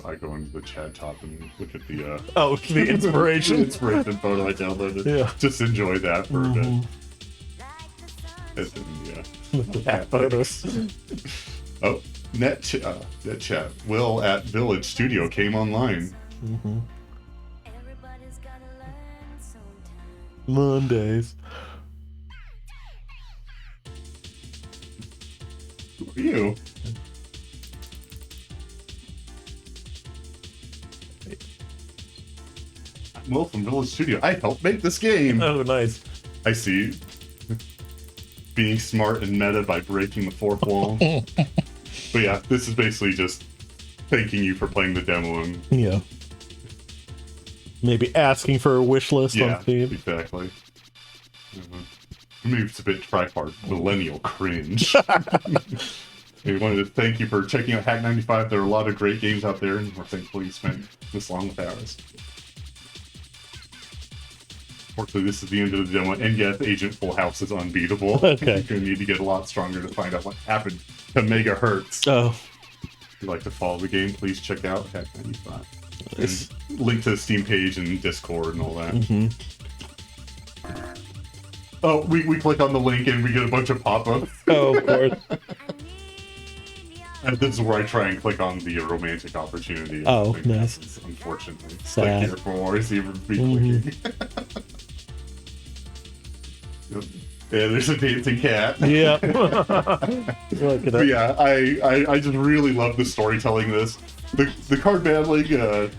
I go into the chat top and look at the the inspiration inspiration photo I downloaded. Yeah. Just enjoy that for a bit. And then, Cat photos. Oh, net chat. Will at Village Studio came online. Mondays. Who are you? Will from Village Studio. I helped make this game. Oh, nice. I see. Being smart and meta by breaking the fourth wall. But yeah, this is basically just thanking you for playing the demo and maybe asking for a wish list on Steam. Exactly. Maybe it's a bit tripart millennial cringe. We wanted to thank you for checking out Hack 95. There are a lot of great games out there, and we're thankful you spent this long with ours. Unfortunately, this is the end of the demo, and yes, Agent Full House is unbeatable. Okay. You're going to need to get a lot stronger to find out what happened to Megahertz. Oh. If you'd like to follow the game, please check out Hack 95. And link to the Steam page and Discord and all that. Oh, we click on the link and we get a bunch of pop-ups. Oh, of course. And this is where I try and click on the romantic opportunity. Oh, nice. Happens, unfortunately. Sad. Click here for receiver be clicking. Yep. Yeah, there's a dancing cat. Yeah. Look at But yeah, I just really love the storytelling of this. The card battling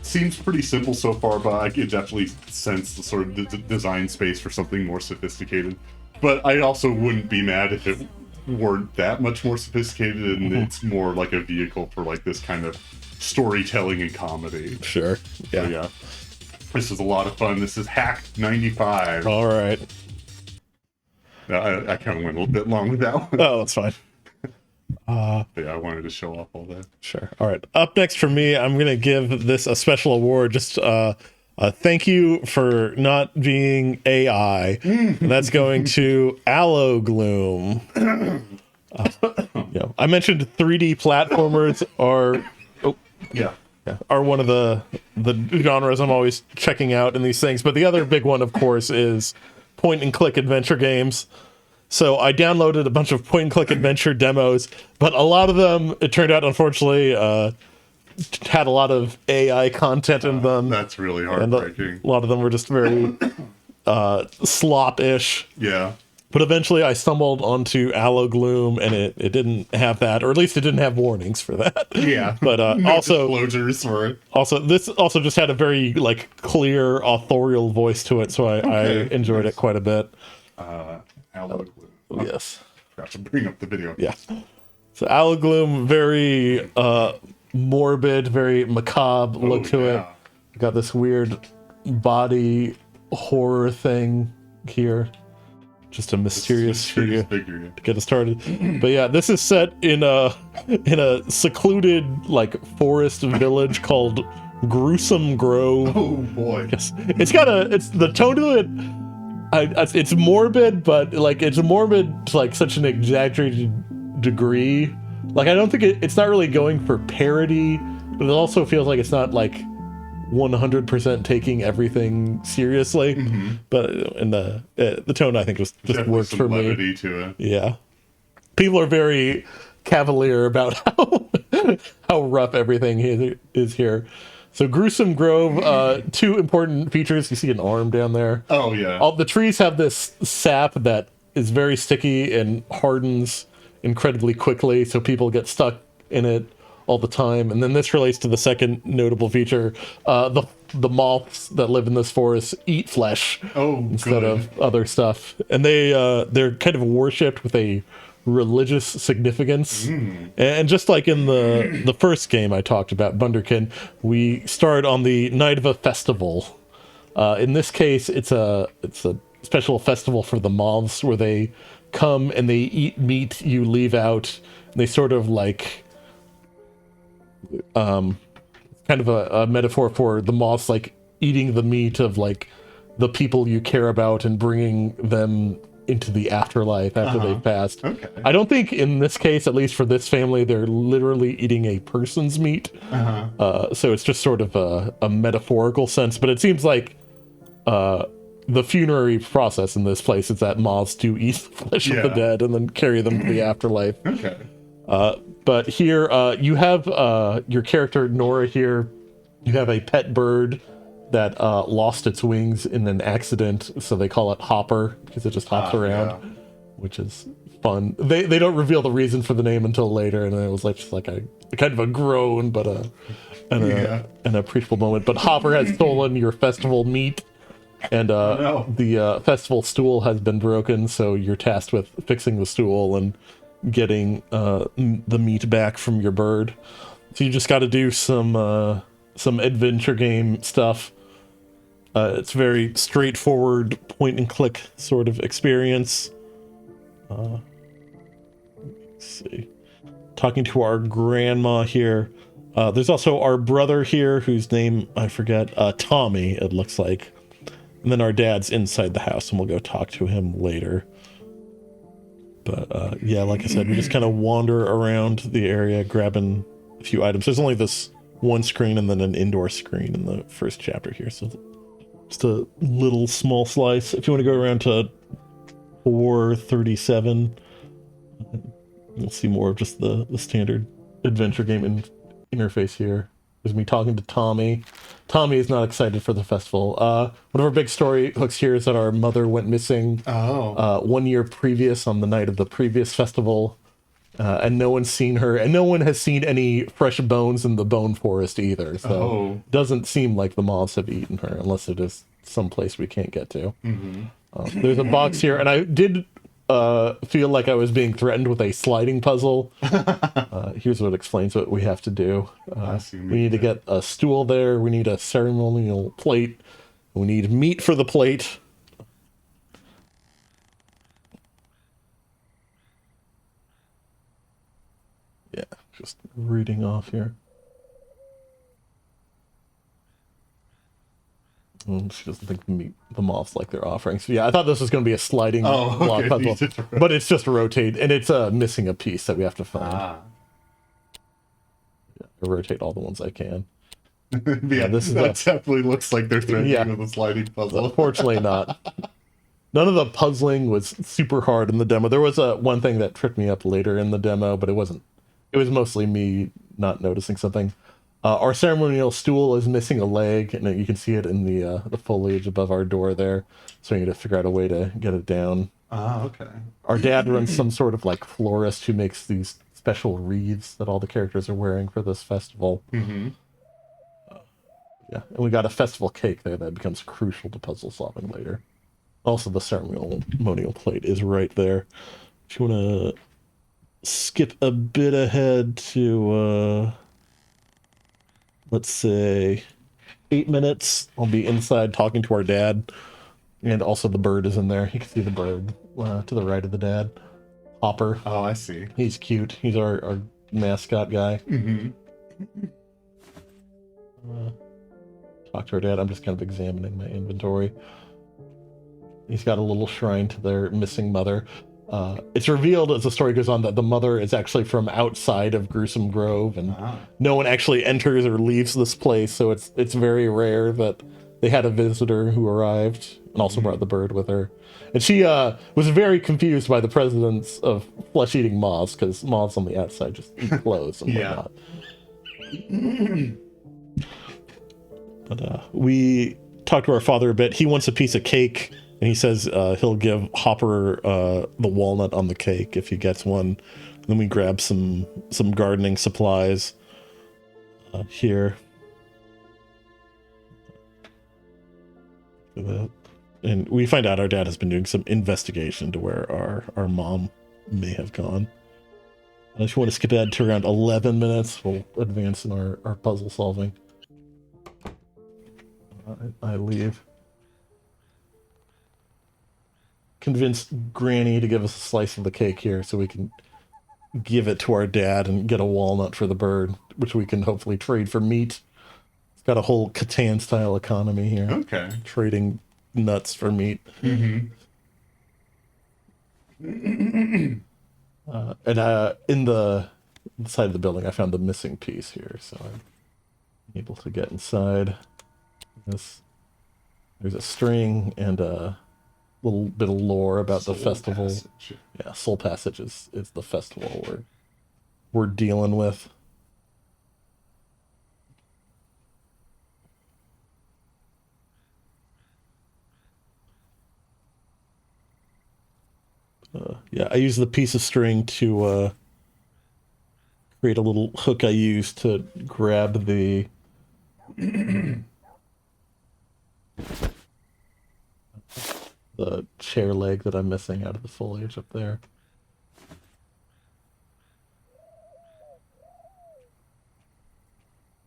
seems pretty simple so far, but I can definitely sense the sort of design space for something more sophisticated. But I also wouldn't be mad if it weren't that much more sophisticated and it's more like a vehicle for like this kind of storytelling and comedy. Sure. Yeah. So, yeah. This is a lot of fun. This is Hack 95. All right. I kind of went a little bit long with that one. Oh, that's fine. Yeah, I wanted to show off all that. Sure. All right. Up next for me, I'm going to give this a special award. Just thank you for not being AI. And that's going to Aloe Gloom. I mentioned 3D platformers are are one of the genres I'm always checking out in these things. But the other big one, of course, is point and click adventure games. So I downloaded a bunch of point and click adventure demos, but a lot of them, it turned out, unfortunately, had a lot of AI content in them. That's really heartbreaking. And a lot of them were just very slop-ish. Yeah. But eventually I stumbled onto Aloe Gloom, and it didn't have that, or at least it didn't have warnings for that. Yeah. But no also disclosures for it. Also, this also just had a very like clear authorial voice to it, so I enjoyed it quite a bit. Aloe Gloom. Yes. Forgot to bring up the video. Yeah. So Alagloom, very morbid, very macabre look to it. Got this weird body horror thing here. Just a mysterious figure to get us started. But yeah, this is set in a secluded like forest village called Gruesome Grove. Oh boy. Yes. It's the tone to it. It's morbid, but like it's morbid to like such an exaggerated degree. Like I don't think it's not really going for parody, but it also feels like it's not like 100% taking everything seriously. But in the tone, I think just Definitely works some for levity me. to it. Yeah, people are very cavalier about how rough everything is here. So Gruesome Grove, two important features. You see an arm down there. Oh yeah. All the trees have this sap that is very sticky and hardens incredibly quickly, so people get stuck in it all the time. And then this relates to the second notable feature. The moths that live in this forest eat flesh instead of other stuff. And they're kind of worshipped with a religious significance. And just like in the first game I talked about, Bunderkin, we start on the night of a festival. In this case, it's a special festival for the moths where they come and they eat meat you leave out. And they sort of like kind of a metaphor for the moths like eating the meat of like the people you care about and bringing them into the afterlife after they've passed. Okay. I don't think in this case, at least for this family, they're literally eating a person's meat. So it's just sort of a metaphorical sense, but it seems like the funerary process in this place is that moths do eat the flesh of the dead and then carry them to the afterlife. Okay. But here, you have your character, Nora, here. You have a pet bird that lost its wings in an accident, so they call it Hopper, because it just hops around, which is fun. They don't reveal the reason for the name until later, and it was like just like a kind of a groan, but an appreciable moment. But Hopper has stolen your festival meat, and the festival stool has been broken, so you're tasked with fixing the stool and getting the meat back from your bird. So you just got to do some adventure game stuff. It's very straightforward point and click sort of experience. Let's see. Talking to our grandma here. There's also our brother here whose name I forget. Tommy, it looks like. And then our dad's inside the house, and we'll go talk to him later. But yeah, like I said, we just kind of wander around the area grabbing a few items. There's only this one screen and then an indoor screen in the first chapter here, so just a little small slice. If you want to go around to 437, you'll see more of just the standard adventure game interface here. There's me talking to Tommy. Tommy is not excited for the festival. One of our big story hooks here is that our mother went missing 1 year previous on the night of the previous festival. And no one's seen her, and no one has seen any fresh bones in the bone forest either. So it doesn't seem like the moths have eaten her, unless it is someplace we can't get to. There's a box here, and I did feel like I was being threatened with a sliding puzzle. Here's what explains what we have to do. We need to get a stool there. We need a ceremonial plate. We need meat for the plate. Yeah, just reading off here. She doesn't think the moths like their offering. So yeah, I thought this was going to be a sliding block puzzle, but it's just rotate, and it's missing a piece that we have to find. Yeah, I rotate all the ones I can. That definitely looks like they're threatening with a sliding puzzle. Unfortunately not. None of the puzzling was super hard in the demo. There was one thing that tripped me up later in the demo, but it wasn't. It was mostly me not noticing something. Our ceremonial stool is missing a leg, and you can see it in the foliage above our door there. So we need to figure out a way to get it down. Okay. Our dad runs some sort of like florist who makes these special wreaths that all the characters are wearing for this festival. Yeah, and we got a festival cake there that becomes crucial to puzzle solving later. Also, the ceremonial plate is right there. If you want to skip a bit ahead to, let's say, 8 minutes. I'll be inside talking to our dad. And also the bird is in there. You can see the bird to the right of the dad. Hopper. Oh, I see. He's cute. He's our mascot guy. Mm-hmm. Talk to our dad. I'm just kind of examining my inventory. He's got a little shrine to their missing mother. It's revealed as the story goes on that the mother is actually from outside of Gruesome Grove, and no one actually enters or leaves this place, so it's very rare that they had a visitor who arrived and also brought the bird with her. And she was very confused by the presence of flesh-eating moths, because moths on the outside just eat clothes and whatnot. But we talked to our father a bit. He wants a piece of cake, and he says he'll give Hopper the walnut on the cake if he gets one. Then we grab some gardening supplies here. And we find out our dad has been doing some investigation to where our mom may have gone. If you want to skip ahead to around 11 minutes, we'll advance in our puzzle solving. I leave. Convince Granny to give us a slice of the cake here so we can give it to our dad and get a walnut for the bird, which we can hopefully trade for meat. It's got a whole Catan-style economy here. Okay. Trading nuts for meat. Mm-hmm. And in the side of the building, I found the missing piece here, so I'm able to get inside. There's a string and a little bit of lore about the festival. Passage. Yeah, Soul Passage is the festival we're dealing with. Yeah, I use the piece of string to create a little hook I use to grab the the chair leg that I'm missing out of the foliage up there.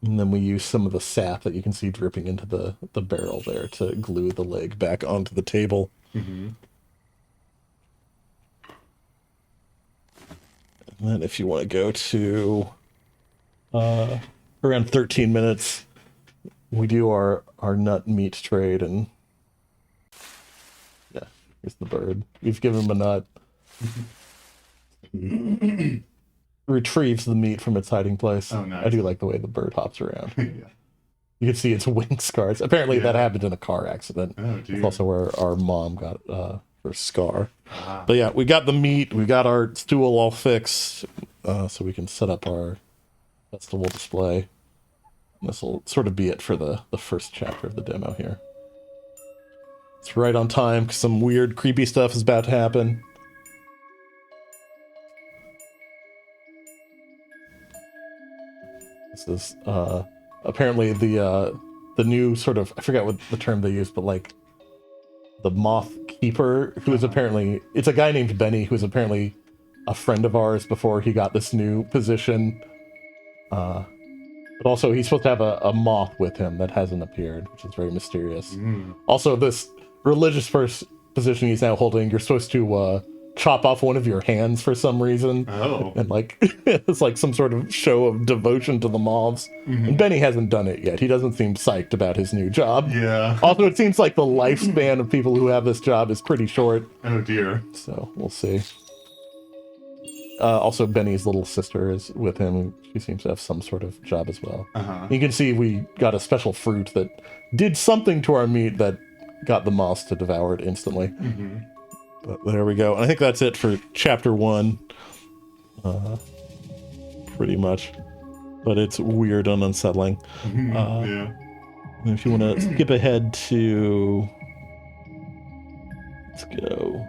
And then we use some of the sap that you can see dripping into the barrel there to glue the leg back onto the table. Mm-hmm. And then if you want to go to around 13 minutes, we do our nut meat trade, and yeah, here's the bird. We've given him a nut. Retrieves the meat from its hiding place. Oh, nice. I do like the way the bird hops around. Yeah. You can see its wing scars. Apparently that happened in a car accident. Oh, dear. It's also where our mom got her scar. But yeah, we got the meat. We got our stool all fixed, so we can set up our festival display. This will sort of be it for the first chapter of the demo here. It's right on time because some weird, creepy stuff is about to happen. This is apparently the new sort of, I forget what the term they use, but like the moth keeper, who is apparently, it's a guy named Benny who is apparently a friend of ours before he got this new position. But also he's supposed to have a moth with him that hasn't appeared, which is very mysterious. Also, this religious position he's now holding, you're supposed to chop off one of your hands for some reason. Oh. And like, it's like some sort of show of devotion to the moths. And Benny hasn't done it yet. He doesn't seem psyched about his new job. Yeah. Also, it seems like the lifespan of people who have this job is pretty short. Oh, dear. So we'll see. Also, Benny's little sister is with him. She seems to have some sort of job as well. You can see we got a special fruit that did something to our meat that got the moths to devour it instantly. But there we go. And I think that's it for chapter 1. Pretty much. But it's weird and unsettling. Yeah. And if you want to skip ahead to... Let's go...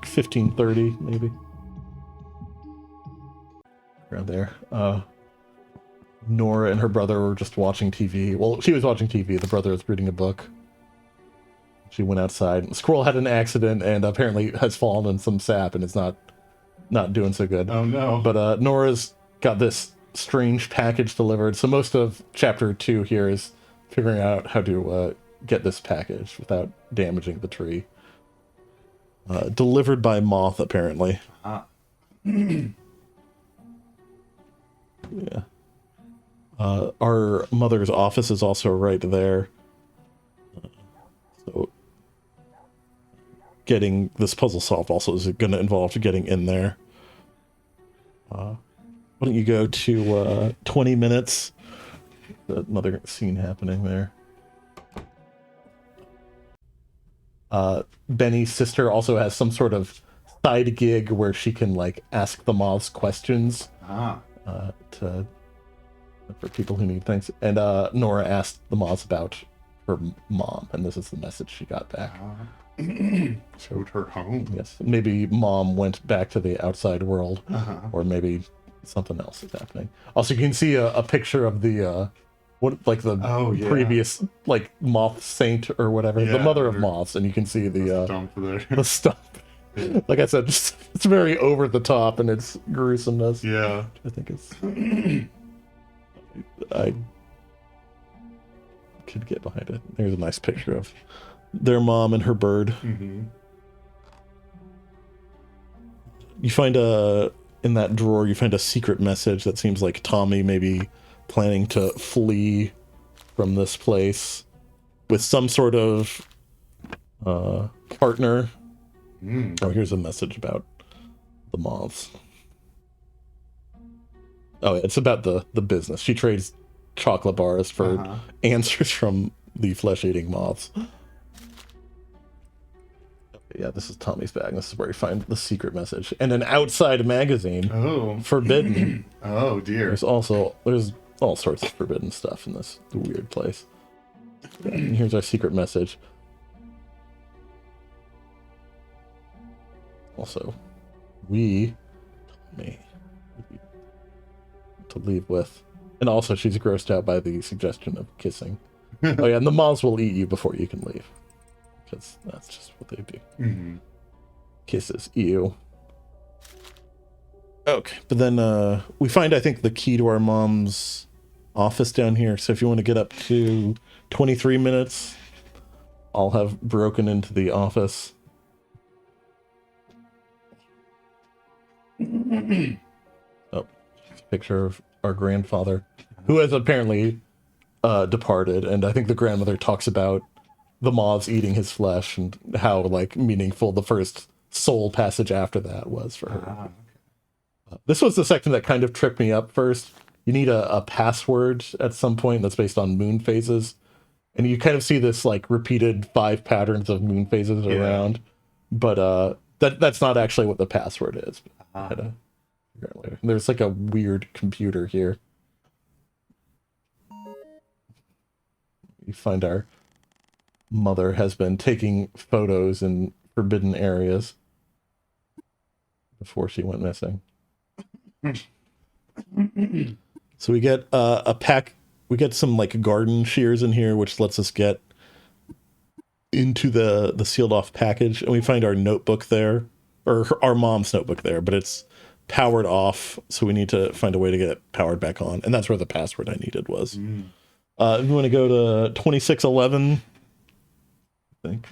15:30 maybe. Around there. Nora and her brother were just watching TV. Well, she was watching TV. The brother was reading a book. She went outside. Squirrel had an accident and apparently has fallen in some sap and is not not doing so good. Oh no. But Nora's got this strange package delivered. So most of chapter 2 here is figuring out how to get this package without damaging the tree. Delivered by Moth, apparently. Yeah. Our mother's office is also right there. So getting this puzzle solved also is going to involve getting in there. Why don't you go to 20 minutes? Another scene happening there. Benny's sister also has some sort of side gig where she can like ask the moths questions to for people who need things. And Nora asked the moths about her mom, and this is the message she got back. Showed her home. Yes, maybe mom went back to the outside world, or maybe something else is happening. Also, you can see a picture of the previous like moth saint or whatever, the mother of moths, and you can see the stump there. the stuff. Like I said, it's very over the top and its gruesomeness. Yeah, I think it's. I could get behind it. There's a nice picture of their mom and her bird. Mm-hmm. You find in that drawer, you find a secret message that seems like Tommy maybe planning to flee from this place with some sort of partner. Oh, here's a message about the moths. Oh, it's about the business. She trades chocolate bars for answers from the flesh-eating moths. Yeah, this is Tommy's bag. This is where you find the secret message. And an outside magazine. Oh. Forbidden. Oh, dear. There's all sorts of forbidden stuff in this weird place. And here's our secret message. Also, to leave with. And also, she's grossed out by the suggestion of kissing. Oh yeah, and the moths will eat you before you can leave. Because that's just what they do. Mm-hmm. Kisses. Ew. Okay, but then we find, I think, the key to our mom's office down here. So if you want to get up to 23 minutes, I'll have broken into the office. Oh, picture of our grandfather, who has apparently departed, and I think the grandmother talks about the moths eating his flesh and how like meaningful the first soul passage after that was for her. This was the section that kind of tripped me up first. You need a password at some point that's based on moon phases, and you kind of see this like repeated 5 patterns of moon phases around, but that's not actually what the password is. I had to figure out later. There's like a weird computer here. You find our mother has been taking photos in forbidden areas before she went missing. So we get a pack. We get some like garden shears in here, which lets us get into the sealed off package, and we find our notebook there, or our mom's notebook there, but it's powered off, so we need to find a way to get it powered back on, and that's where the password I needed was. If you want to go to 2611, I think.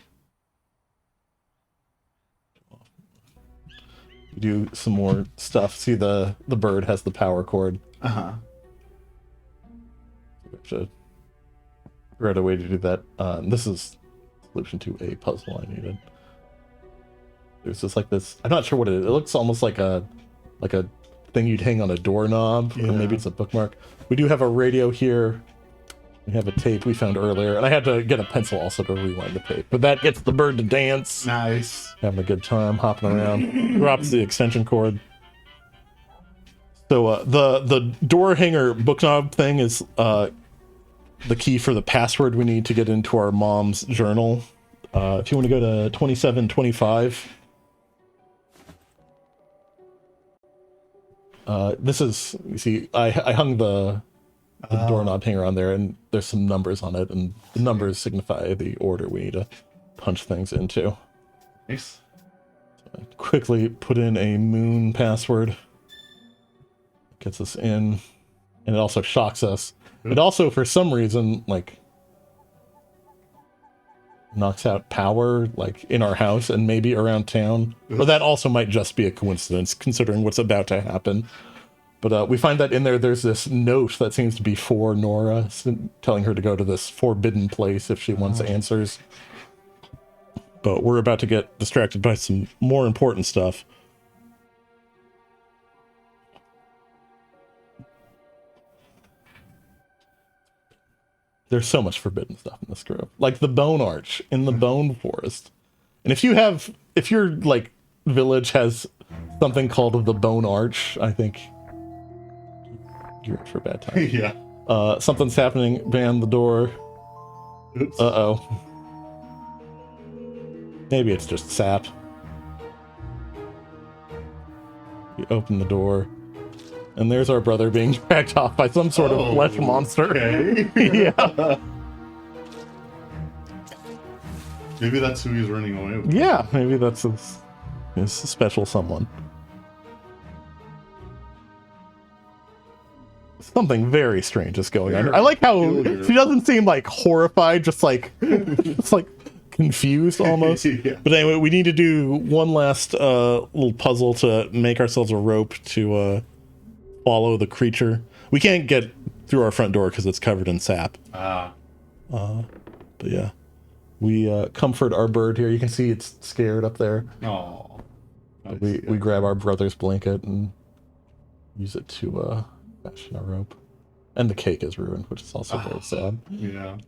We do some more stuff. See, the bird has the power cord. We have to figure out a way to do that. This is solution to a puzzle I needed. There's just like this. I'm not sure what it is. It looks almost like a thing you'd hang on a doorknob, or maybe it's a bookmark. We do have a radio here. We have a tape we found earlier, and I had to get a pencil also to rewind the tape. But that gets the bird to dance. Nice. Having a good time, hopping around. Drops the extension cord. So the door hanger book knob thing is the key for the password we need to get into our mom's journal. If you want to go to 2725. This is, you see, I hung the doorknob hanger on there, and there's some numbers on it, and the numbers signify the order we need to punch things into. Nice. So Quickly put in a moon password. Gets us in. And it also shocks us. It also, for some reason, like, knocks out power, like, in our house and maybe around town. Or that also might just be a coincidence, considering what's about to happen. But we find that in there, there's this note that seems to be for Nora, telling her to go to this forbidden place if she wants answers. But we're about to get distracted by some more important stuff. There's so much forbidden stuff in this grove. Like the Bone Arch in the Bone Forest. And if your, like, village has something called the Bone Arch, I think you're in for a bad time. Yeah. Something's happening behind the door. Oops. Uh-oh. Maybe it's just sap. You open the door. And there's our brother being dragged off by some sort of flesh monster. Okay. Yeah. Maybe that's who he's running away with. Yeah, maybe that's his special someone. Something very strange is going on. I like how she doesn't seem like horrified, just like confused almost. Yeah. But anyway, we need to do one last little puzzle to make ourselves a rope to follow the creature. We can't get through our front door because it's covered in sap. Ah. But yeah, we comfort our bird here. You can see it's scared up there. Oh. We grab our brother's blanket and use it to fashion a rope. And the cake is ruined, which is also very sad. Yeah.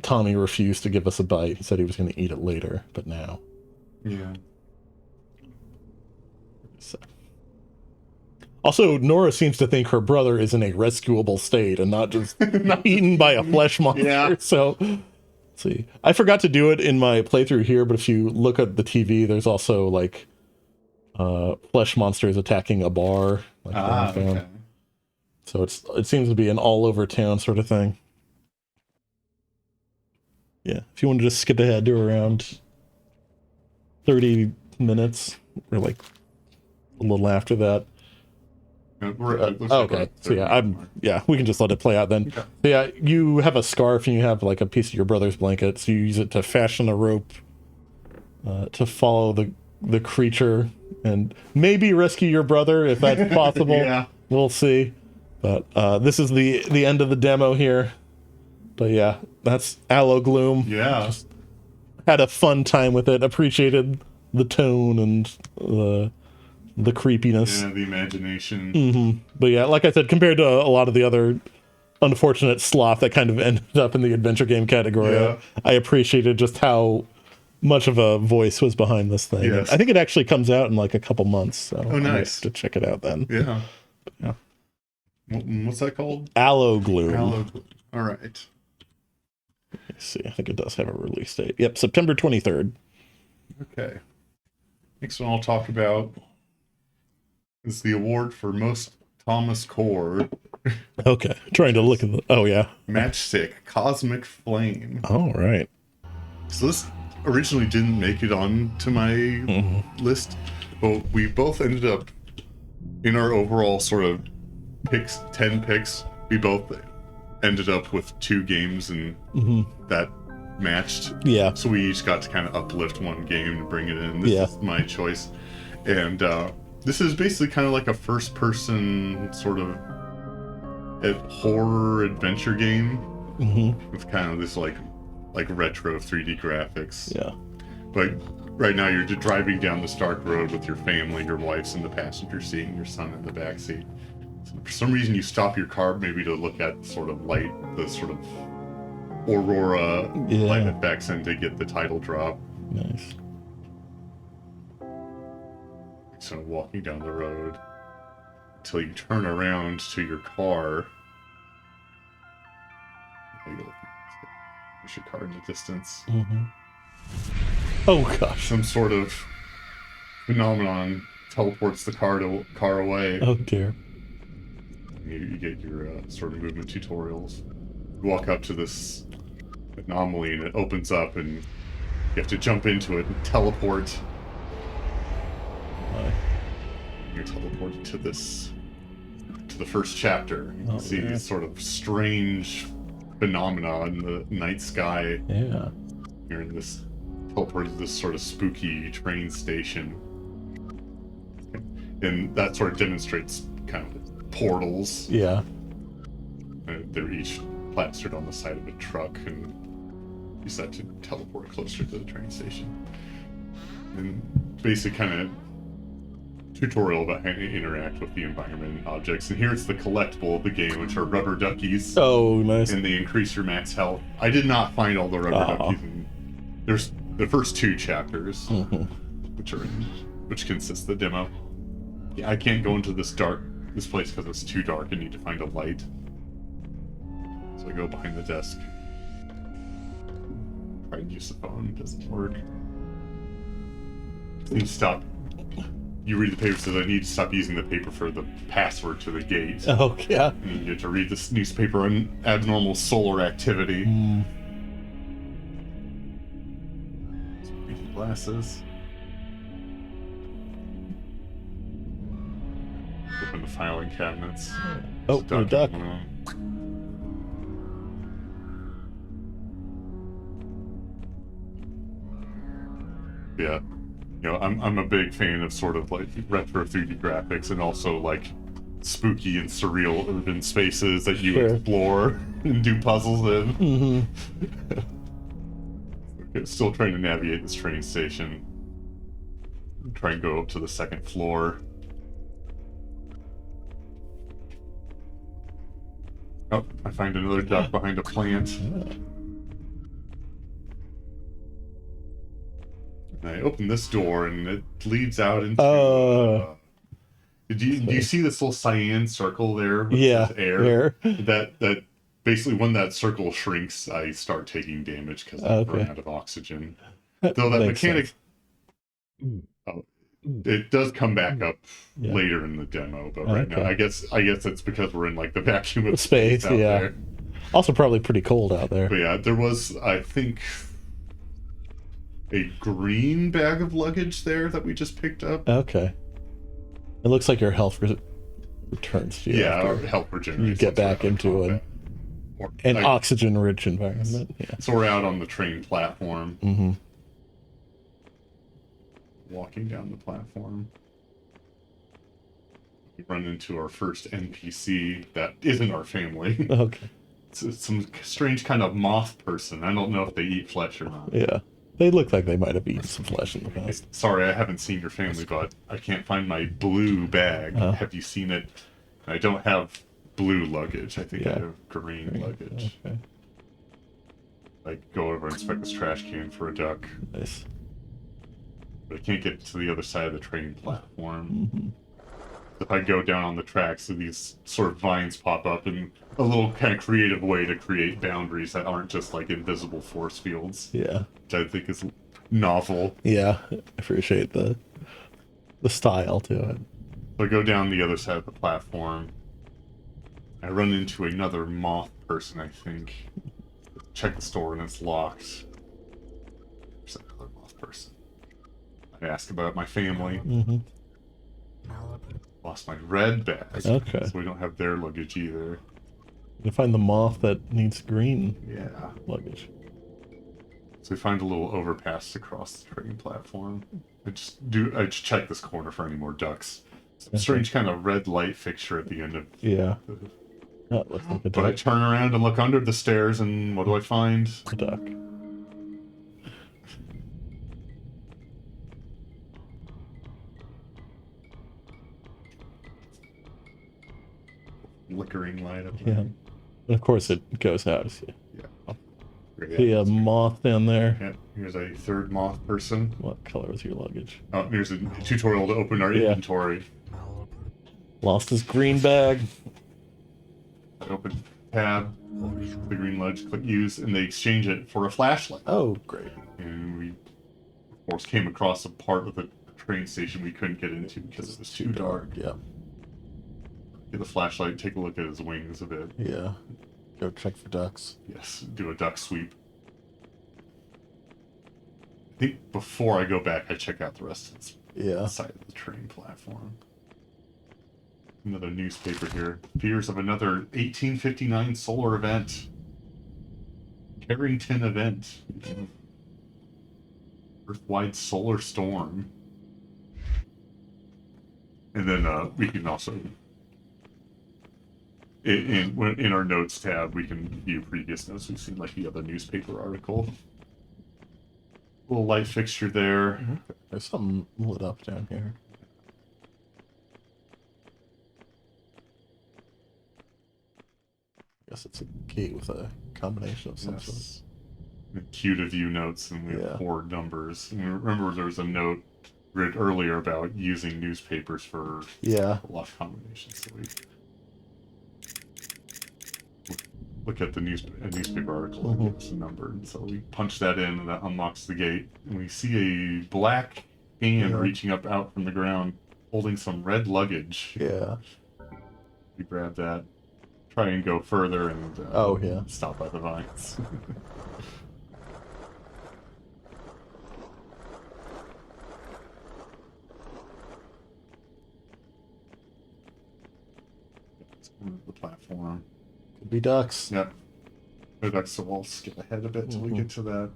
Tommy refused to give us a bite. He said he was going to eat it later, but now. Yeah. So. Also, Nora seems to think her brother is in a rescuable state and not just eaten by a flesh monster. Yeah. So, let's see. I forgot to do it in my playthrough here, but if you look at the TV, there's also, like, flesh monsters attacking a bar. Like Okay. So it seems to be an all over town sort of thing. Yeah, if you want to just skip ahead to around 30 minutes, or like a little after that. Okay, so yeah, we can just let it play out then. Okay. So yeah, you have a scarf and you have like a piece of your brother's blanket, so you use it to fashion a rope to follow the creature and maybe rescue your brother if that's possible. Yeah. We'll see. But this is the end of the demo here. But yeah, that's Aloe Gloom. Yeah. Just had a fun time with it. Appreciated the tone and the creepiness. Yeah, the imagination. But yeah, like I said, compared to a lot of the other unfortunate sloth that kind of ended up in the adventure game category, Yeah. I appreciated just how much of a voice was behind this thing. Yes. I think it actually comes out in like a couple months. So Oh, I might nice. have to check it out then. Yeah. Yeah. What's that called? Aloe Gloom. Aloe. All right. Let's see. I think it does have a release date. Yep, September 23rd. Okay. Next one I'll talk about is the award for most Thomas Core Okay. Trying to look at the... Oh, yeah. Matchstick Cosmic Flame. All right. So this originally didn't make it onto my list, but we both ended up in our overall sort of 10 picks. We both ended up with 2 games and that matched. Yeah. So we each got to kind of uplift one game and bring it in. This is my choice. And this is basically kind of like a first-person sort of horror adventure game with kind of this like retro 3D graphics. Yeah. But right now you're just driving down this dark road with your family, your wife's in the passenger seat and your son in the back seat. So for some reason you stop your car maybe to look at sort of light, the sort of aurora light effects and to get the title drop. Nice. So walking down the road until you turn around to your car. There's your car in the distance. Oh, gosh. Some sort of phenomenon teleports the car away. Oh, dear. You get your sort of movement tutorials. You walk up to this anomaly and it opens up and you have to jump into it and teleport You're teleported to the first chapter. You can see these sort of strange phenomena in the night sky. Yeah. You're in this teleported to this sort of spooky train station. And that sort of demonstrates kind of portals. Yeah. They're each plastered on the side of a truck, and you decide to teleport closer to the train station. And basic kind of tutorial about how to interact with the environment and objects. And here it's the collectible of the game, which are rubber duckies. Oh, nice. And they increase your max health. I did not find all the rubber duckies. There's the first 2 chapters, which consists of the demo. Yeah, I can't go into this place because it's too dark. I need to find a light. So I go behind the desk. Try and use the phone. It doesn't work. I need to stop. You read the paper, says I need to stop using the paper for the password to the gate. Oh, yeah. And you get to read this newspaper on abnormal solar activity. Reading glasses. Open the filing cabinets. Oh, a duck. Yeah. You know, I'm a big fan of sort of like retro 3D graphics and also like spooky and surreal urban spaces that you explore and do puzzles in. Okay, still trying to navigate this train station. Try and go up to the 2nd floor. Oh, I find another duck behind a plant. And I open this door, and it leads out into. Do you see this little cyan circle there? With this air. That basically, when that circle shrinks, I start taking damage because I run out of oxygen. Though that mechanic, it does come back up later in the demo, but right now, I guess it's because we're in like the vacuum of space out there. Also, probably pretty cold out there. But yeah, there was, I think, a green bag of luggage there that we just picked up. Okay. It looks like your health returns to you. Yeah, our health regenerates. You get back into an oxygen-rich environment. Yeah. So we're out on the train platform. Walking down the platform. We run into our first NPC that isn't our family. Okay. It's some strange kind of moth person. I don't know if they eat flesh or not. Yeah. They look like they might have eaten some flesh in the past. Sorry, I haven't seen your family, but I can't find my blue bag. Have you seen it? I don't have blue luggage. I think I have green luggage. Okay. I go over and inspect this trash can for a duck. Nice. But I can't get to the other side of the train platform. If I go down on the tracks, so these sort of vines pop up in a little kind of creative way to create boundaries that aren't just like invisible force fields. Yeah. Which I think is novel. Yeah, I appreciate the style to it. So I go down the other side of the platform. I run into another moth person, I think. Check the store and it's locked. There's another moth person. I ask about my family. Lost my red bag. Okay. So we don't have their luggage either. You find the moth that needs green luggage. So we find a little overpass across the train platform. I just check this corner for any more ducks. Some strange kind of red light fixture at the end of That looks like a duck. But I turn around and look under the stairs, and what do I find? A duck. Flickering light up Yeah. there. And of course it goes out. Yeah. See a moth down there. Yeah. Here's a third moth person. What color is your luggage? Oh, here's a tutorial to open our inventory. Lost his green bag. Open tab, the green ledge, click use, and they exchange it for a flashlight. Oh, great. And we, of course, came across a part of the train station we couldn't get into because it was too dark. Yeah. Get the flashlight, take a look at his wings a bit. Yeah. Go check for ducks. Yes, do a duck sweep. I think before I go back, I check out the rest of the side of the train platform. Another newspaper here. Fears of another 1859 solar event. Carrington event. Earthwide solar storm. And then we can also, in our notes tab, we can view previous notes we've seen, like the other newspaper article. Little light fixture there. There's something lit up down here. Guess it's a gate with a combination of some sort. Queue to view notes, and we have 4 numbers. And remember, there was a note read earlier about using newspapers for lock combinations. So we look at the newspaper article and gives us a number, and so we punch that in, and that unlocks the gate. And we see a black hand reaching up out from the ground, holding some red luggage. Yeah. We grab that, try and go further, and stop by the vines. The platform. Could be ducks. Yep. No ducks, so we'll skip ahead a bit till we get to that.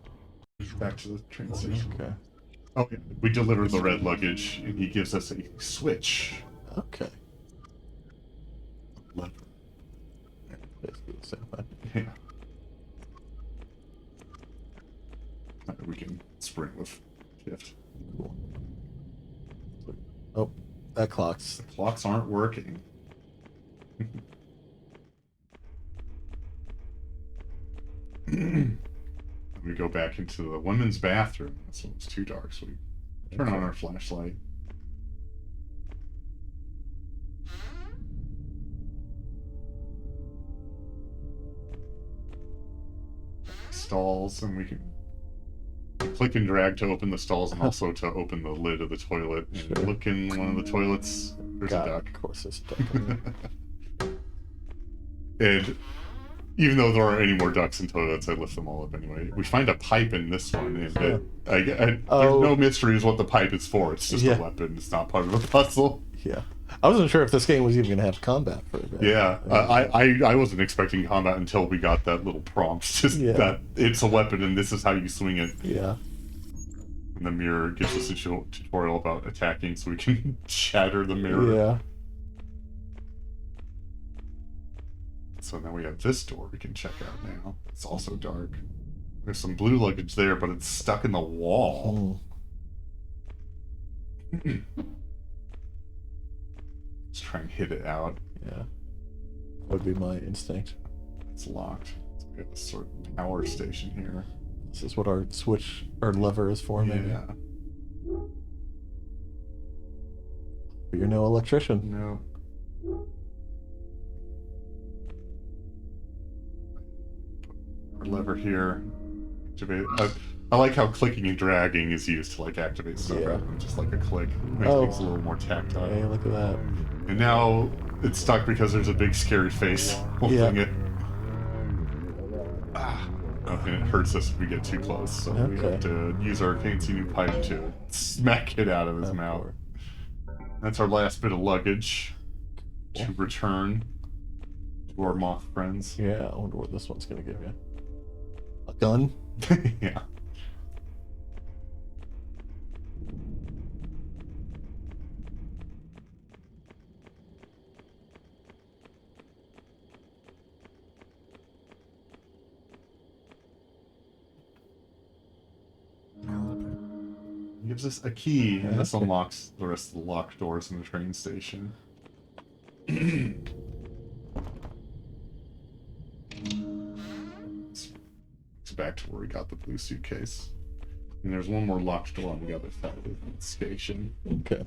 Back to the train station. Okay. Oh, yeah. We deliver the red luggage, and he gives us a switch. Okay. Lever. Basically the same thing. Yeah. We can spring with shift. Cool. Oh, that clock's. The clocks aren't working. We go back into the women's bathroom. So it's too dark, so we turn on our flashlight. Stalls, and we can click and drag to open the stalls and also to open the lid of the toilet. And look in one of the toilets. There's a duck. Of course, there's a duck. And even though there aren't any more ducks in toilets, I lift them all up anyway. We find a pipe in this one, and there's no mystery as what the pipe is for. It's just a weapon. It's not part of the puzzle. Yeah. I wasn't sure if this game was even going to have combat for a bit. Yeah. I wasn't expecting combat until we got that little prompt. Just that it's a weapon and this is how you swing it. Yeah. And the mirror gives us a tutorial about attacking so we can shatter the mirror. Yeah. So now we have this door we can check out now. It's also dark. There's some blue luggage there, but it's stuck in the wall. Let's try and hit it out. Yeah. Would be my instinct. It's locked. So we have a sort of power station here. This is what our switch or lever is for, maybe. Yeah. But you're no electrician. No. Lever here. Activate. I like how clicking and dragging is used to like activate stuff rather than just like a click. Makes things a little more tactile. Hey, look at that. And now it's stuck because there's a big scary face holding it. And it hurts us if we get too close, so we have to use our fancy new pipe to smack it out of his mouth. That's our last bit of luggage to return to our moth friends. Yeah, I wonder what this one's gonna give you. A gun? Yeah. Gives us a key, and this unlocks the rest of the locked doors in the train station. It's back to where we got the blue suitcase. And there's one more locked door on the other side of the station. Okay.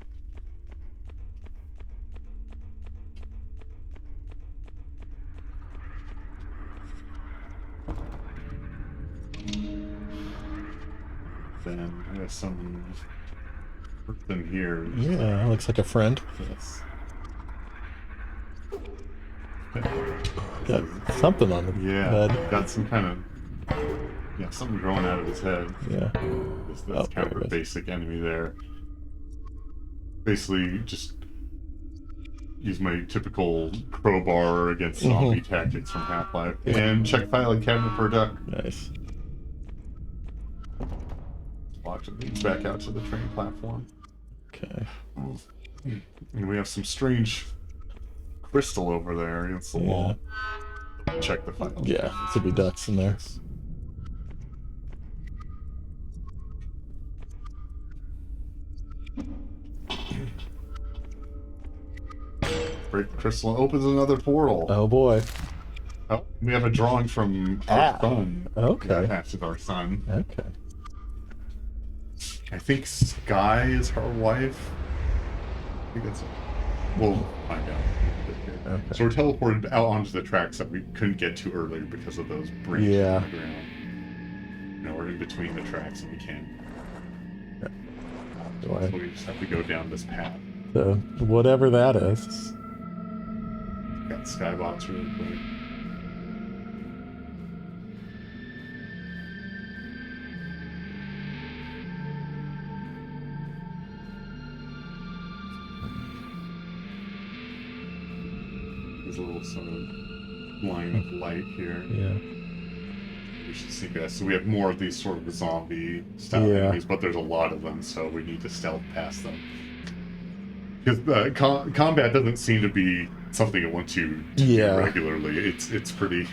Then we have some person here. Yeah, looks like a friend. Yes. Got something on the head. Got some kind of something growing out of his head. Yeah. That's kind of a basic enemy there. Basically, just use my typical crowbar against zombie tactics from Half-Life. And check filing cabinet for a duck. Nice. Watch it leads back out to the train platform. Okay. And we have some strange crystal over there against the wall. Check the file. Yeah, should be ducks in there. Break the crystal opens another portal. Oh boy. Oh, we have a drawing from our son. Okay. That matches our son. Okay. I think Sky is her wife. I think that's it. We'll find out. Okay. So we're teleported out onto the tracks that we couldn't get to earlier because of those breaks Yeah. on the ground. You know, we're in between the tracks and we can't. Do So we just have to go down this path. So whatever that is. Got Skybox really quick. There's a little sort of line of light here. Yeah. We should see guys. So we have more of these sort of zombie style enemies, but there's a lot of them, so we need to stealth past them. Because combat doesn't seem to be something I want to do regularly. It's pretty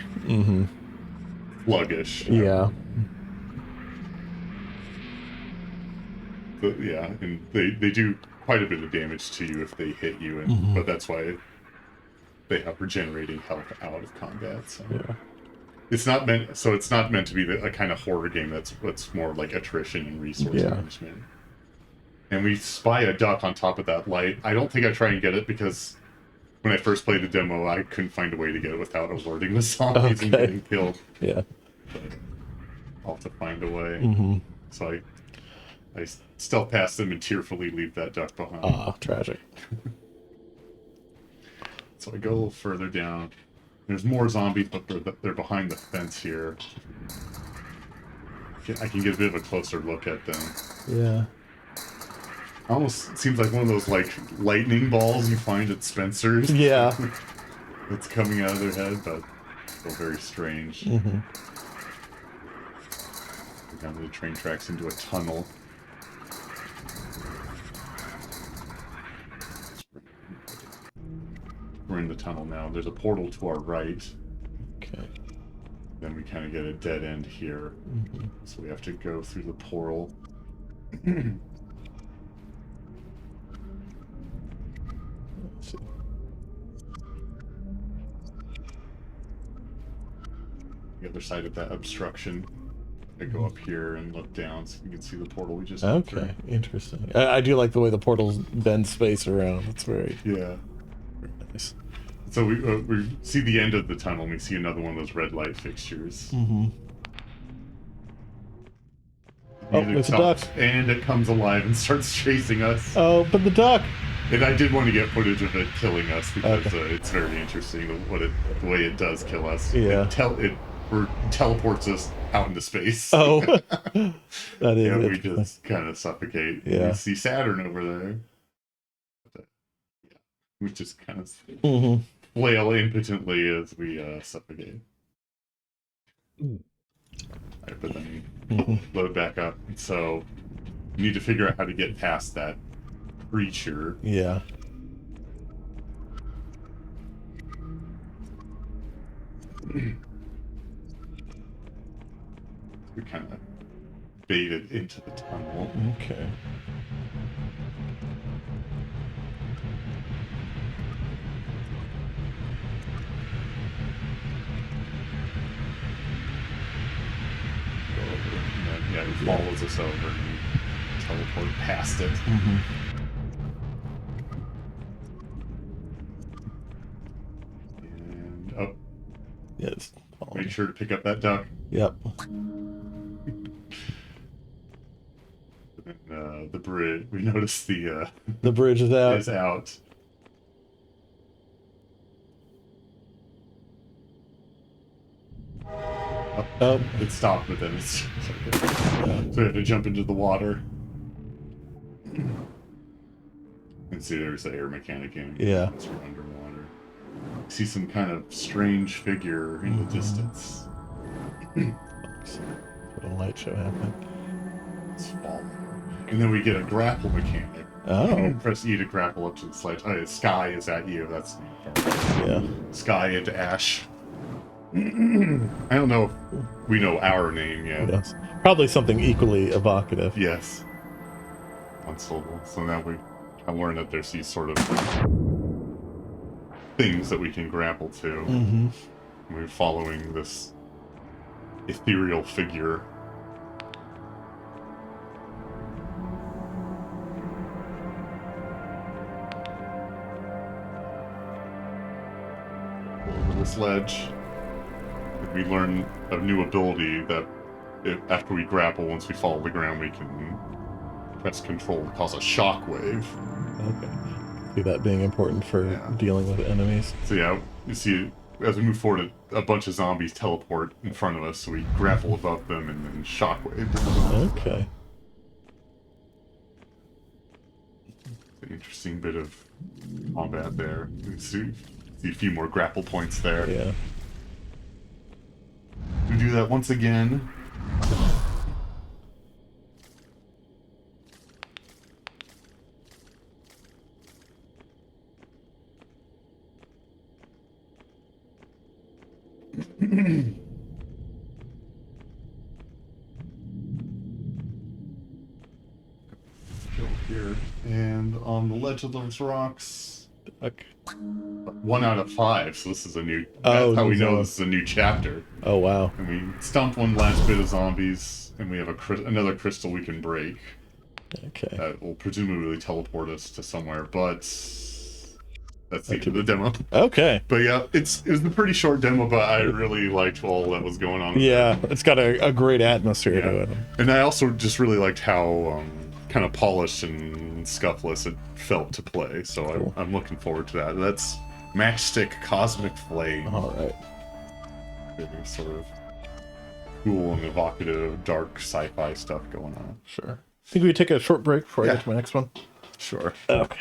sluggish. Yeah. But, yeah, and they do quite a bit of damage to you if they hit you, and but that's why they have regenerating health out of combat. So. Yeah. It's not meant. So it's not meant to be a kind of horror game. That's more like attrition and resource management. And we spy a duck on top of that light. I don't think I try and get it because when I first played the demo, I couldn't find a way to get it without alerting the zombies and getting killed. Yeah. But I'll have to find a way. So I stealth past them and tearfully leave that duck behind. Ah, tragic. So I go a little further down. There's more zombies, but they're behind the fence here. I can get a bit of a closer look at them. Yeah. Almost seems like one of those like lightning balls you find at Spencer's. Yeah. That's coming out of their head, but still very strange. Down the train tracks into a tunnel. We're in the tunnel now. There's a portal to our right. Okay. Then we kind of get a dead end here. So we have to go through the portal. Let's see. The other side of that obstruction. I go up here and look down so we can see the portal we just Okay, went interesting. I do like the way the portals bend space around. It's very through. very nice. So we see the end of the tunnel and we see another one of those red light fixtures. Oh, And it it's a duck. stops, and it comes alive and starts chasing us. Oh, but the duck! And I did want to get footage of it killing us because it's very interesting the way it does kill us. Yeah. It teleports us out into space. Oh, that is Yeah, we interesting. just kind of suffocate. Yeah. We see Saturn over there. But, yeah, we just kind of flail impotently as we suffocate. Alright, but then load back up. So you need to figure out how to get past that creature. Yeah. We kind of baited into the tunnel. Okay. And then, yeah, he follows us over and we teleport past it. And oh, Yes. make sure to pick up that duck. Yep. And, the bridge. We noticed the bridge is out. is out. Oh. It stopped, but then it's so we have to jump into the water. And see there's the air mechanic in. Yeah. Once we're underwater. See some kind of strange figure in the distance. What a light show happening. It's falling. And then we get a grapple mechanic. Oh. Press E to grapple up to the sledge. Oh, Sky is at you. That's Yeah. Sky into Ash. I don't know if we know our name yet. Yes. Probably something equally evocative. Yes. Unsolvable. So now I learned that there's these sort of things that we can grapple to. Mm-hmm. We're following this ethereal figure. Over this ledge, we learn a new ability that after we grapple, once we fall to the ground, we can press control to cause a shockwave. Okay. See that being important for dealing with enemies. So yeah, you see, as we move forward, a bunch of zombies teleport in front of us, so we grapple above them and then shockwave. Okay. An interesting bit of combat there. You see a few more grapple points there. Yeah. We do that once again. Go here. And on the ledge of those rocks, Okay. 1 out of 5, so this is a new... Oh, that's how we know so- this is a new chapter. Oh, wow. And we stomp one last bit of zombies, and we have another crystal we can break. Okay. That will presumably teleport us to somewhere, but that's the end of the demo. Okay. But yeah, it was a pretty short demo, but I really liked all that was going on. Yeah, it's got a great atmosphere to it. And I also just really liked how kind of polished and scuffless it felt to play. So Cool. I'm looking forward to that. That's Matchstick Cosmic Flame. All right. Really sort of cool and evocative, dark sci-fi stuff going on. Sure. Think we could take a short break before I Yeah. get to my next one? Sure. Okay.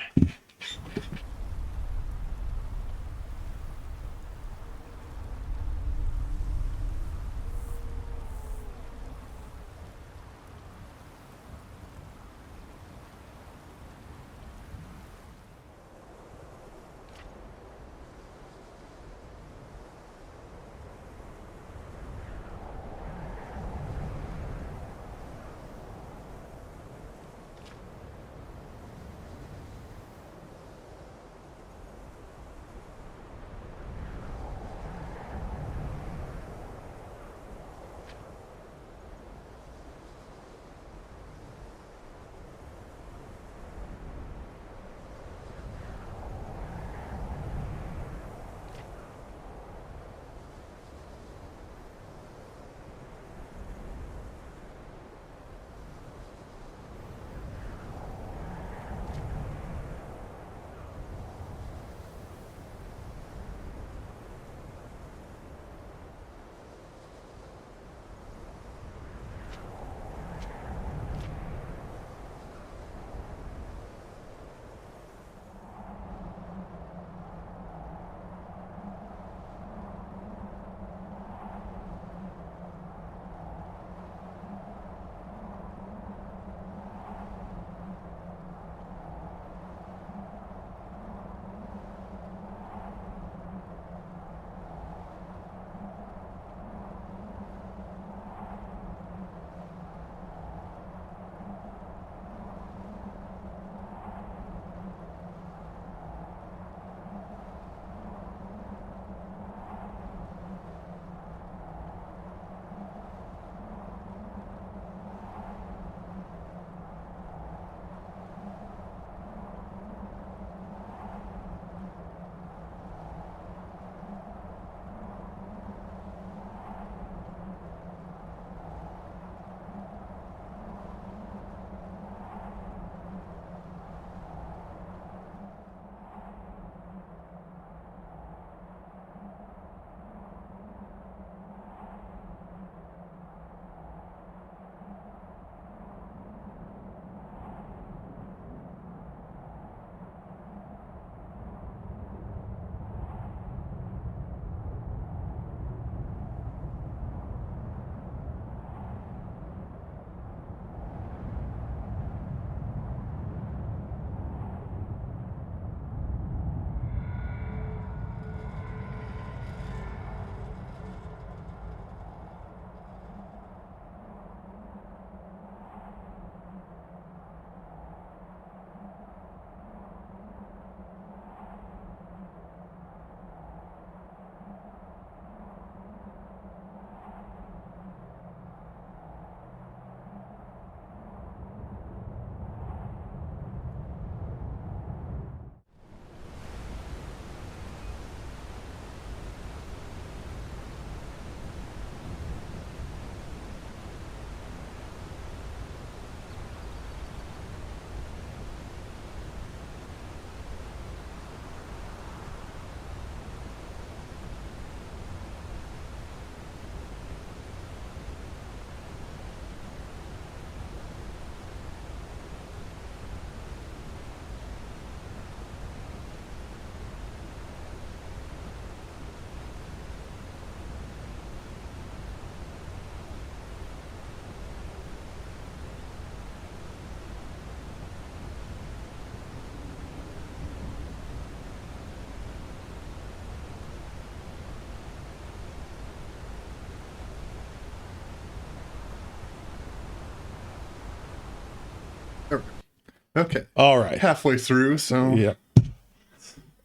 Okay. All right. Halfway through, so Yeah.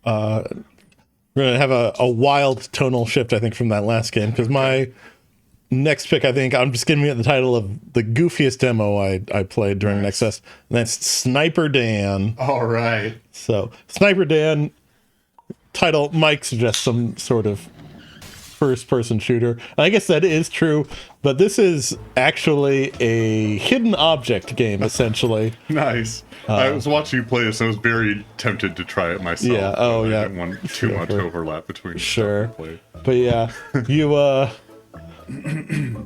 We're gonna have a wild tonal shift, I think, from that last game, because my next pick, I think, I'm just giving it the title of the goofiest demo I played during Nextfest, and that's Sniper Dan. All right. So Sniper Dan, title Mike suggests some sort of first-person shooter. And I guess that is true, but this is actually a hidden object game, essentially. Nice. I was watching you play this. I was very tempted to try it myself. Yeah, oh, but I yeah. didn't want too much overlap between the Sure. stuff we played. But yeah, you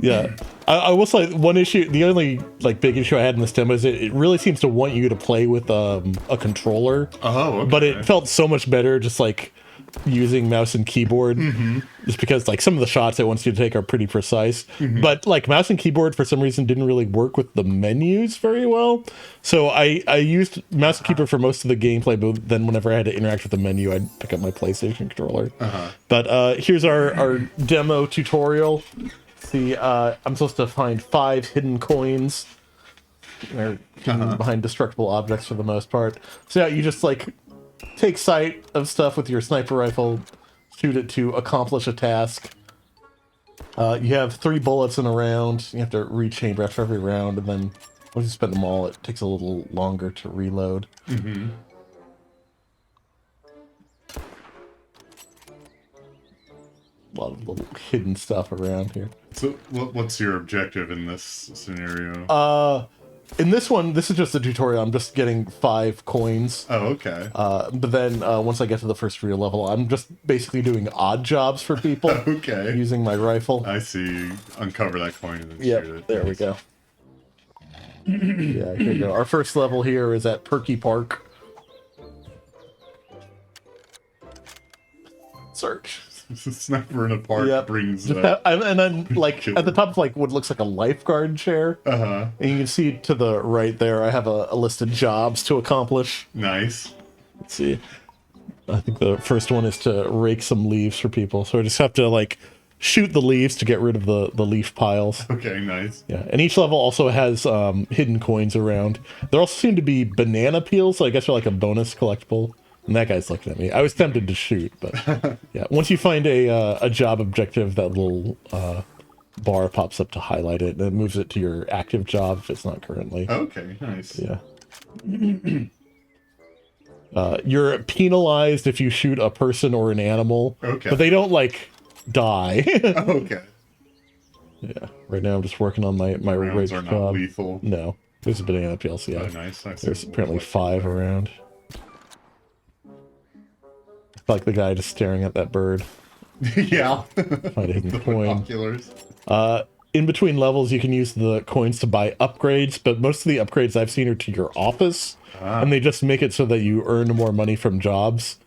yeah. I will say one issue, the only like big issue I had in this demo is it really seems to want you to play with a controller. Oh, okay. But it felt so much better just like using mouse and keyboard, just because like some of the shots it wants you to take are pretty precise, but like mouse and keyboard for some reason didn't really work with the menus very well. So I used mouse and keyboard for most of the gameplay, but then whenever I had to interact with the menu, I'd pick up my PlayStation controller. But here's our demo tutorial. See, I'm supposed to find 5 hidden coins. They're hidden behind destructible objects for the most part. So yeah, you just like take sight of stuff with your sniper rifle, shoot it to accomplish a task. You have 3 bullets in a round. You have to rechamber after every round, and then once you spend them all, it takes a little longer to reload. A lot of little hidden stuff around here. So, what's your objective in this scenario? In this one, this is just a tutorial. I'm just getting 5 coins. Oh, okay. But then once I get to the first real level, I'm just basically doing odd jobs for people. Okay. Using my rifle. I see. Uncover that coin and then shoot Yep, it. there we go. Yeah, here we go. Our first level here is at Perky Park. Search. Sniper in a park Yep. brings. And then, like, killer. at the top of, like, what looks like a lifeguard chair. And you can see to the right there, I have a list of jobs to accomplish. Nice. Let's see. I think the first one is to rake some leaves for people. So I just have to, like, shoot the leaves to get rid of the leaf piles. Okay, nice. Yeah, and each level also has hidden coins around. There also seem to be banana peels, so I guess they're like a bonus collectible. And that guy's looking at me. I was tempted to shoot, but yeah. Once you find a job objective, that little bar pops up to highlight it, and it moves it to your active job if it's not currently. Okay, nice. Yeah. You're penalized if you shoot a person or an animal. Okay. But they don't, like, die. Okay. Yeah. Right now I'm just working on my Rounds rage are not job. lethal. No. There's a banana peel, so yeah. Oh, nice. I see. There's apparently 5 around. Like the guy just staring at that bird. Yeah. Find a hidden The coin. binoculars. In between levels, you can use the coins to buy upgrades, but most of the upgrades I've seen are to your office, and they just make it so that you earn more money from jobs.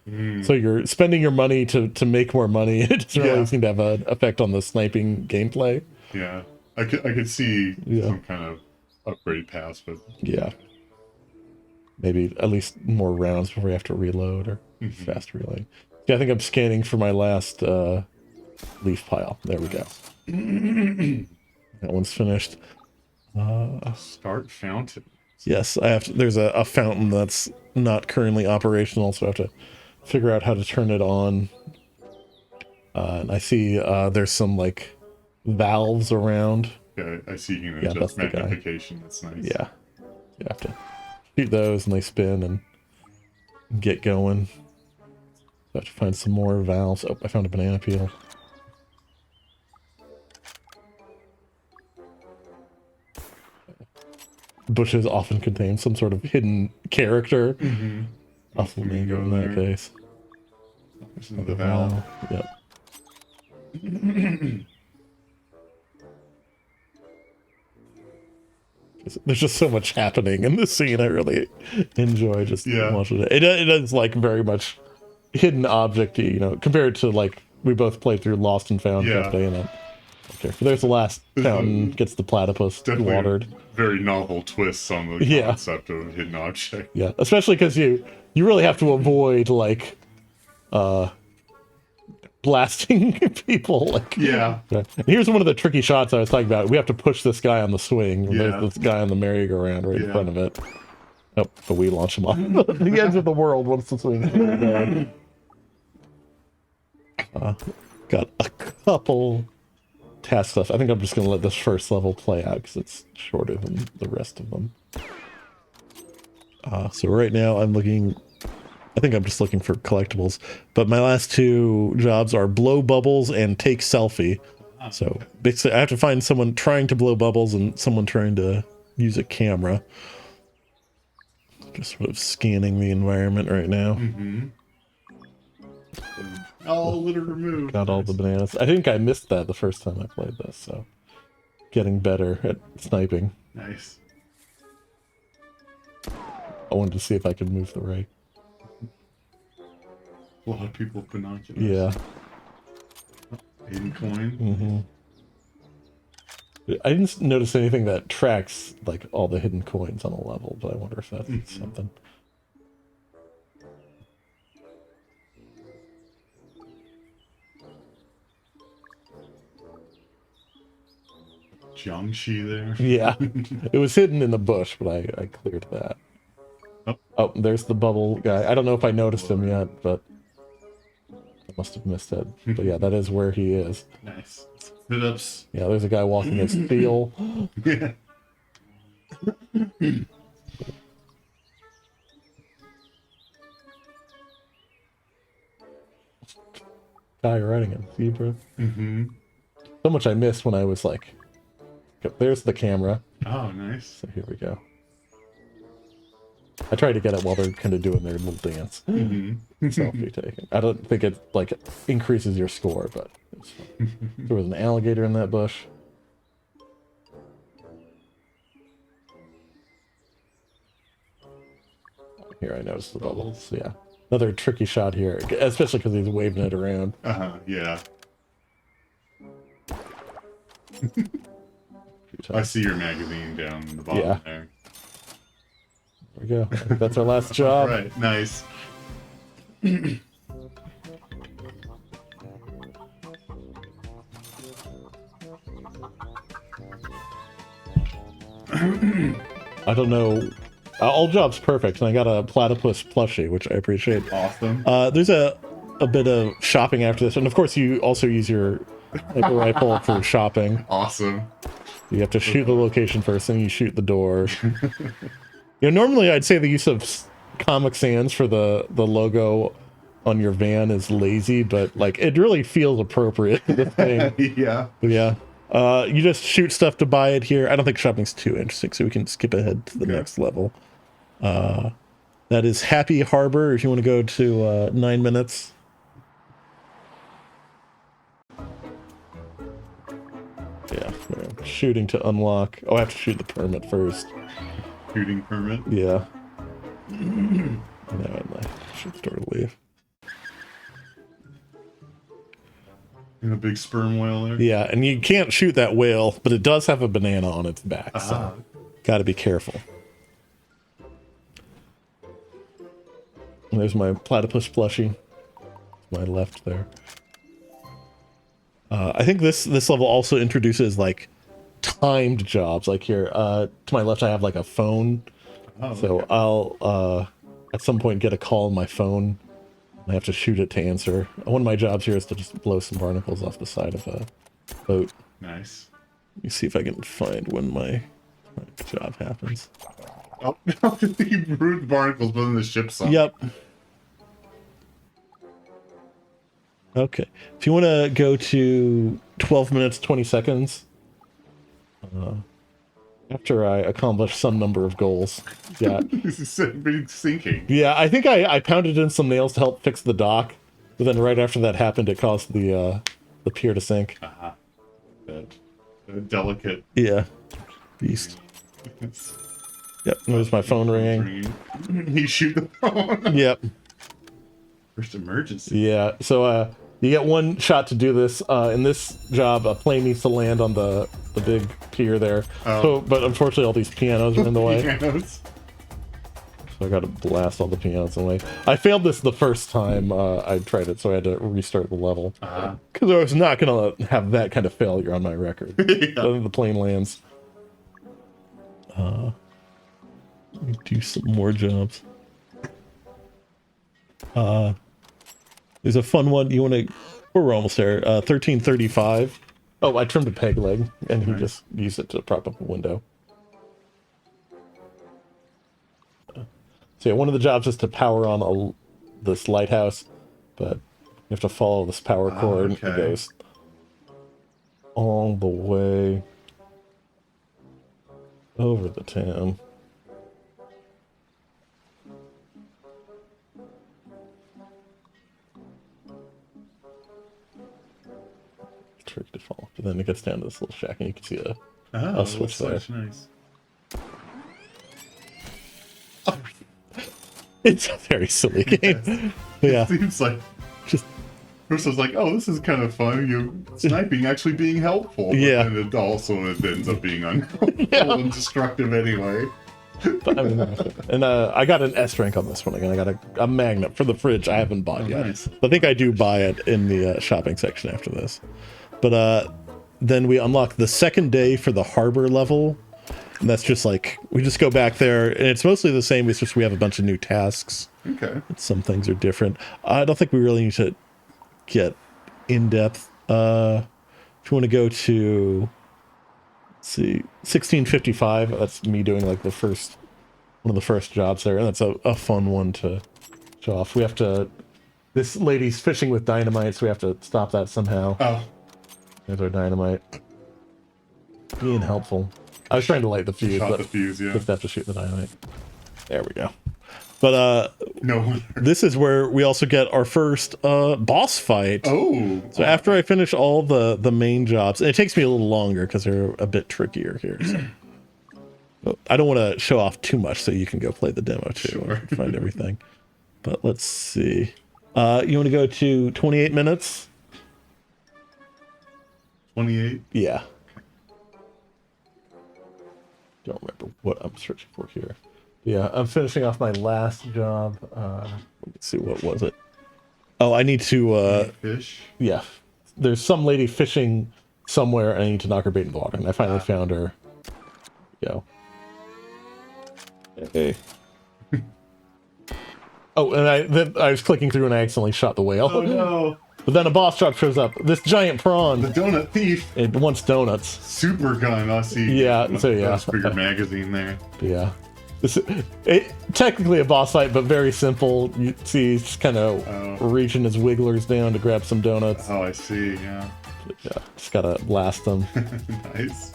So you're spending your money to make more money. It doesn't really seem to have an effect on the sniping gameplay. Yeah. I could see Yeah. some kind of upgrade pass, but Yeah. Maybe at least more rounds before you have to reload or fast reloading. Yeah, I think I'm scanning for my last leaf pile. There we go. That one's finished. start fountain. Yes, I have to. There's a fountain that's not currently operational, so I have to figure out how to turn it on. And I see there's some like valves around. Yeah, I see you can Yeah, adjust that's the guy. magnification. That's nice. Yeah, you have to shoot those and they spin and get going. I have to find some more valves. Oh, I found a banana peel. Bushes often contain some sort of hidden character. A flamingo in that case. This is the valve. Yep. There's just so much happening in this scene. I really enjoy just watching it. It is like very much hidden object, you know, compared to like we both played through Lost and Found yesterday. And okay, so there's the last fountain, gets the platypus Definitely watered. Very novel twists on the concept of hidden object. Yeah, especially because you really have to avoid like blasting people. Like Yeah. And here's one of the tricky shots I was talking about. We have to push this guy on the swing. Yeah. There's this guy on the merry-go-round right in front of it. Oh, but we launch them off the edge of the world once the swing. Got a couple tasks left. I think I'm just going to let this first level play out because it's shorter than the rest of them. So right now I'm looking... I think I'm just looking for collectibles. But my last two jobs are blow bubbles and take selfie. So basically I have to find someone trying to blow bubbles and someone trying to use a camera. Just sort of scanning the environment right now. Mm-hmm. All litter removed. Got all the bananas. I think I missed that the first time I played this, so getting better at sniping. Nice. I wanted to see if I could move the ray. A lot of people with binoculars. Yeah. Hidden coin. Mm-hmm. I didn't notice anything that tracks like all the hidden coins on a level, but I wonder if that's something. Jiangxi there. Yeah. It was hidden in the bush, but I cleared that. Oh, there's the bubble guy. I don't know if I noticed him yet, but I must have missed it. But yeah, that is where he is. Nice. Sit-ups. Yeah, there's a guy walking his steel. Yeah. Guy riding a zebra. Mm-hmm. So much I missed when I was like, there's the camera. Oh, nice. So here we go. I tried to get it while they're kind of doing their little dance. Mm-hmm. Selfie taking. I don't think it like increases your score, but it's fun. There was an alligator in that bush. Here I noticed the bubbles. Yeah. Another tricky shot here, especially because he's waving it around. Yeah. I see your magazine down in the bottom there. There we go. I think that's our last job. Right, nice. I don't know. All jobs perfect, and I got a platypus plushie, which I appreciate. Awesome. There's a bit of shopping after this, and of course you also use your sniper rifle for shopping. Awesome. You have to shoot the location first, then you shoot the door. You know, normally I'd say the use of Comic Sans for the logo on your van is lazy, but like it really feels appropriate to the thing. Yeah. But yeah. You just shoot stuff to buy it here. I don't think shopping's too interesting, so we can skip ahead to the next level. That is Happy Harbor, if you want to go to 9 minutes. Yeah, shooting to unlock. Oh, I have to shoot the permit first. Shooting permit? Yeah. No, I should start to leave. And a big sperm whale there? Yeah, and you can't shoot that whale, but it does have a banana on its back, so gotta be careful. And there's my platypus plushie. To my left there. I think this level also introduces like timed jobs. Like here, to my left I have like a phone. So okay. I'll at some point get a call on my phone. I have to shoot it to answer. One of my jobs here is to just blow some barnacles off the side of a boat. Nice. Let me see if I can find when my job happens. Oh, you brewed the barnacles, but then the ship's on. Yep. Okay. If you want to go to 12 minutes, 20 seconds. After I accomplish some number of goals. Yeah. This is sinking. Yeah, I think I pounded in some nails to help fix the dock, but then right after that happened, it caused the pier to sink. Delicate. Yeah. Beast. Yep, there's my phone ringing. You shoot the phone. Yep. First emergency. Yeah, so you get one shot to do this. In this job, a plane needs to land on the big pier there. So, but unfortunately, all these pianos are in the way. Pianos. So I got to blast all the pianos away. I failed this the first time I tried it, so I had to restart the level. Because I was not going to have that kind of failure on my record. Then the plane lands. Let me do some more jobs. There's a fun one. You want to? We're almost there. 1335. Oh, I trimmed a peg leg, and he just used it to prop up a window. So yeah, one of the jobs is to power on this lighthouse, but you have to follow this power cord. Okay. It goes all the way over the town. Trick to fall, but then it gets down to this little shack, and you can see a switch there. Nice. It's a very silly game. Yeah, Seems like just first I was like, oh, this is kind of fun. You sniping actually being helpful. But Yeah. then it ends up being unhelpful and destructive anyway. but, I mean, and I got an S rank on this one again. I got a magnet for the fridge. I haven't bought yet. Nice. I think I do buy it in the shopping section after this. But then we unlock the second day for the harbor level. And that's just like, we just go back there, and it's mostly the same. It's just we have a bunch of new tasks. Okay. Some things are different. I don't think we really need to get in depth. If you want to go to, let's see, 1655, that's me doing like one of the first jobs there, and that's a fun one to show off. We have to, this lady's fishing with dynamite, so we have to stop that somehow. Oh. There's our dynamite. Being helpful. I was trying to light the fuse, Shot but the fuse, yeah. just have to shoot the dynamite. There we go. But No wonder. this is where we also get our first boss fight. Oh. So after I finish all the main jobs, and it takes me a little longer because they're a bit trickier here. So. I don't want to show off too much, so you can go play the demo too and find everything. But let's see. You want to go to 28 minutes? 28? Yeah. Don't remember what I'm searching for here. Yeah, I'm finishing off my last job. Let me see, what was it? Oh, I need to... Fish? Yeah. There's some lady fishing somewhere, and I need to knock her bait in the water, and I finally found her. Go. Hey. Oh, and I was clicking through, and I accidentally shot the whale. Oh no. But then a boss drop shows up. This giant prawn. The donut thief. It wants donuts. Super gun. I see. Yeah, so yeah. That's for your magazine there. Yeah. Technically a boss fight, but very simple. You see he's kind of reaching his wigglers down to grab some donuts. Oh, I see, yeah. Yeah, just gotta blast them. Nice.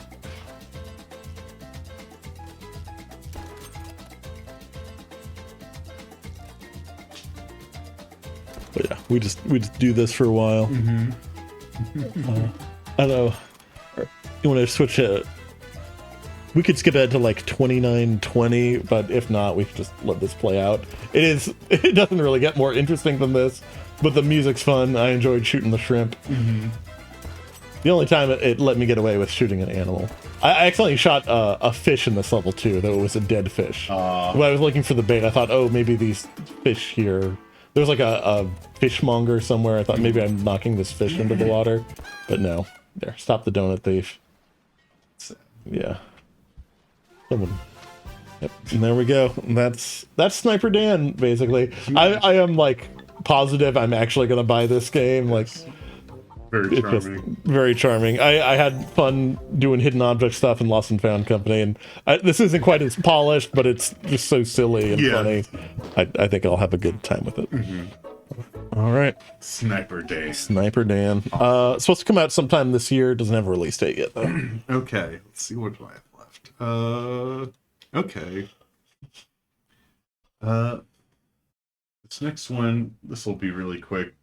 But yeah, we just do this for a while. I don't know. You want to switch it? We could skip ahead to like 29:20, but if not, we could just let this play out. It doesn't really get more interesting than this, but the music's fun. I enjoyed shooting the shrimp. The only time it let me get away with shooting an animal. I accidentally shot a fish in this level too, though it was a dead fish. When I was looking for the bait, I thought, oh, maybe these fish here. There was like a fishmonger somewhere. I thought maybe I'm knocking this fish into the water, but no. There, stop the donut thief. Yeah. Someone. Yep. And there we go. That's Sniper Dan, basically. I am like positive I'm actually gonna buy this game. Like, very charming. Very charming. I had fun doing hidden object stuff in Lost and Found Company, and this isn't quite as polished, but it's just so silly and funny. I think I'll have a good time with it. All right. Sniper Day. Sniper Dan. Supposed to come out sometime this year. Doesn't have a release date yet, though. Okay. Let's see, what do I have left? Okay. This next one, this will be really quick.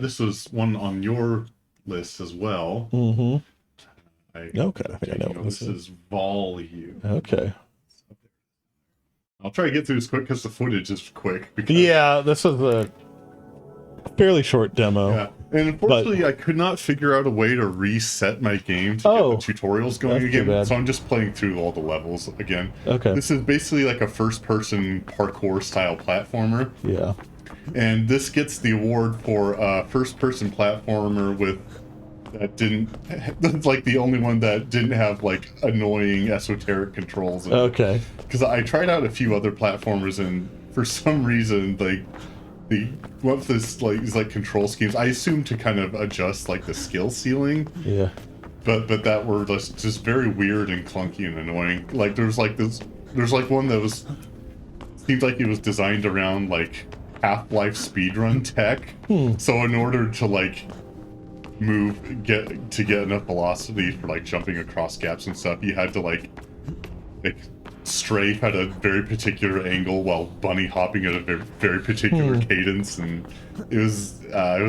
This was one on your list as well. Okay. I think I know what this is Volume. Okay. I'll try to get through this quick because the footage is quick. Because, Yeah, this is a fairly short demo. Yeah. And unfortunately, I could not figure out a way to reset my game to get the tutorials going that's too again. bad. So I'm just playing through all the levels again. Okay. This is basically like a first-person parkour style platformer. Yeah. And this gets the award for first-person platformer with that didn't. That's like the only one that didn't have like annoying esoteric controls. Okay. Because I tried out a few other platformers, and for some reason, like one of this like these like control schemes, I assume to kind of adjust like the skill ceiling. Yeah. But that were just very weird and clunky and annoying. Like there's like one that was seems like it was designed around like Half-Life speedrun tech. So in order to like get enough velocity for like jumping across gaps and stuff, you had to like strafe at a very particular angle while bunny hopping at a very, very particular cadence, and it was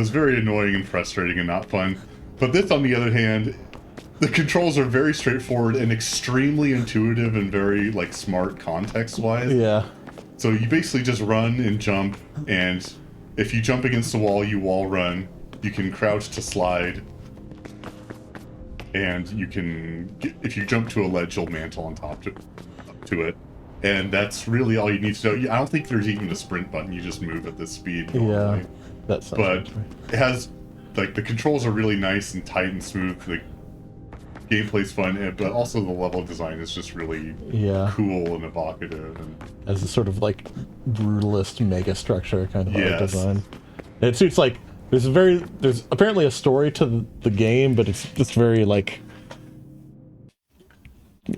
very annoying and frustrating and not fun. But this, on the other hand, the controls are very straightforward and extremely intuitive and very like smart context-wise. Yeah. So you basically just run and jump, and if you jump against the wall, you wall run. You can crouch to slide, and you can, if you jump to a ledge, you'll mantle on top to it. And that's really all you need to know. I don't think there's even a sprint button. You just move at this speed normally. Yeah. That sounds But right. it has, like, the controls are really nice and tight and smooth. The gameplay's fun, but also the level design is just really cool and evocative. And as a sort of like brutalist mega structure kind of art Yes. design. And it seems like there's apparently a story to the game, but it's just very like,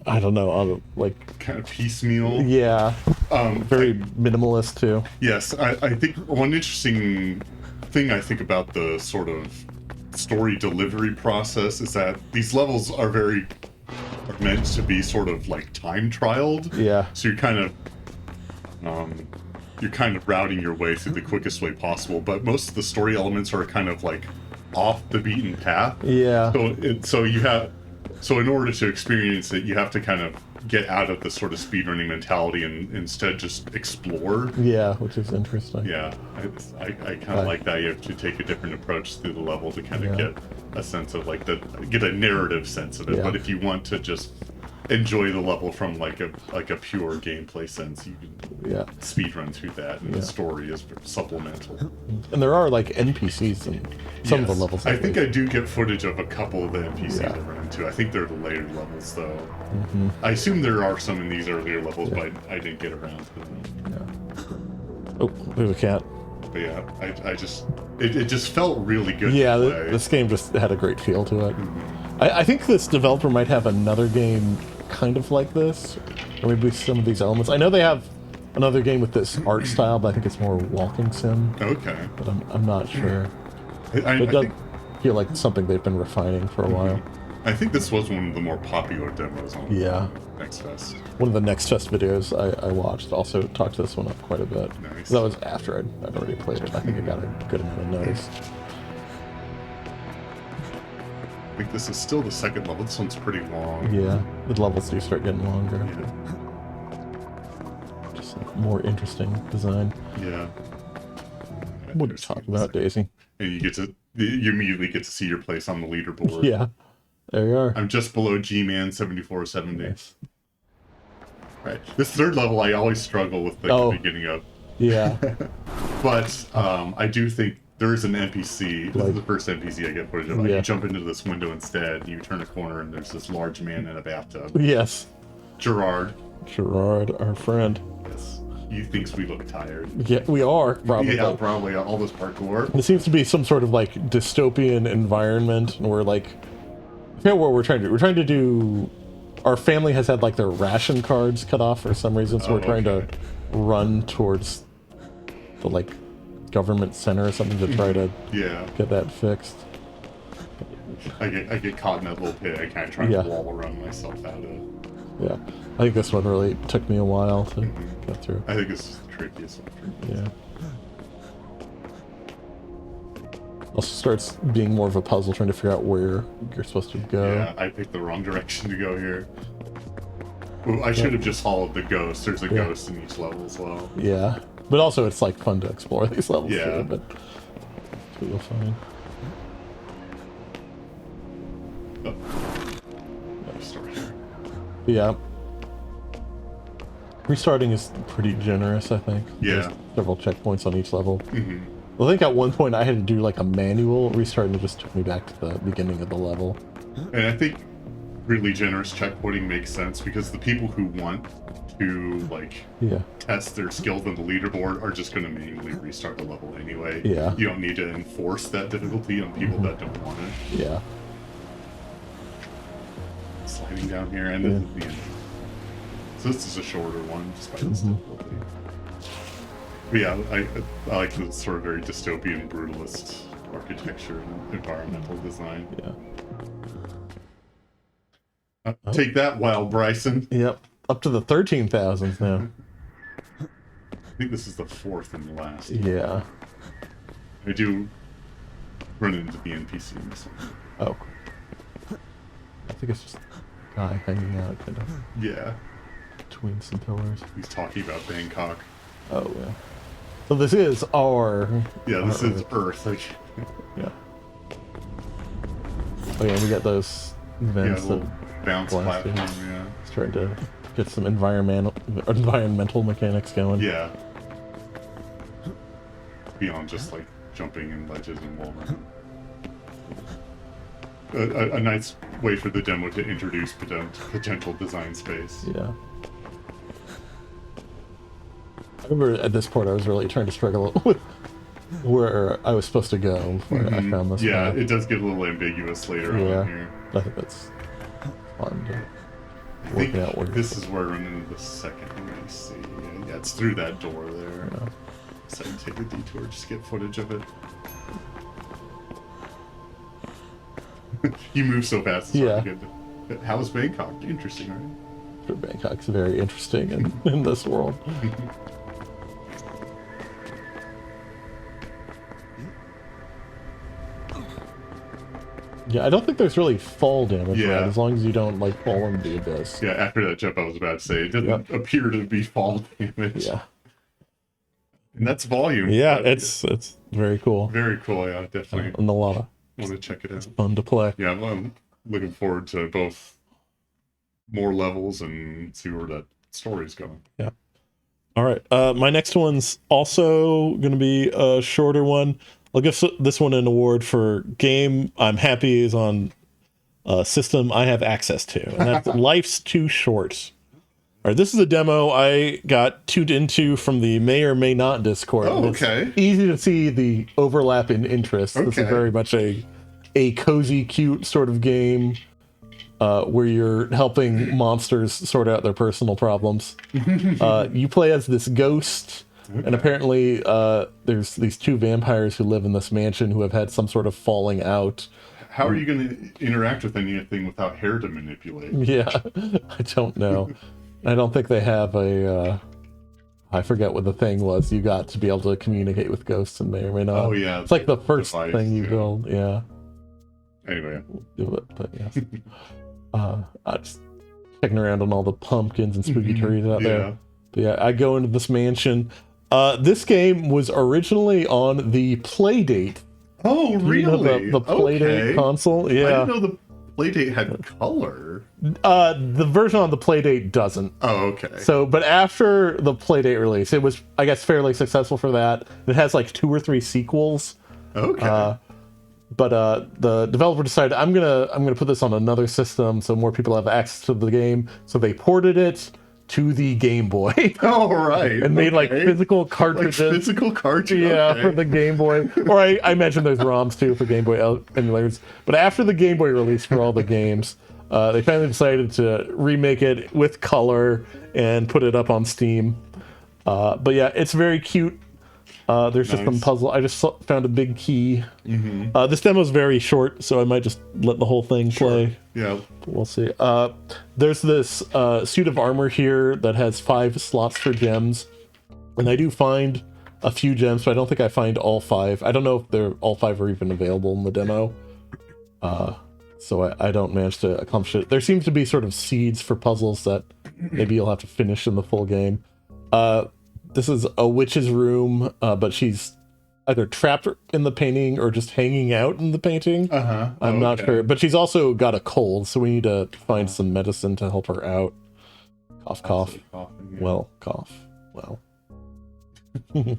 I don't know, like kind of piecemeal. Yeah. Very minimalist too. Yes, I think one interesting thing I think about the sort of story delivery process is that these levels are meant to be sort of like time trialed. Yeah. So you're kind of routing your way through the quickest way possible, but most of the story elements are kind of like off the beaten path. Yeah. So in order to experience it, you have to kind of get out of the sort of speedrunning mentality and instead just explore. Yeah, which is interesting. Yeah, I kind of like that. You have to take a different approach through the level to kind of get a sense of like get a narrative sense of it. Yeah. But if you want to just enjoy the level from like a pure gameplay sense, you can speedrun through that, and the story is supplemental. And there are like NPCs in some of the levels. I think I do get footage of a couple of the NPCs I run into. I think they're the later levels, though. Mm-hmm. I assume there are some in these earlier levels, but I didn't get around to them. Oh, we have a cat. But yeah, I just it just felt really good. Yeah, to play. this game just had a great feel to it. Mm-hmm. I think this developer might have another game kind of like this, or maybe some of these elements. I know they have another game with this art style, but I think it's more walking sim. Okay. But I'm not sure. I It does think, feel like something they've been refining for a while. I think this was one of the more popular demos on Nextfest. One of the Nextfest videos I watched also talked this one up quite a bit. Nice. That was after I'd already played it. I think it got a good amount of notice. I think this is still the second level. This one's pretty long. Yeah, the levels do start getting longer. Yeah. Just like more interesting design. Yeah. What are you talking about, Daisy? And you immediately get to see your place on the leaderboard. Yeah, there you are. I'm just below G-Man 7470. Nice. Right. This third level, I always struggle with the beginning of. Yeah. But I do think there is an NPC. This is the first NPC I get footage of. You jump into this window instead, you turn a corner, and there's this large man in a bathtub. Yes. Gerard, our friend. Yes. He thinks we look tired. Yeah, we are, probably. Yeah, probably. All this parkour. It seems to be some sort of like dystopian environment, and we're like, I forget what we're trying to do. We're trying to do. Our family has had like their ration cards cut off for some reason, so we're trying to run towards the like government center or something to try to get that fixed. I get caught in that little pit. I kind of try to wall run myself out of. Yeah, I think this one really took me a while to get through. I think it's the trickiest one. Yeah. Also starts being more of a puzzle, trying to figure out where you're supposed to go. Yeah, I picked the wrong direction to go here. Ooh, I should have just followed the ghost. There's a ghost in each level as well. Yeah, but also it's like fun to explore these levels too, but that's what you'll find. Start here. Yeah. Restarting is pretty generous, I think. Yeah. There's several checkpoints on each level. Mm-hmm. I think at one point I had to do like a manual restart and it just took me back to the beginning of the level. And I think really generous checkpointing makes sense because the people who want to like Yeah. test their skills on the leaderboard are just going to manually restart the level anyway. Yeah. You don't need to enforce that difficulty on people that don't want it. Yeah. Sliding down here, and this is the end. So this is a shorter one, despite this difficulty. But yeah, I like the sort of very dystopian, brutalist architecture and environmental design. Yeah. Take that, Wild Bryson. Yep. Up to the 13,000s now. I think this is the fourth and last. Yeah. I do run into the NPC in this one. Oh. I think it's just a guy hanging out kind of Yeah. between some pillars. He's talking about Bangkok. Oh, yeah. So this is our... Yeah, this our is Earth. Like, yeah. Oh, yeah, we got those vents little that bounce blast platform, you. yeah. Just trying to get some environmental mechanics going. Yeah. Beyond just like jumping in ledges and walls. A nice way for the demo to introduce potential design space. Yeah. I remember at this point I was really trying to struggle with where I was supposed to go before I found this. Yeah, map. it does get a little ambiguous later on here. I think that's fun to I work think out where. this is where I run into the second one. I see. Yeah, it's through that door there. Yeah. So I can take a detour just to get footage of it. You move so fast. It's hard to get to... How's Bangkok? Interesting, right? Sure, Bangkok's very interesting in this world. Yeah, I don't think there's really fall damage, right? As long as you don't, like, fall into the abyss. Yeah, after that jump, I was about to say, it doesn't appear to be fall damage. Yeah. And that's volume. Yeah, it's very cool. Very cool, yeah, definitely. And a lot of want to check it out. fun to play. Yeah, I'm looking forward to both more levels and see where that story's going. Yeah. All right. My next one's also going to be a shorter one. I'll give this one an award for game I'm happy is on a system I have access to, and that's Life's Too Short. All right, this is a demo I got tuned into from the May or May Not Discord. Oh, okay. It's easy to see the overlap in interest. This is very much a cozy, cute sort of game where you're helping monsters sort out their personal problems. You play as this ghost. Okay. And apparently there's these two vampires who live in this mansion who have had some sort of falling out. How are you going to interact with anything without hair to manipulate? Yeah, I don't know. I don't think they have a... I forget what the thing was you got to be able to communicate with ghosts and may or may not. Oh, yeah. It's like the first device, thing you build, yeah. Anyway. We'll do it, but yeah. I just checking around on all the pumpkins and spooky trees out there. But yeah, I go into this mansion. This game was originally on the Playdate. Oh, really? The Playdate console? Yeah. I didn't know the Playdate had color. The version on the Playdate doesn't. Oh, okay. So, but after the Playdate release, it was, I guess, fairly successful for that. It has like 2 or 3 sequels. Okay. But the developer decided I'm gonna put this on another system so more people have access to the game. So they ported it to the Game Boy. Oh, right. And made like physical cartridges. Like physical cartridges? Yeah, for the Game Boy. Or I imagine there's ROMs too for Game Boy emulators. But after the Game Boy release for all the games, they finally decided to remake it with color and put it up on Steam. But yeah, it's very cute. There's just some puzzle. I just found a big key. This demo is very short, so I might just let the whole thing play. Yeah. We'll see. There's this suit of armor here that has 5 slots for gems. And I do find a few gems, but I don't think I find all 5. I don't know if they're all 5 are even available in the demo. So I don't manage to accomplish it. There seems to be sort of seeds for puzzles that maybe you'll have to finish in the full game. This is a witch's room, but she's either trapped in the painting or just hanging out in the painting. I'm not sure. But she's also got a cold, so we need to find some medicine to help her out. Cough, cough. Well, cough. Well. All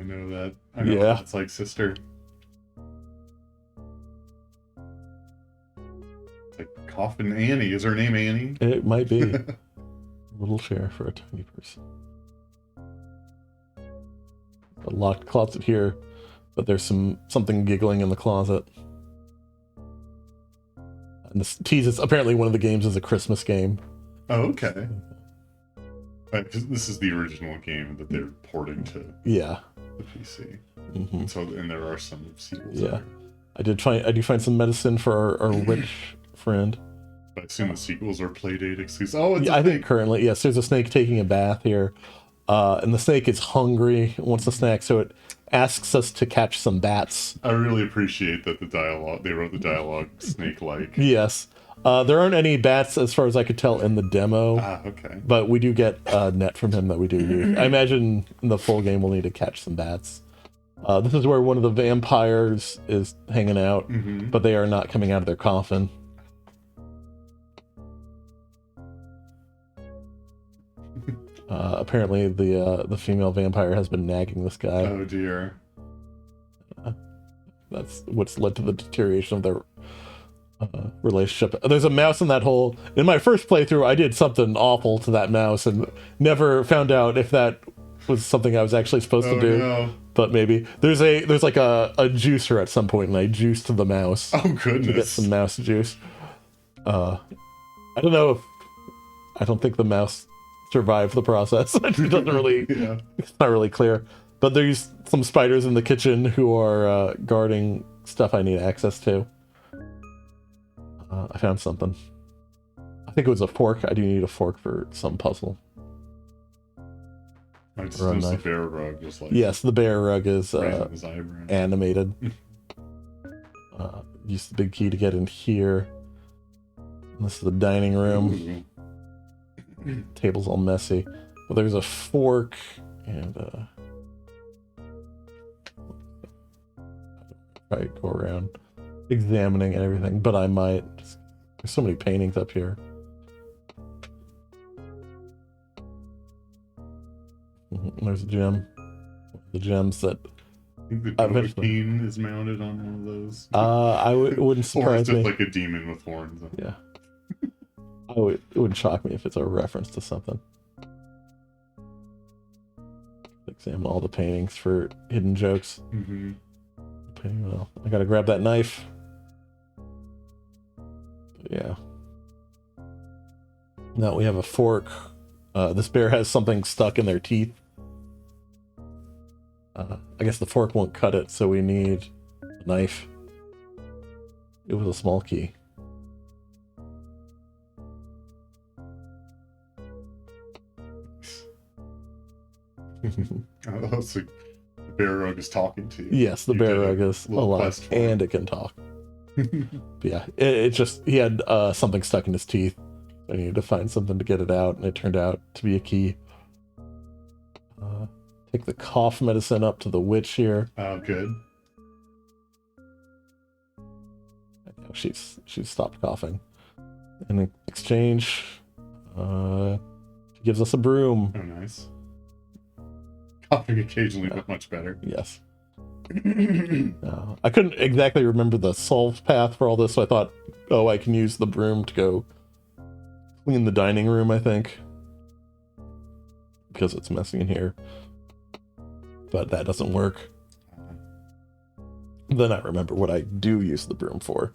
I know that. I know Yeah. what it's like, sister. It's like Coffin Annie. Is her name Annie? It might be. Little chair for a tiny person. A locked closet here, but there's something giggling in the closet. And this teases apparently one of the games is a Christmas game. Oh, okay. This is the original game that they're porting to Yeah. the PC. Hmm. So, and there are some sequels. Yeah. I do find some medicine for our witch friend. But I assume the sequels are Playdate exclusive. Oh, it's Yeah, a I think thing. currently, yes, there's a snake taking a bath here. And the snake is hungry, wants a snack, so it asks us to catch some bats. I really appreciate that they wrote the dialogue snake-like. Yes. There aren't any bats, as far as I could tell, in the demo. Ah, okay. But we do get a net from him that we do use. I imagine in the full game we'll need to catch some bats. This is where one of the vampires is hanging out, Mm-hmm. but they are not coming out of their coffin. Apparently the female vampire has been nagging this guy. Oh dear. That's what's led to the deterioration of their relationship. There's a mouse in that hole. In my first playthrough, I did something awful to that mouse and never found out if that was something I was actually supposed to do. No. But maybe there's like a juicer at some point, and I juiced the mouse Oh to get goodness. some mouse juice. I don't know if I don't think the mouse survived the process. It doesn't really. Yeah. It's not really clear. But there's some spiders in the kitchen who are guarding stuff I need access to. I found something. I think it was a fork. I do need a fork for some puzzle. I just Or a noticed the knife. bear rug was like Yes, the bear rug is raising his eyebrow. animated. Use the big key to get in here. This is the dining room. Ooh. Table's all messy. But there's a fork and try to go around examining everything, but I might. There's so many paintings up here. And there's a gem. The gems that I think the Eventually. Dovahkiin is mounted on one of those. it wouldn't or it's surprise just me. like a demon with horns. Yeah. It wouldn't shock me if it's a reference to something. Examine all the paintings for hidden jokes. Mm-hmm. Well, I gotta grab that knife. Yeah. Now we have a fork. This bear has something stuck in their teeth. I guess the fork won't cut it, so we need a knife. It was a small key. Oh, so the bear rug is talking to you. Yes, the You bear did a rug is little alive, quest for it. and it can talk. But yeah, it just, he had something stuck in his teeth. I needed to find something to get it out, and it turned out to be a key. Take the cough medicine up to the witch here. Oh, good. Now she's stopped coughing. In exchange, she gives us a broom. Oh, nice. Coughing occasionally, but much better. Yes. I couldn't exactly remember the solve path for all this, so I thought, oh, I can use the broom to go clean the dining room, I think. Because it's messy in here. But that doesn't work. Then I remember what I do use the broom for.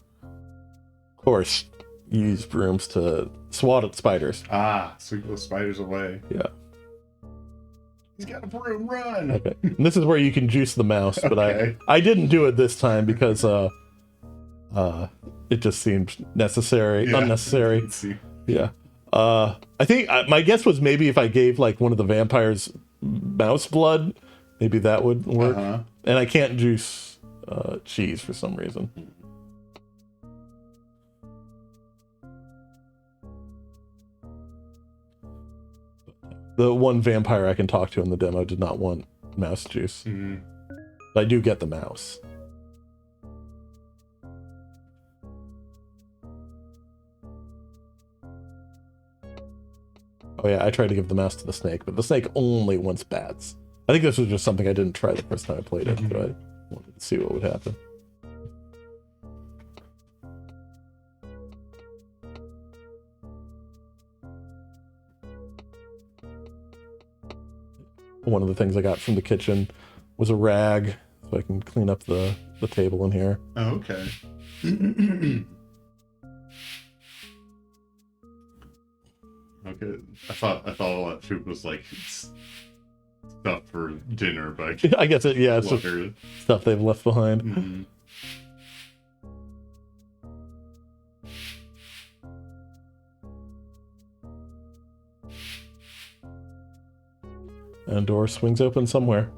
Of course, you use brooms to swat at spiders. Ah, sweep those spiders away. Yeah. He's got a broom, run! Okay. And this is where you can juice the mouse, but Okay. I didn't do it this time because it just seemed Yeah. unnecessary. Let's see. Yeah. I think my guess was maybe if I gave like one of the vampires mouse blood, maybe that would work. Uh-huh. And I can't juice cheese for some reason. The one vampire I can talk to in the demo did not want mouse juice. Mhm. But I do get the mouse. Oh yeah, I tried to give the mouse to the snake, but the snake only wants bats. I think this was just something I didn't try the first time I played it, but I wanted to see what would happen. One of the things I got from the kitchen was a rag, so I can clean up the table in here. Oh, okay. Okay. I thought all that food was like stuff for dinner, but I guess it's just water. stuff they've left behind. Mhm. And a door swings open somewhere.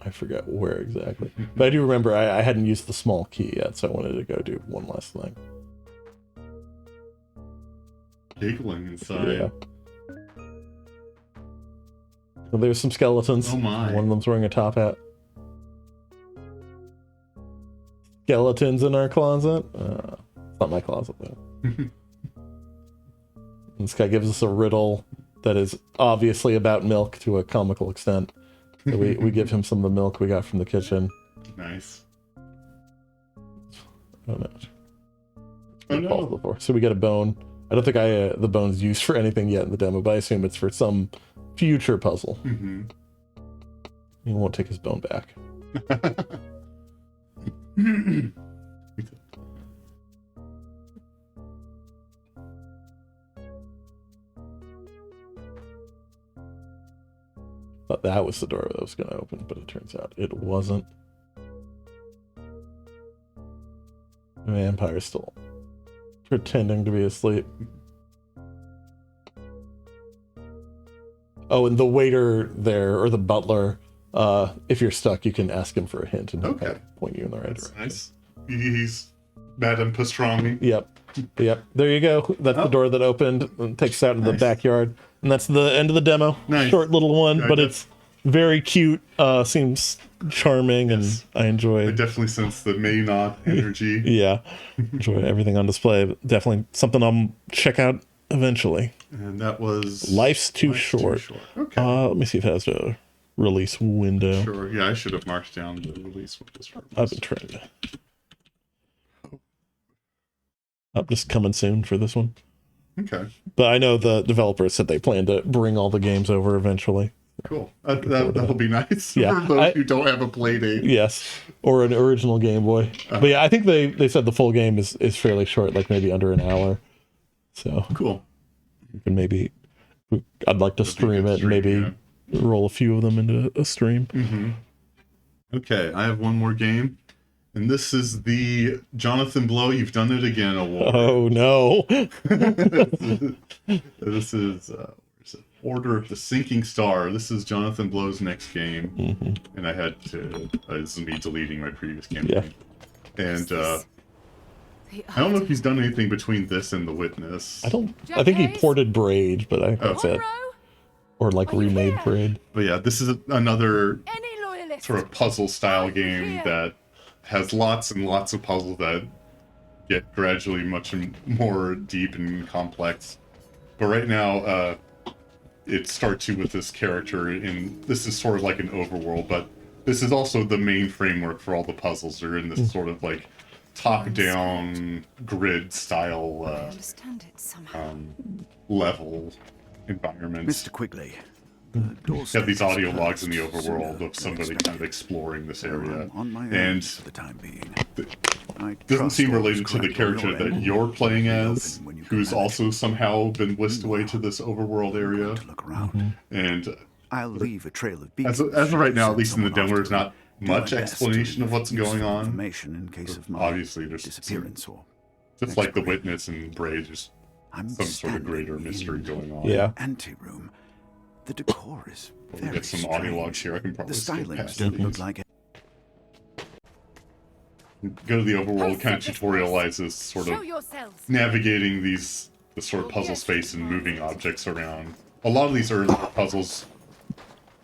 I forgot where exactly. But I do remember I hadn't used the small key yet, so I wanted to go do one last thing. Giggling inside. Yeah. Well, there's some skeletons. Oh my. One of them's wearing a top hat. Skeletons in our closet? It's not my closet, though. This guy gives us a riddle that is obviously about milk to a comical extent. So we give him some of the milk we got from the kitchen. Nice. Oh no. Oh no. So we get a bone. I don't think the bone's used for anything yet in the demo, but I assume it's for some future puzzle. Mm-hmm. He won't take his bone back. Thought that was the door that was going to open, but it turns out it wasn't. The vampire's still pretending to be asleep. Oh, and the waiter there, or the butler, if you're stuck, you can ask him for a hint and he'll kind of point you in the right That's direction. nice. He's Madame Pastrami. Yep. There you go. That's the door that opened and takes us out into the backyard. And that's the end of the demo. Nice. Short little one, Yeah, but it's very cute. Seems charming, Yes. and I enjoy. I definitely sense the Maynard energy. Yeah, enjoy everything on display. But definitely something I'll check out eventually. And that was Life's Too Short. Okay. Let me see if it has a release window. Sure. Yeah, I should have marked down the release windows. I've been trying to. Just coming soon for this one. Okay. But I know the developers said they plan to bring all the games over eventually. Cool. That'll be nice Yeah, for those who don't have a play date. Yes, or an original Game Boy. But yeah, I think they said the full game is fairly short, like maybe under an hour. So Cool. you can maybe, I'd like to stream it and maybe roll a few of them into a stream. Mm-hmm. Okay, I have one more game. And this is the Jonathan Blow, You've Done It Again award. Oh no. This is where's it? Order of the Sinking Star. This is Jonathan Blow's next game. Mm-hmm. And I had to, this is me deleting my previous campaign. Yeah. And I don't know if he's done anything between this and The Witness. I think he ported Braid, but I think that's it. Or like remade Braid. But yeah, this is another Any loyalist? sort of puzzle style game that has lots and lots of puzzles that get gradually much more deep and complex. But right now, it starts you with this character, and this is sort of like an overworld, but this is also the main framework for all the puzzles. They're in this sort of like top-down grid style Understand it somehow. level environment. Mr. Quigley. You have these audio logs in the overworld of somebody kind of exploring this area, On my own and for the time being. doesn't seem related to the character that you're playing as, who's also somehow been whisked away to this overworld area. Look around. And I'll leave a trail of as of right now, at least in the demo, there's not much explanation of what's going on. Information in case of my Obviously, there's disappearance or just like The Witness and Braid, there's I'm some sort of greater standing mystery in going on. Yeah. Anteroom. The decor is We'll very get some strange. audio logs here. I can probably The skip stylings past don't these. look like it. Go to the overworld, kind of tutorializes sort Show of yourselves. navigating the sort of puzzle space and moving objects around. A lot of these early puzzles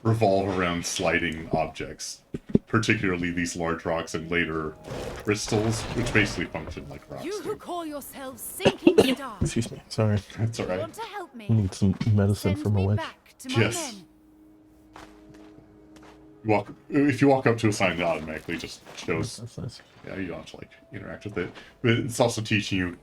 revolve around sliding objects, particularly these large rocks and later crystals, which basically function like rocks. You who do. call yourselves sinking stars Excuse me. Sorry. That's all right. want to help me? I need some medicine Send from a me witch. back to my Yes. men. If you walk up to a sign, it automatically just shows. That's nice. Yeah, you don't have to like interact with it, but it's also teaching you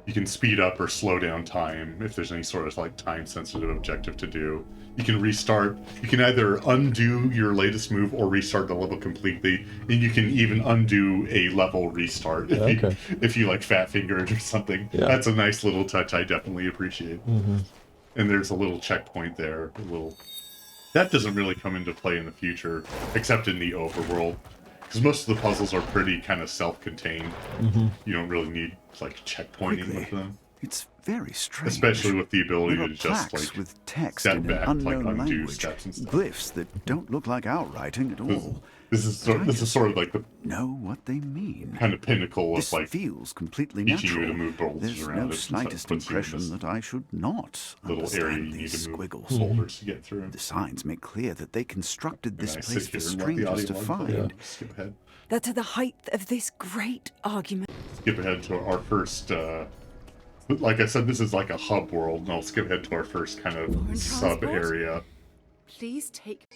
you can speed up or slow down time if there's any sort of like time sensitive objective to do. You can restart. You can either undo your latest move or restart the level completely, and you can even undo a level restart if you like fat finger it or something. Yeah. That's a nice little touch I definitely appreciate. Mm-hmm. And there's a little checkpoint there, a little. That doesn't really come into play in the future, except in the overworld, because most of the puzzles are pretty kind of self-contained. Mm-hmm. You don't really need like checkpointing Quickly. with them, It's very strange. especially with the ability There are to just plaques like with text step in back, an like unknown undo language, steps and stuff. glyphs that don't look like our writing at all. This is sort of like the Know what they mean. kind of pinnacle This of like feels completely teaching you natural. to move boulders There's around no it and stuff, slightest puts you in impression this that I should not little area understand you need these to move squiggles. boulders to get through. The signs make clear that they constructed this And I place sit for here and let the strangers to audio log play. find. Skip ahead. That to the height of this great argument. Skip ahead to our first. Like I said, this is like a hub world, and I'll skip ahead to our first kind of Foreign sub transport? area. Please take.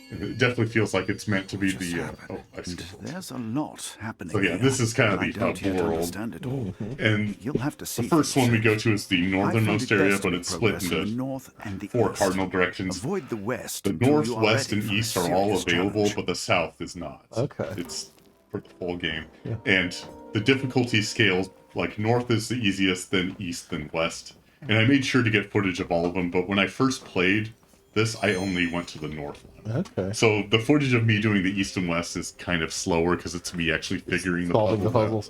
It definitely feels like it's meant to be Just the. happened. I see. And there's a lot happening. So yeah, here, this is kind of and I the don't hub yet world. understand it all. And You'll have to see. the first for one we go yourself. to is the I find northernmost it area, best but to it's split progress in the into north and the 4 east. cardinal directions. Avoid the west. The until you are northwest ready and for a east are all serious available, challenge. but the south is not. Okay. It's for the full game. Yeah. And the difficulty scales, like north is the easiest, then east, then west. And I made sure to get footage of all of them, but when I first played this, I only went to the north one. Okay. So the footage of me doing the east and west is kind of slower because it's me actually figuring the Solving the puzzle out. puzzles,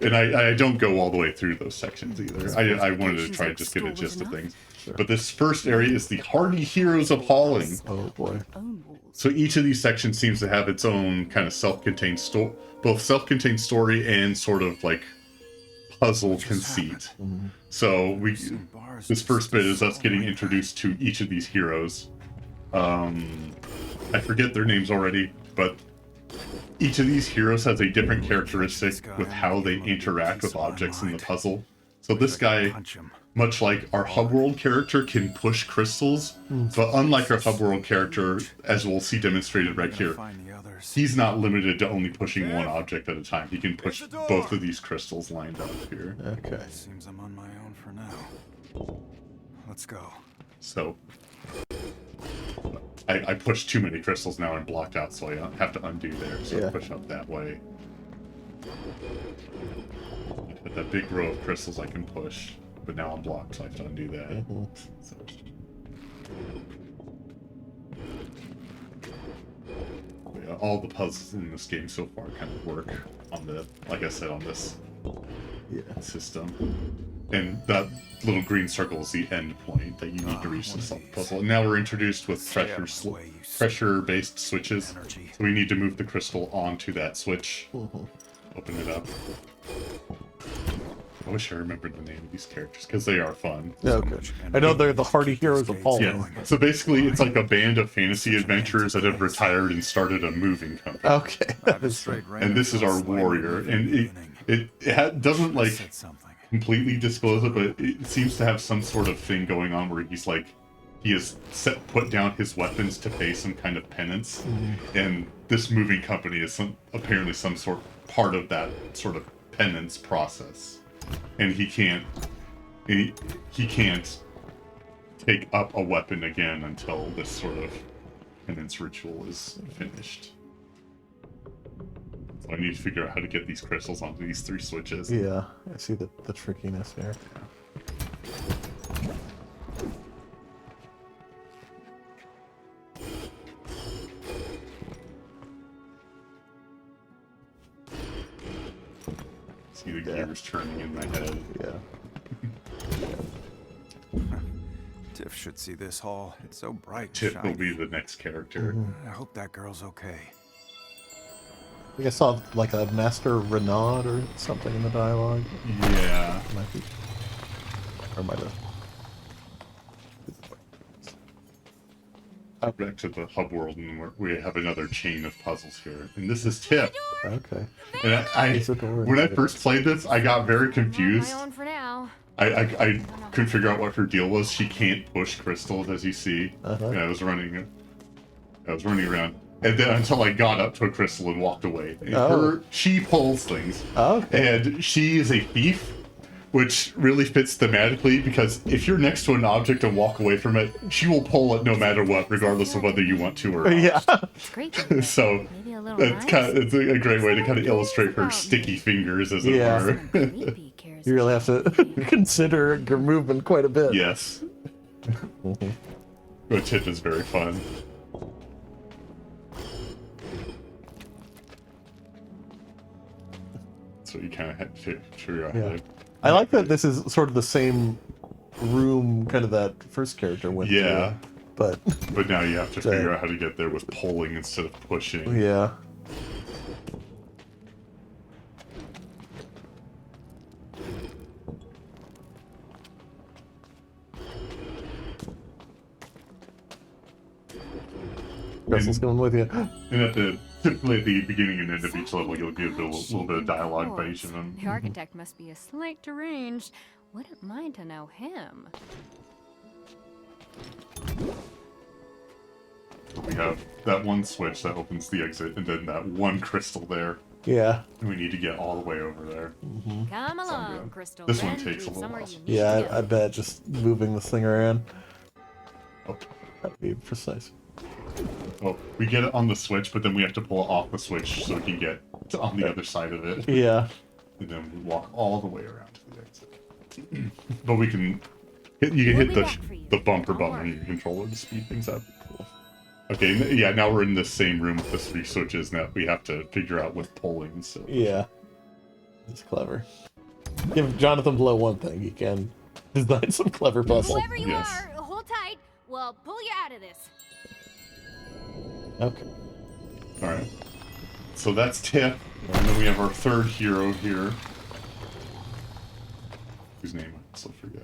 yeah. And I don't go all the way through those sections either. I wanted to try to just get a gist of things. But this first area is the Hardy Heroes of Hauling. Oh boy. So each of these sections seems to have its own kind of self-contained story, both self-contained story and sort of like puzzle conceit. So this first bit is us getting introduced to each of these heroes. I forget their names already, but each of these heroes has a different characteristic with how they interact with objects in the puzzle. So this guy, much like our hub world character, can push crystals, but unlike our hub world character, as we'll see demonstrated right here, he's not limited to only pushing one object at a time. He can push both of these crystals lined up here. Okay. Seems I'm on my own for now. Let's go. So I pushed too many crystals now and blocked out, so I have to undo there. So Yeah. push up that way. With that big row of crystals I can push, but now I'm blocked, so I have to undo that. So. Yeah, all the puzzles in this game so far kind of work on the, like I said, on this system. And that little green circle is the end point that you need to reach to solve the puzzle. And now we're introduced with pressure-based switches. So we need to move the crystal onto that switch. Open it up. I wish I remembered the name of these characters, because they are fun. Yeah, okay. I know they're the Hardy Heroes of Hauling. Yeah. So basically, it's like a band of fantasy adventurers that have retired and started a moving company. Okay. That is And this is our warrior. And it doesn't like completely disclose it, but it seems to have some sort of thing going on where he's like, he has put down his weapons to pay some kind of penance. And this moving company is apparently some sort part of that sort of penance process. And he can't take up a weapon again until this sort of penance ritual is finished. So I need to figure out how to get these crystals onto these 3 switches. Yeah, I see the trickiness there. See the gears turning in my head. Yeah. Tiff should see this hall. It's so bright and Tip will shiny. be the next character. I hope that girl's okay. I think I saw like a Master Renaud or something in the dialogue. Yeah. Might be. Or might have. back to the hub world, and we have another chain of puzzles here. And this is Tip. Okay. And when I first played this, I got very confused. My own for now. I couldn't figure out what her deal was. She can't push crystals, as you see. And I was running around. And then until I got up to a crystal and walked away. And she pulls things. And she is a thief, which really fits thematically, because if you're next to an object and walk away from it, she will pull it no matter what, regardless of whether you want to or not. Yeah. It's great. So it's a great way to kind of illustrate her sticky fingers, as it were. You really have to consider your movement quite a bit. Yes. The tip is very fun. So you kind of have to figure out how to... I like that this is sort of the same room kind of that first character went through. But now you have to figure out how to get there with pulling instead of pushing. Yeah. Russell's going with you. And typically at the beginning and end of each level, you'll get a little bit of dialogue by each of them. The architect must be a slight deranged. Wouldn't mind to know him. We have that one switch that opens the exit, and then that one crystal there. Yeah. And we need to get all the way over there. Come along, Crystal. This one Friend. takes a Leave little somewhere while. you need Yeah, to go. I bet just moving this thing around. That'd be precise. Oh, we get it on the switch, but then we have to pull it off the switch so we can get on the other side of it. Yeah. And then we walk all the way around to the exit. But you can hit the bumper button on your controller to speed things up. Cool. Okay, yeah, now we're in the same room with the 3 switches that we have to figure out with pulling. So Yeah. It's clever. Give Jonathan Blow one thing, he can design some clever puzzles. Whoever you are, hold tight. We'll pull you out of this. Okay. Alright. So that's Tip. And then we have our third hero here. Whose name I also forget.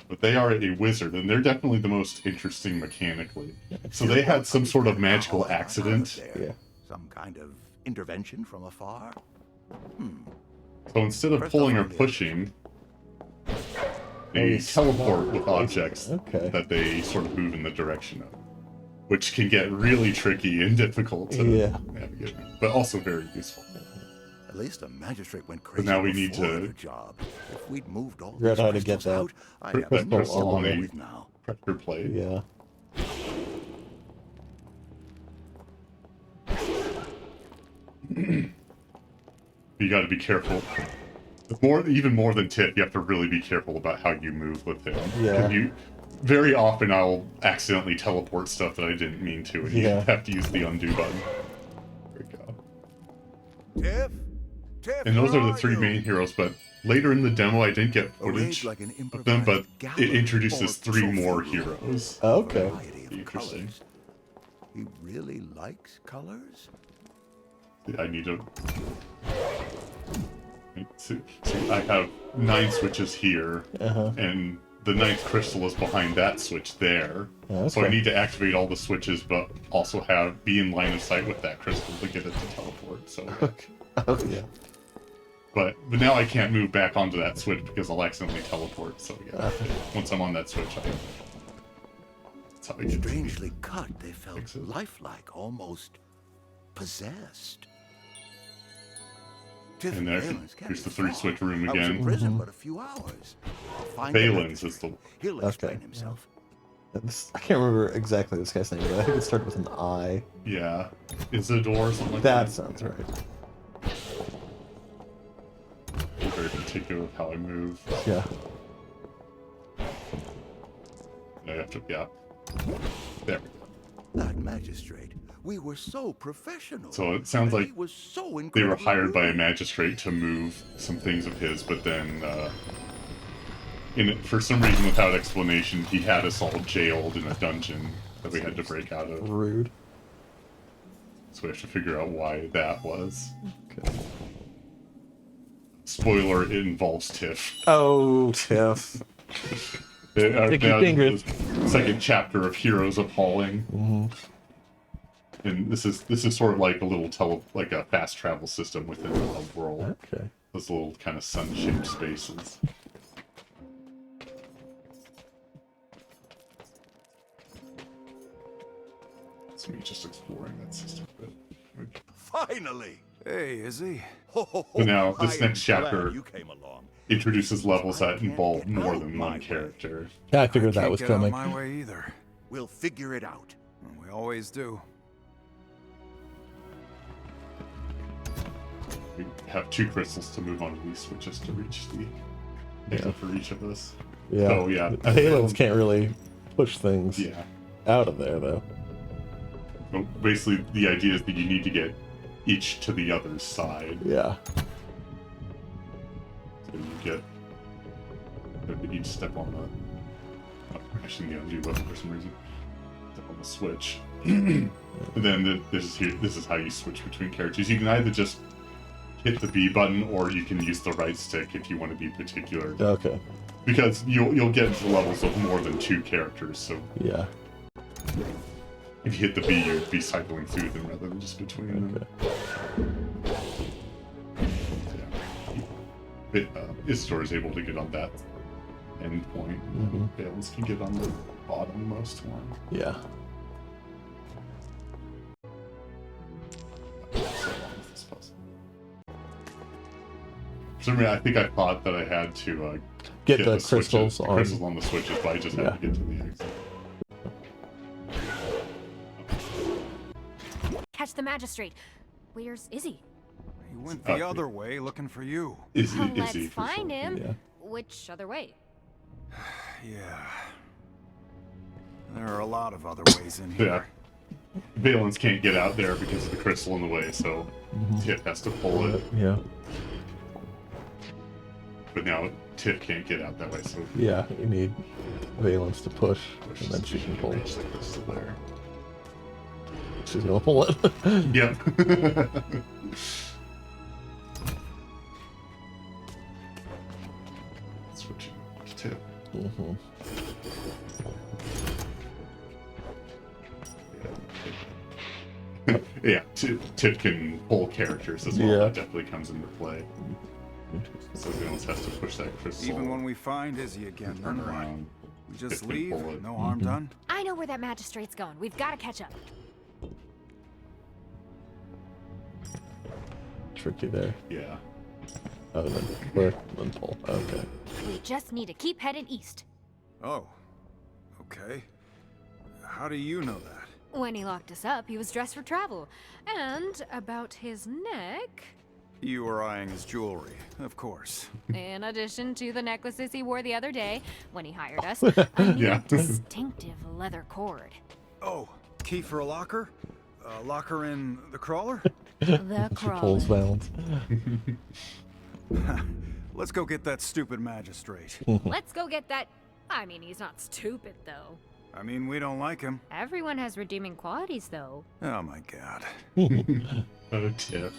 But they are a wizard, and they're definitely the most interesting mechanically. So they had some sort of magical accident. Yeah. Some kind of intervention from afar? So instead of pulling or pushing, they teleport with objects that they sort of move in the direction of. Which can get really tricky and difficult to navigate, but also very useful. At least a magistrate went crazy. But now we need before to the job. If we'd moved all figure out these how to get crystals that out, I'd have that no crystal on problem a with now. pressure plate. Yeah. You got to be careful. Even more than Tip, you have to really be careful about how you move with him. Yeah. Very often I'll accidentally teleport stuff that I didn't mean to, and you have to use the undo button. There we go. Tiff, And those where are the 3 you? main heroes, but later in the demo I didn't get footage Arranged like an of them, but improvised it gala introduces or 3 trophy more room. heroes. Okay. Variety of Interesting. colors. He really likes colors? I need to... So I have 9 switches here, and the 9th crystal is behind that switch there. So I need to activate all the switches, but also be in line of sight with that crystal to get it to teleport. So, Yeah. but now I can't move back onto that switch because I'll accidentally teleport. So yeah, once I'm on that switch, that's how I get. Strangely cut, they felt lifelike, almost possessed. And here's the 3 switch room I was in again. prison but a few hours. I'll find the Valens is the... He'll explain himself. I can't remember exactly this guy's name, but I think it started with an I. Yeah. Isidore or something like that. That sounds right. I'm very particular with how I move. Yeah. I have to, yeah. There we go. That magistrate. We were so professional. So it sounds like He was so they were incredibly hired by a rude. magistrate to move some things of his, but then, for some reason, without explanation, he had us all jailed in a dungeon that we had to break out of. Rude. So we have to figure out why that was. Okay. Spoiler, it involves Tiff. Oh, Tiff. Sticky fingers. second chapter of Heroes of Hauling. And this is sort of like a little like a fast travel system within the hub world. Okay. Those little kind of sun-shaped spaces. It's me just exploring that system a bit. Finally! Hey, Izzy. So now, this I am next chapter glad you came along. introduces levels that can't involve get more out than my one way. character. Yeah, I figured that Can't was get out coming. my way either. We'll figure it out. We always do. We have 2 crystals to move on these switches to reach the exit for each of us. Yeah. So, yeah. The Halos can't really push things Yeah. out of there, though. So basically, the idea is that you need to get each to the other's side. Yeah. So you get each step on the. Oh, I shouldn't get undo button for some reason. Step on the switch. And then this is how you switch between characters. You can either just hit the B button, or you can use the right stick if you want to be particular. Okay. Because you'll get into levels of more than 2 characters. So Yeah. if you hit the B, you'd be cycling through them rather than just between them. Istor is able to get on that end point. Valens can get on the bottommost one. Yeah. So long with this puzzle. So I think I thought that I had to Get the switches- crystals on. crystals on the switches, but I just had to get to the exit. Catch the magistrate. Where's Izzy? He went the other way looking for you. Izzy, Well, Izzy, let's for find sure. him. Yeah. Which other way? Yeah. There are a lot of other ways in Yeah. here. Valens can't get out there because of the crystal in the way, so Tiff has to pull it. Yeah. But now Tiff can't get out that way, so Yeah. You need Valence to push, pushes and then she can pull. reach the crystal there. She's gonna pull it. Yep. Switching to Tiff. Yeah, Tiff can pull characters as well. Yeah. That definitely comes into play. So Valens has to push that crystal. Even when we find Izzy again, turn then what? around. We just Tiff can leave? pull it. No harm done? I know where that magistrate's going. We've got to catch up. Tricky there. Yeah. Oh, then pull. Okay. We just need to keep heading east. Oh. Okay. How do you know that? When he locked us up, he was dressed for travel. And about his neck, You were eyeing his jewelry, of course. in addition to the necklaces he wore the other day when he hired us, a new Yeah. distinctive leather cord. Oh, key for a locker? A locker in the crawler? The She pulls crawler. Valence. Let's go get that stupid magistrate. Let's go get that. I mean, he's not stupid, though. I mean, we don't like him. Everyone has redeeming qualities, though. Oh my god. Oh, Tiff.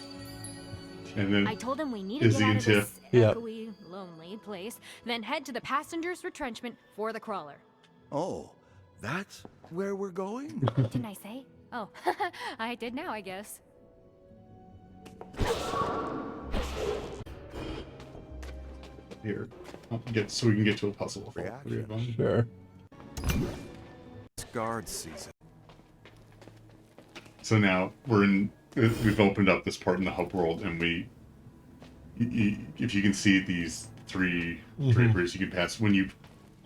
And then I told him we need to Izzy get out and of this Tiff. Yep. echoey, lonely place, then head to the passengers' retrenchment for the crawler. Oh, that's where we're going? Didn't I say? Oh, I did now, I guess. here, so we can get to a puzzle with all 3 of them. Sure. This guard sees it. So now we've opened up this part in the hub world, and if you can see these 3 drapers, you can pass when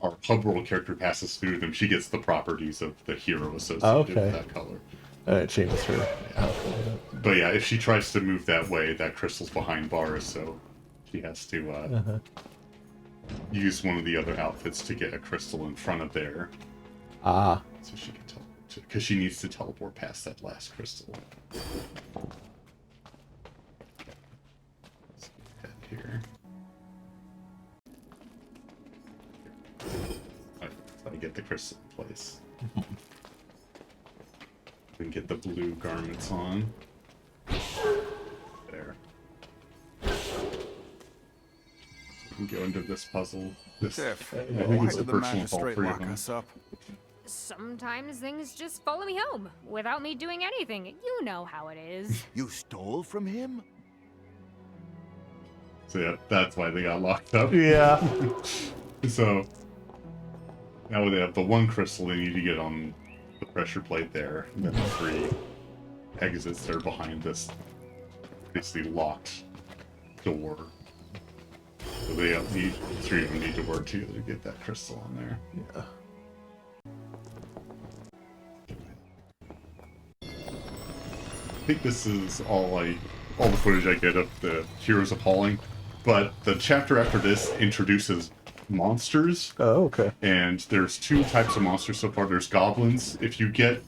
our hub world character passes through them. She gets the properties of the hero associated with that color. And it changes her outfit. But yeah, if she tries to move that way, that crystal's behind bars, so she has to use one of the other outfits to get a crystal in front of there. Ah. So she can because she needs to teleport past that last crystal. Let's head here. So I get the crystal in place. We can get the blue garments on. There. We can go into this puzzle. Tiff, I think why it's a did the personal with all magistrate 3 of lock them. us up? Sometimes things just follow me home without me doing anything. You know how it is. You stole from him? So yeah, that's why they got locked up. Yeah. So now they have the one crystal they need to get on the pressure plate there, and then the 3 exits are behind this basically locked door. So they need 3 of them need to work together to get that crystal on there. Yeah. I think this is all the footage I get of the Heroes of Hauling, but the chapter after this introduces monsters. Oh, okay. And there's 2 types of monsters so far. There's goblins. If you get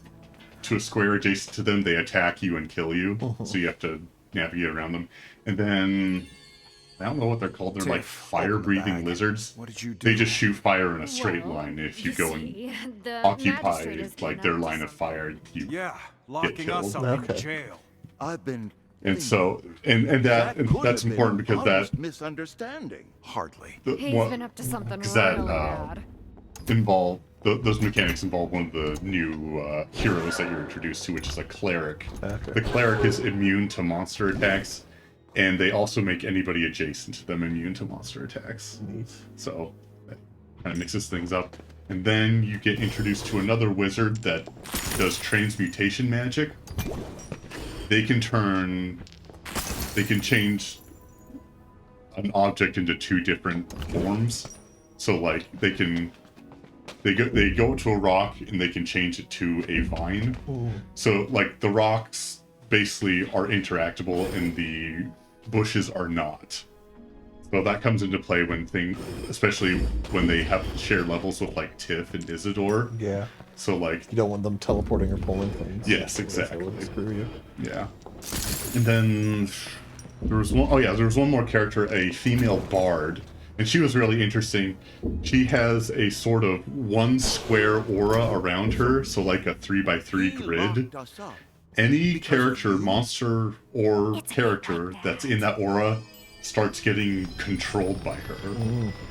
to a square adjacent to them, they attack you and kill you. So you have to navigate around them. And then I don't know what they're called. They're like fire-breathing lizards. What did you do? They just shoot fire in a straight line. If you go and See, the occupy magistrate is like getting their up to line of something. fire, you Yeah, locking us killed. up in Okay. jail. I've been. and so and could that's have been important because an that honest misunderstanding. Hardly. He's been up to something because really that bad. involve those mechanics involve one of the new heroes that you're introduced to, which is a cleric. Okay. The cleric is immune to monster attacks, and they also make anybody adjacent to them immune to monster attacks. Neat. So that kind of mixes things up. And then you get introduced to another wizard that does transmutation magic. They can change an object into 2 different forms. So like they go to a rock and they can change it to a vine. Ooh. So like the rocks basically are interactable and the bushes are not. So that comes into play especially when they have shared levels with like Tiff and Isidore. Yeah. So like You don't want them teleporting or pulling things. Yes, That exactly. would screw you. yeah. And then there was one more character, a female bard, and she was really interesting. She has a sort of 1 square aura around her, so like a 3x3 He grid. locked us up. Any character, monster, or character that's in that aura starts getting controlled by her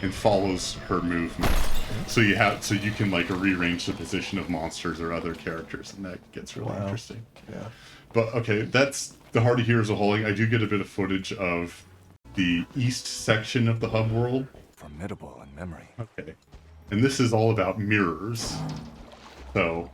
and follows her movement. So you can like rearrange the position of monsters or other characters, and that gets really Wow. interesting. Yeah. But okay, that's the Heart of Heroes of Hauling. I do get a bit of footage of the east section of the hub world. Formidable in memory. Okay. And this is all about mirrors. So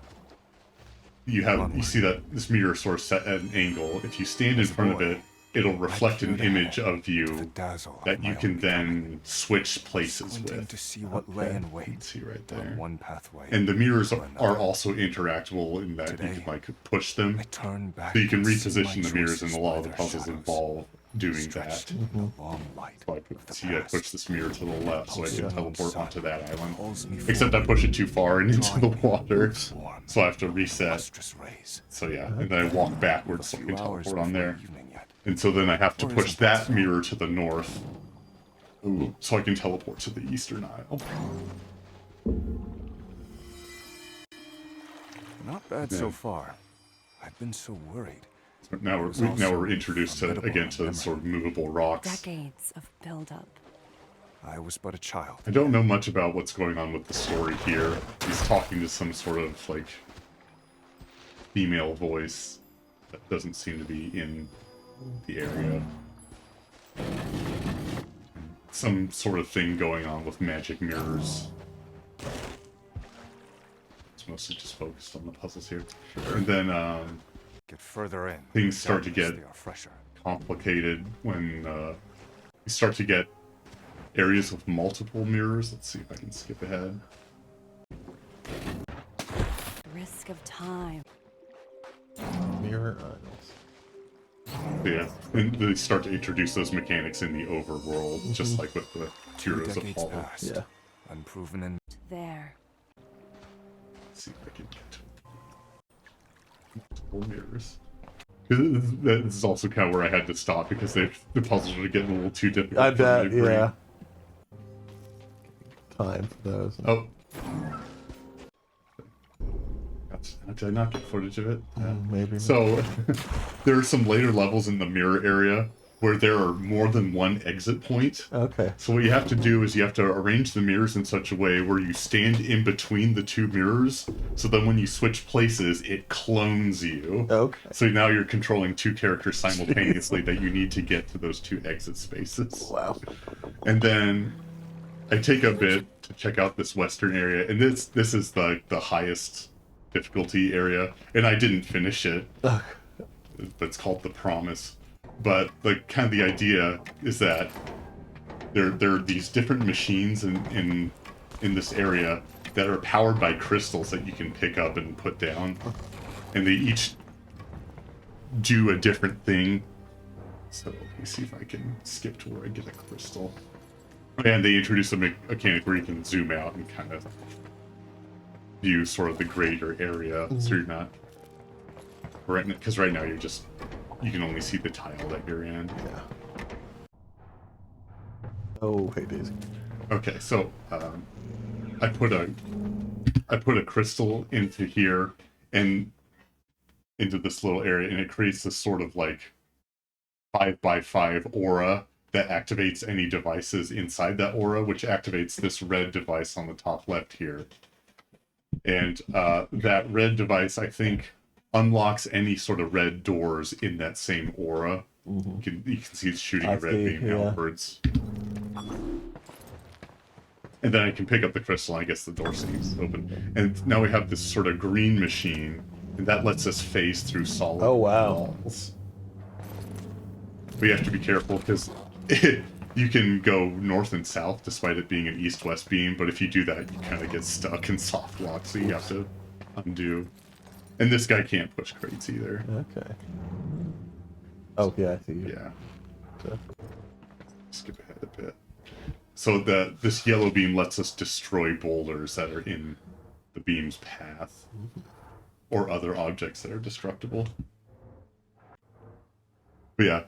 you see that this mirror source set at an angle. If you stand in front of it, it'll reflect an image of you Dazzle that you can then switch places Squinting with. to see what lay in You wait. can see right down there. one pathway. And the mirrors to are another. also interactable in that you Today, can like push them. I turn back. So you can and see reposition my the mirrors, choices and a lot by of the their puzzles shadows, involve doing stretched that. in the long light So I of the push past. this mirror to the left so I can Pulsing teleport sun onto that island. pulls me Except I forward, push it too far and into the drawing me water, with warm, so I have to reset. lustrous rays. So yeah, and then I walk backwards so I A can few hours teleport on before there. evening yet. And so then I have to Or push isn't that so? mirror to the north. Ooh, so I can teleport to the eastern isle. Not bad Yeah. so far. I've been so worried. So now was we're also introduced to formidable again in to memory. sort of movable rocks. Decades of buildup. I was but a child. I don't know much about what's going on with the story here. He's talking to some sort of like female voice that doesn't seem to be in the area. Some sort of thing going on with magic mirrors. It's mostly just focused on the puzzles here. And then Get further in. things start to Doubtless get they are fresher. complicated when you start to get areas with multiple mirrors. Let's see if I can skip ahead. Risk of time. Mirror idols. Yeah, and they start to introduce those mechanics in the overworld, just like with the Heroes of Decades Hall. past. Yeah. Unproven in There. Let's see if I can get to multiple mirrors. This is also kind of where I had to stop because the puzzles are getting a little too difficult. I for bet, my brain. yeah. Time for those. Oh. Did I not get footage of it? Maybe. So, there are some later levels in the mirror area where there are more than one exit point. Okay. So what you have to do is you have to arrange the mirrors in such a way where you stand in between the two mirrors, so then when you switch places, it clones you. Okay. So now you're controlling two characters simultaneously that you need to get to those two exit spaces. Wow. And then I take a bit to check out this western area, and this is the highest difficulty area, and I didn't finish it. Ugh. It's called The Promise. But the idea is that there are these different machines in this area that are powered by crystals that you can pick up and put down, and they each do a different thing. So let me see if I can skip to where I get a crystal. And they introduce a mechanic where you can zoom out and kind of view sort of the greater area, so you're not because right now you can only see the tile that you're in. Yeah. Oh, hey Daisy. Okay, so I put a crystal into here and into this little area, and it creates this sort of like 5x5 aura that activates any devices inside that aura, which activates this red device on the top left here. And that red device, I think, unlocks any sort of red doors in that same aura. You can see it's shooting a red beam outwards. And then I can pick up the crystal, and I guess the door stays open. And now we have this sort of green machine, and that lets us phase through solid walls. We have to be careful, because you can go north and south despite it being an east-west beam, but if you do that, you kind of get stuck in soft lock, so you have to undo. And this guy can't push crates either. Okay. Oh, yeah, I see. Yeah. Skip ahead a bit. So this yellow beam lets us destroy boulders that are in the beam's path, or other objects that are destructible. But yeah,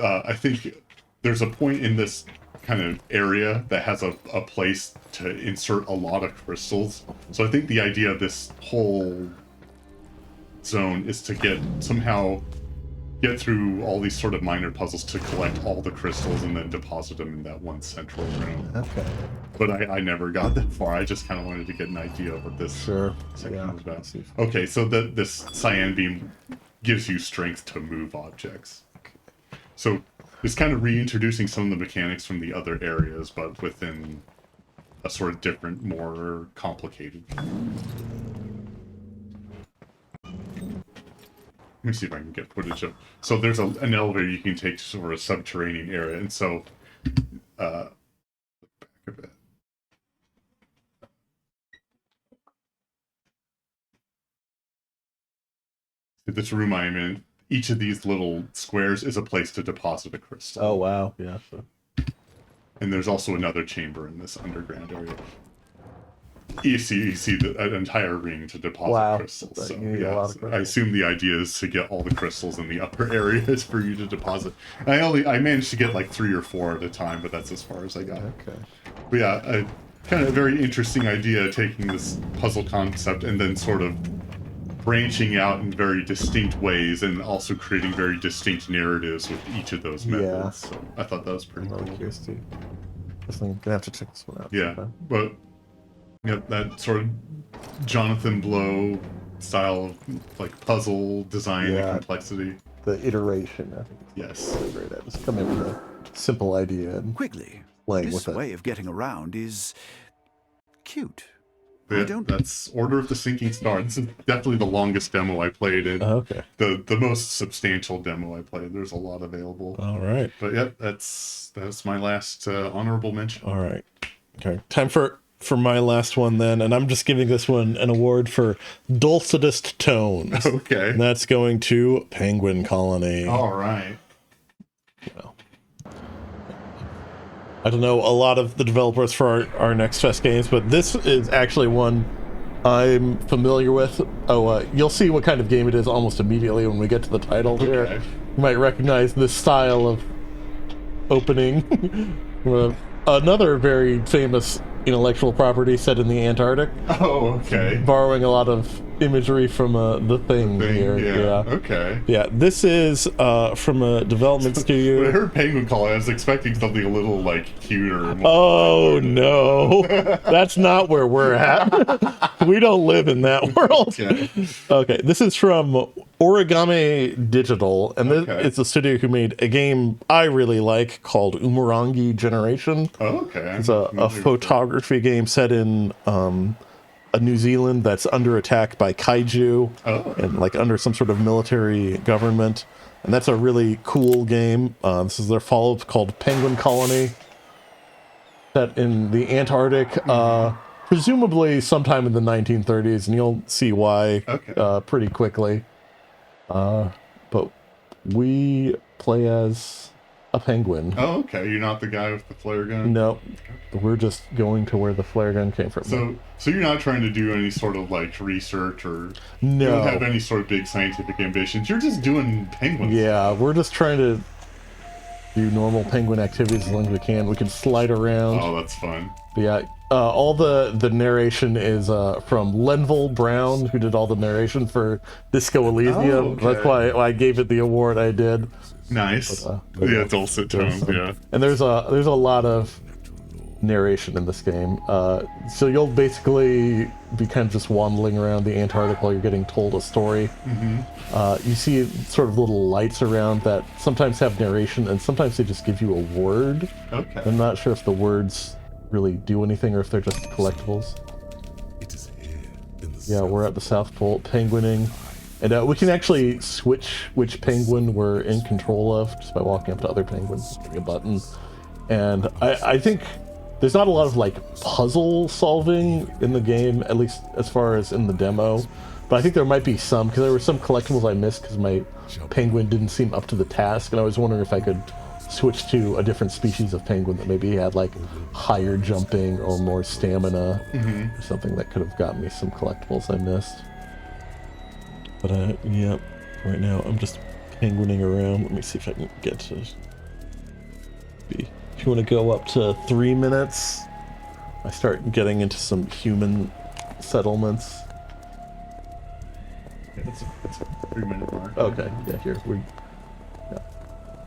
I think there's a point in this kind of area that has a place to insert a lot of crystals. So I think the idea of this whole zone is to somehow get through all these sort of minor puzzles to collect all the crystals and then deposit them in that one central room. Okay. But I never got that far. I just kind of wanted to get an idea of what this section was about. Okay, so this cyan beam gives you strength to move objects. So it's kind of reintroducing some of the mechanics from the other areas, but within a sort of different, more complicated. Let me see if I can get footage of. So there's an elevator you can take to sort of a subterranean area, and so back a bit. This room I'm in, each of these little squares is a place to deposit a crystal. Oh wow, yeah. So. And there's also another chamber in this underground area. You see an entire ring to deposit crystals. So, yeah, I assume the idea is to get all the crystals in the upper areas for you to deposit. I managed to get like 3 or 4 at a time, but that's as far as I got. Okay. But yeah, kind of a very interesting idea, taking this puzzle concept and then sort of branching out in very distinct ways, and also creating very distinct narratives with each of those methods. Yeah. So I thought that was pretty cool. Curious too. Definitely gonna have to check this one out. Yeah, but that sort of Jonathan Blow style of like puzzle design and complexity. The iteration, I think. Yes. Great. Just come in with a simple idea and Quigley, playing this with it. way of getting around is cute. Yeah, that's Order of the Sinking Star. This is definitely the longest demo I played, and the most substantial demo I played. There's a lot available. All right. But yeah, that's my last honorable mention. All right. Okay. Time for my last one then, and I'm just giving this one an award for dulcetest tones. Okay. And that's going to Penguin Colony. All right. Well, I don't know a lot of the developers for our Nextfest games, but this is actually one I'm familiar with. Oh, you'll see what kind of game it is almost immediately when we get to the title here. You might recognize this style of opening. Another very famous intellectual property set in the Antarctic. Oh, okay. Borrowing a lot of imagery from the thing here. Yeah. Okay. Yeah, this is from a development When I studio. heard Penguin Colony, I was expecting something a little like cuter. And Oh no, that's not where we're at. We don't live in that world. Okay, this is from Origami Digital, and this it's a studio who made a game I really like called Umurangi Generation. Okay. It's a photography game set in New Zealand that's under attack by kaiju and like under some sort of military government, and that's a really cool game. This is their follow-up called Penguin Colony, set in the Antarctic, presumably sometime in the 1930s, and you'll see why pretty quickly. But we play as a penguin. Oh, okay. You're not the guy with the flare gun? No, we're just going to where the flare gun came from. So you're not trying to do any sort of like research or No. you don't have any sort of big scientific ambitions. You're just doing penguins. Yeah, we're just trying to do normal penguin activities as long as we can. We can slide around. Oh, that's fun. But yeah, all the narration is from Lenville Brown, who did all the narration for Disco Elysium. Oh, okay. That's why I gave it the award I did. Nice. But, Yeah, dulcet tones, yeah. And there's a lot of narration in this game. So you'll basically be kind of just wandering around the Antarctic while you're getting told a story. You see sort of little lights around that sometimes have narration and sometimes they just give you a word. Okay. I'm not sure if the words really do anything or if they're just collectibles. Yeah, we're at the South Pole penguining. And we can actually switch which penguin we're in control of just by walking up to other penguins, hitting a button. And I think there's not a lot of like puzzle solving in the game, at least as far as in the demo. But I think there might be some, because there were some collectibles I missed because my penguin didn't seem up to the task. And I was wondering if I could switch to a different species of penguin that maybe had like higher jumping or more stamina or something that could have gotten me some collectibles I missed. But yeah, right now I'm just penguining around. Let me see if I can get to... If you want to go up to 3 minutes, I start getting into some human settlements. Yeah, that's a 3-minute mark. Okay, yeah, here we...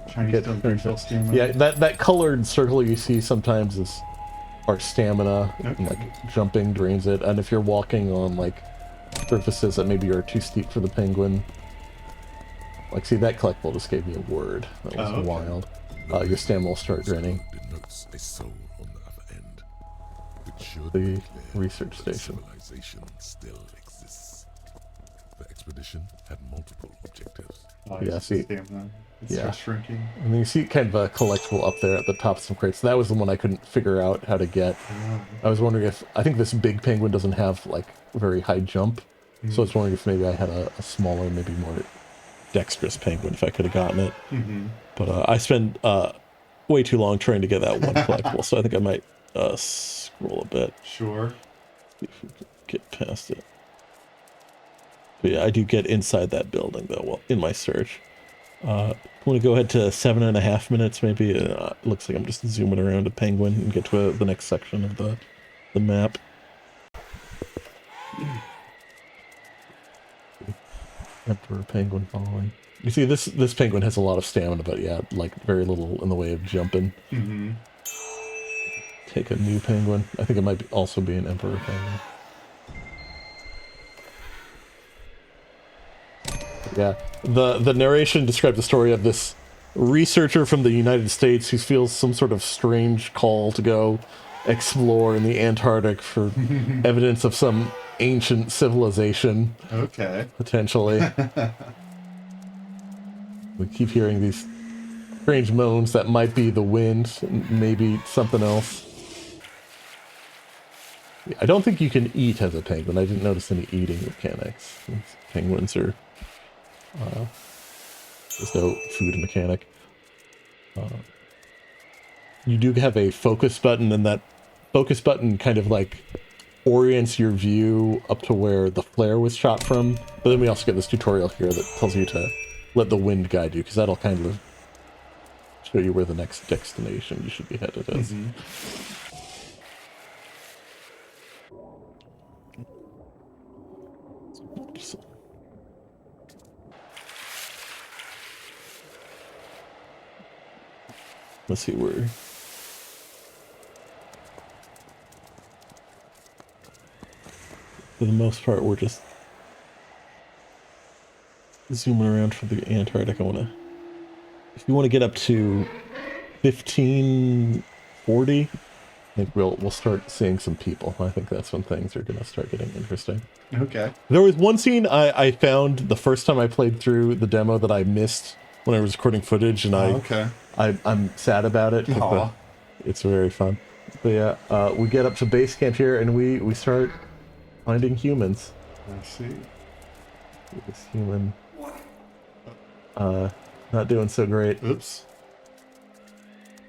Chinese don't drink stamina. Yeah, that colored circle you see sometimes is our stamina, and like jumping drains it, and if you're walking on like surfaces that maybe are too steep for the penguin, like see that collectible just gave me a word. That was wild. Your stamina will start draining. The research station. Still exists. The expedition had multiple objectives. Yeah, see. It's shrinking. And then you see kind of a collectible up there at the top of some crates. That was the one I couldn't figure out how to get. I was wondering if, I think this big penguin doesn't have like very high jump. So I was wondering if maybe I had a smaller, maybe more dexterous penguin, if I could have gotten it. But I spent way too long trying to get that one collectible, so I think I might scroll a bit. Sure. See if we can get past it. But yeah, I do get inside that building though, well, in my search. I want to go ahead to 7.5 minutes maybe. It looks like I'm just zooming around a penguin and get to the next section of the map. Emperor penguin following. You see, this penguin has a lot of stamina, but yeah, like very little in the way of jumping. Take a new penguin. I think it might also be an emperor penguin. Yeah, the narration describes the story of this researcher from the United States who feels some sort of strange call to go explore in the Antarctic for evidence of some ancient civilization. Okay. Potentially. We keep hearing these strange moans that might be the wind, maybe something else. I don't think you can eat as a penguin. I didn't notice any eating mechanics. Penguins are... there's no food mechanic. You do have a focus button, and that focus button kind of like orients your view up to where the flare was shot from. But then we also get this tutorial here that tells you to let the wind guide you, because that'll kind of show you where the next destination you should be headed is. Let's see where. For the most part, we're just zooming around for the Antarctic. If you want to get up to 1540, I think we'll start seeing some people. I think that's when things are gonna start getting interesting. Okay. There was one scene I found the first time I played through the demo that I missed when I was recording footage, and I'm sad about it. It's very fun. But yeah, we get up to base camp here, and we start finding humans. I see. This human, not doing so great. Oops.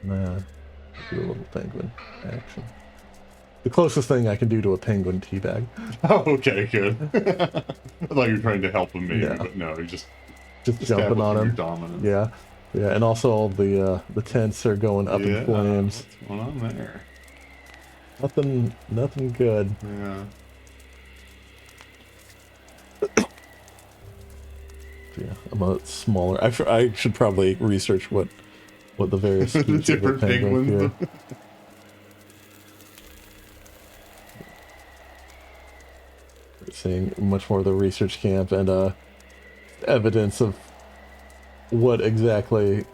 Nah, do a little penguin action. The closest thing I can do to a penguin teabag. Oh, okay, good. I thought you were trying to help him, maybe, Yeah. but no, you're just jumping on him. Dominance. Yeah, and also all the tents are going up in flames. What's going on there? Nothing good. Yeah. Yeah, I'm a smaller. I should probably research what the various the different penguins. Here. We're seeing much more of the research camp and evidence of what exactly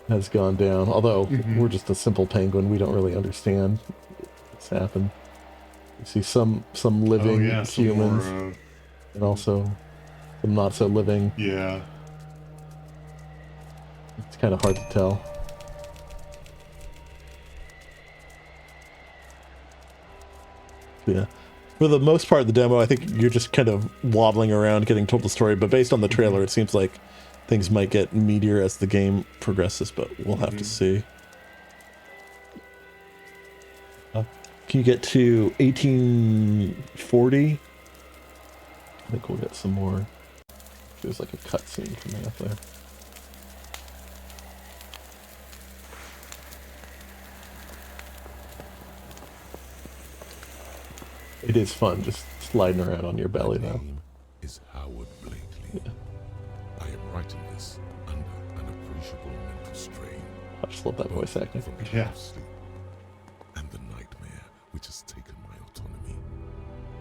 has gone down. Although we're just a simple penguin, we don't really understand what's happened. You see some living humans, and also some not so living. Yeah. It's kind of hard to tell. Yeah. For the most part of the demo, I think you're just kind of wobbling around getting told the story, but based on the trailer, it seems like things might get meatier as the game progresses, but we'll have to see. Can you get to 1840? I think we'll get some more. There's like a cutscene coming up there. It is fun just sliding around on your belly though. Is Howard Blakely. Yeah. I am writing this under an appreciable mental strain. I just love that voice acting. Yeah. And the nightmare which has taken my autonomy.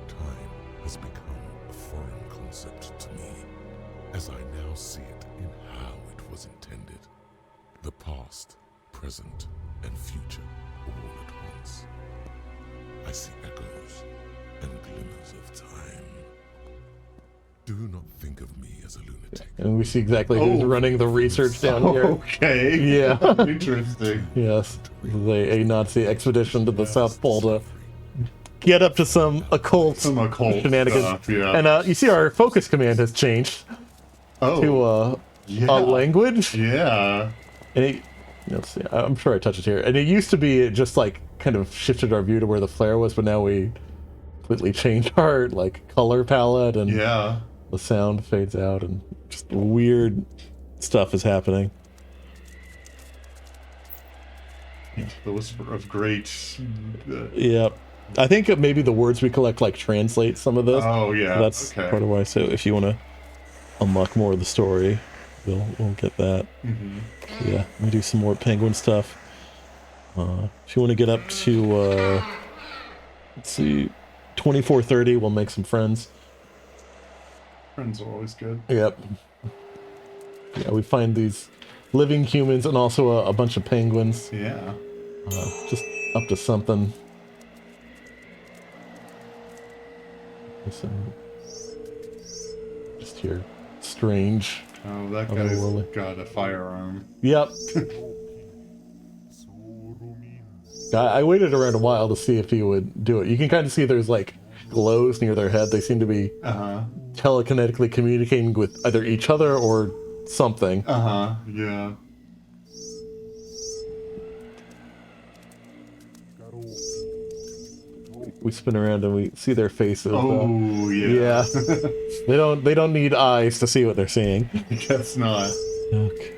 Time has become a foreign concept to me, as I now see it in how it was intended. The past, present, and future all at once. I see echoes and glimmers of time. Do not think of me as a lunatic. And we see exactly who's running the research down here. Okay. Yeah. Interesting. Yes. A Nazi expedition to the South Pole to get up to some occult shenanigans. Stuff, yeah. And you see our focus command has changed to a language. Yeah. And let's see. I'm sure I touched it here. And it used to be just like kind of shifted our view to where the flare was, but now we completely changed our like color palette, and the sound fades out, and just weird stuff is happening. The Whisper of Great. Yeah. I think maybe the words we collect like translate some of this. Oh yeah. So that's part of why. So if you want to unlock more of the story, we'll get that. Yeah, we do some more penguin stuff. If you want to get up to let's see, 2430, we'll make some friends. Friends are always good. Yep. Yeah, we find these living humans and also a bunch of penguins. Yeah. Just up to something. Listen. Just here. Strange. Oh, that guy's got a firearm. Yep. I waited around a while to see if he would do it. You can kind of see there's like glows near their head. They seem to be telekinetically communicating with either each other or something. Yeah. We spin around and we see their faces. Oh, yeah. They don't need eyes to see what they're seeing. I guess not. Okay.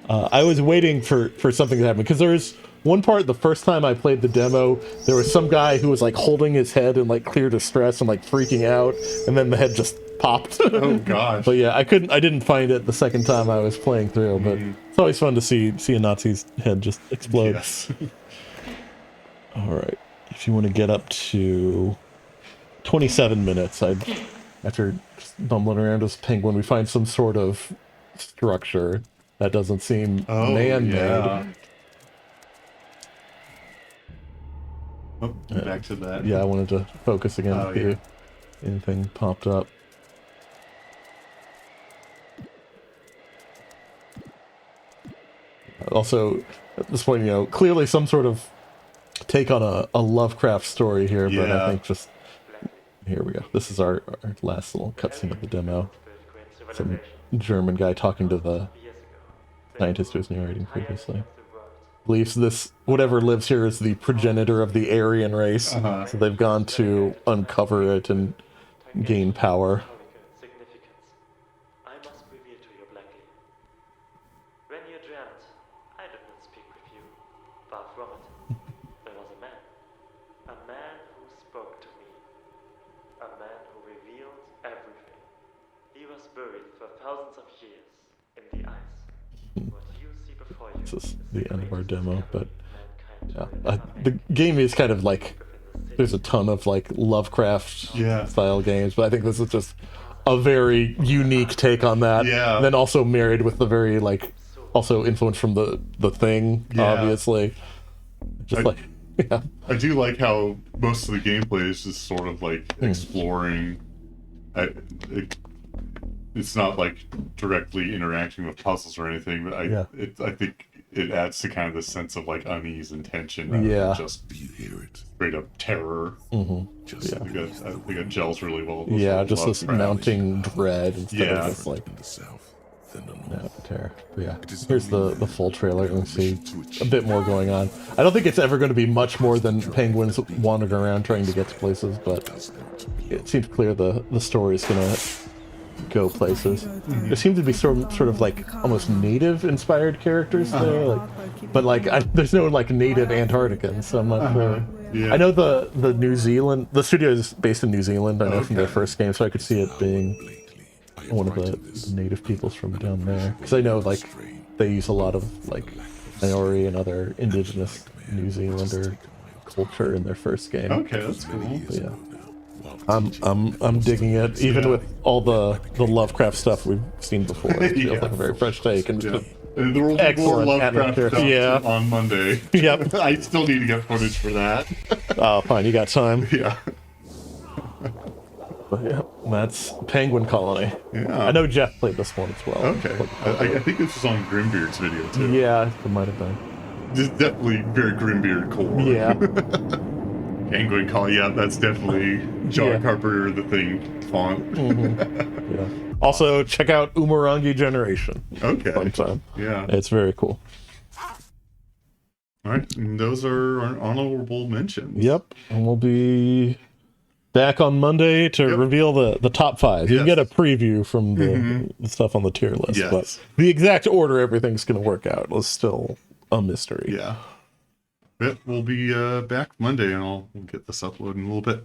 I was waiting for something to happen because there's one part, the first time I played the demo, there was some guy who was like holding his head in like clear distress and like freaking out, and then the head just popped. Oh gosh. But yeah, I didn't find it the second time I was playing through, but it's always fun to see a Nazi's head just explode. Yes. All right, if you want to get up to 27 minutes, after just bumbling around as Penguin, we find some sort of structure that doesn't seem man-made. Yeah. Oh, back to that. Yeah, I wanted to focus again to see if anything popped up. Also, at this point, clearly some sort of take on a Lovecraft story here, but I think just... Here we go. This is our last little cutscene of the demo. Some German guy talking to the scientist who was narrating previously. Believes this, whatever lives here, is the progenitor of the Aryan race. So they've gone to uncover it and gain power. I must reveal to you blackly. When you dreamt, I did not speak with you. Far from it. There was a man who spoke to me. A man who revealed everything. He was buried for thousands of years in the ice. What you see before you This is the end of our demo, but yeah, the game is kind of like, there's a ton of like Lovecraft style games, but I think this is just a very unique take on that. Yeah. And then also married with the very like, also influence from the Thing, obviously. Just I do like how most of the gameplay is just sort of like exploring. It's not like directly interacting with puzzles or anything, but I think it adds to kind of the sense of like unease and tension rather than just straight up terror. Just I think it gels really well. Yeah, just this mounting dread instead of just like terror. But yeah, here's the full trailer, and we see a bit more going on. I don't think it's ever going to be much more than penguins wandering around trying to get to places, but it seems clear the story is going to go places. There seem to be sort of like almost native inspired characters there, but like there's no like native Antarcticans, so I'm not sure. I know the New Zealand, the studio is based in New Zealand. I know from their first game, so I could see it being one of the native peoples from down there, because I know like they use a lot of like Maori and other indigenous New Zealander culture in their first game. Okay, that's cool. But yeah. I'm digging it, even with all the Lovecraft stuff we've seen before. It feels like a very fresh take, and there will be more Lovecraft stuff on Monday. Yep. I still need to get footage for that. Oh, fine, you got time. Yeah. But yeah, that's Penguin Colony. Yeah. I know Jeff played this one as well. Okay. I think this was on Grimbeard's video too. Yeah, it might have been. This is definitely very Grimbeard core. Yeah. Penguin Colony, yeah, that's definitely John Carpenter, the Thing font. Yeah. Also, check out Umurangi Generation. Okay. Fun time. Yeah. It's very cool. All right, and those are our honorable mentions. Yep, and we'll be back on Monday to reveal the top 5. You can get a preview from the stuff on the tier list, but the exact order everything's going to work out is still a mystery. Yeah. But we'll be back Monday, and we'll get this uploaded in a little bit.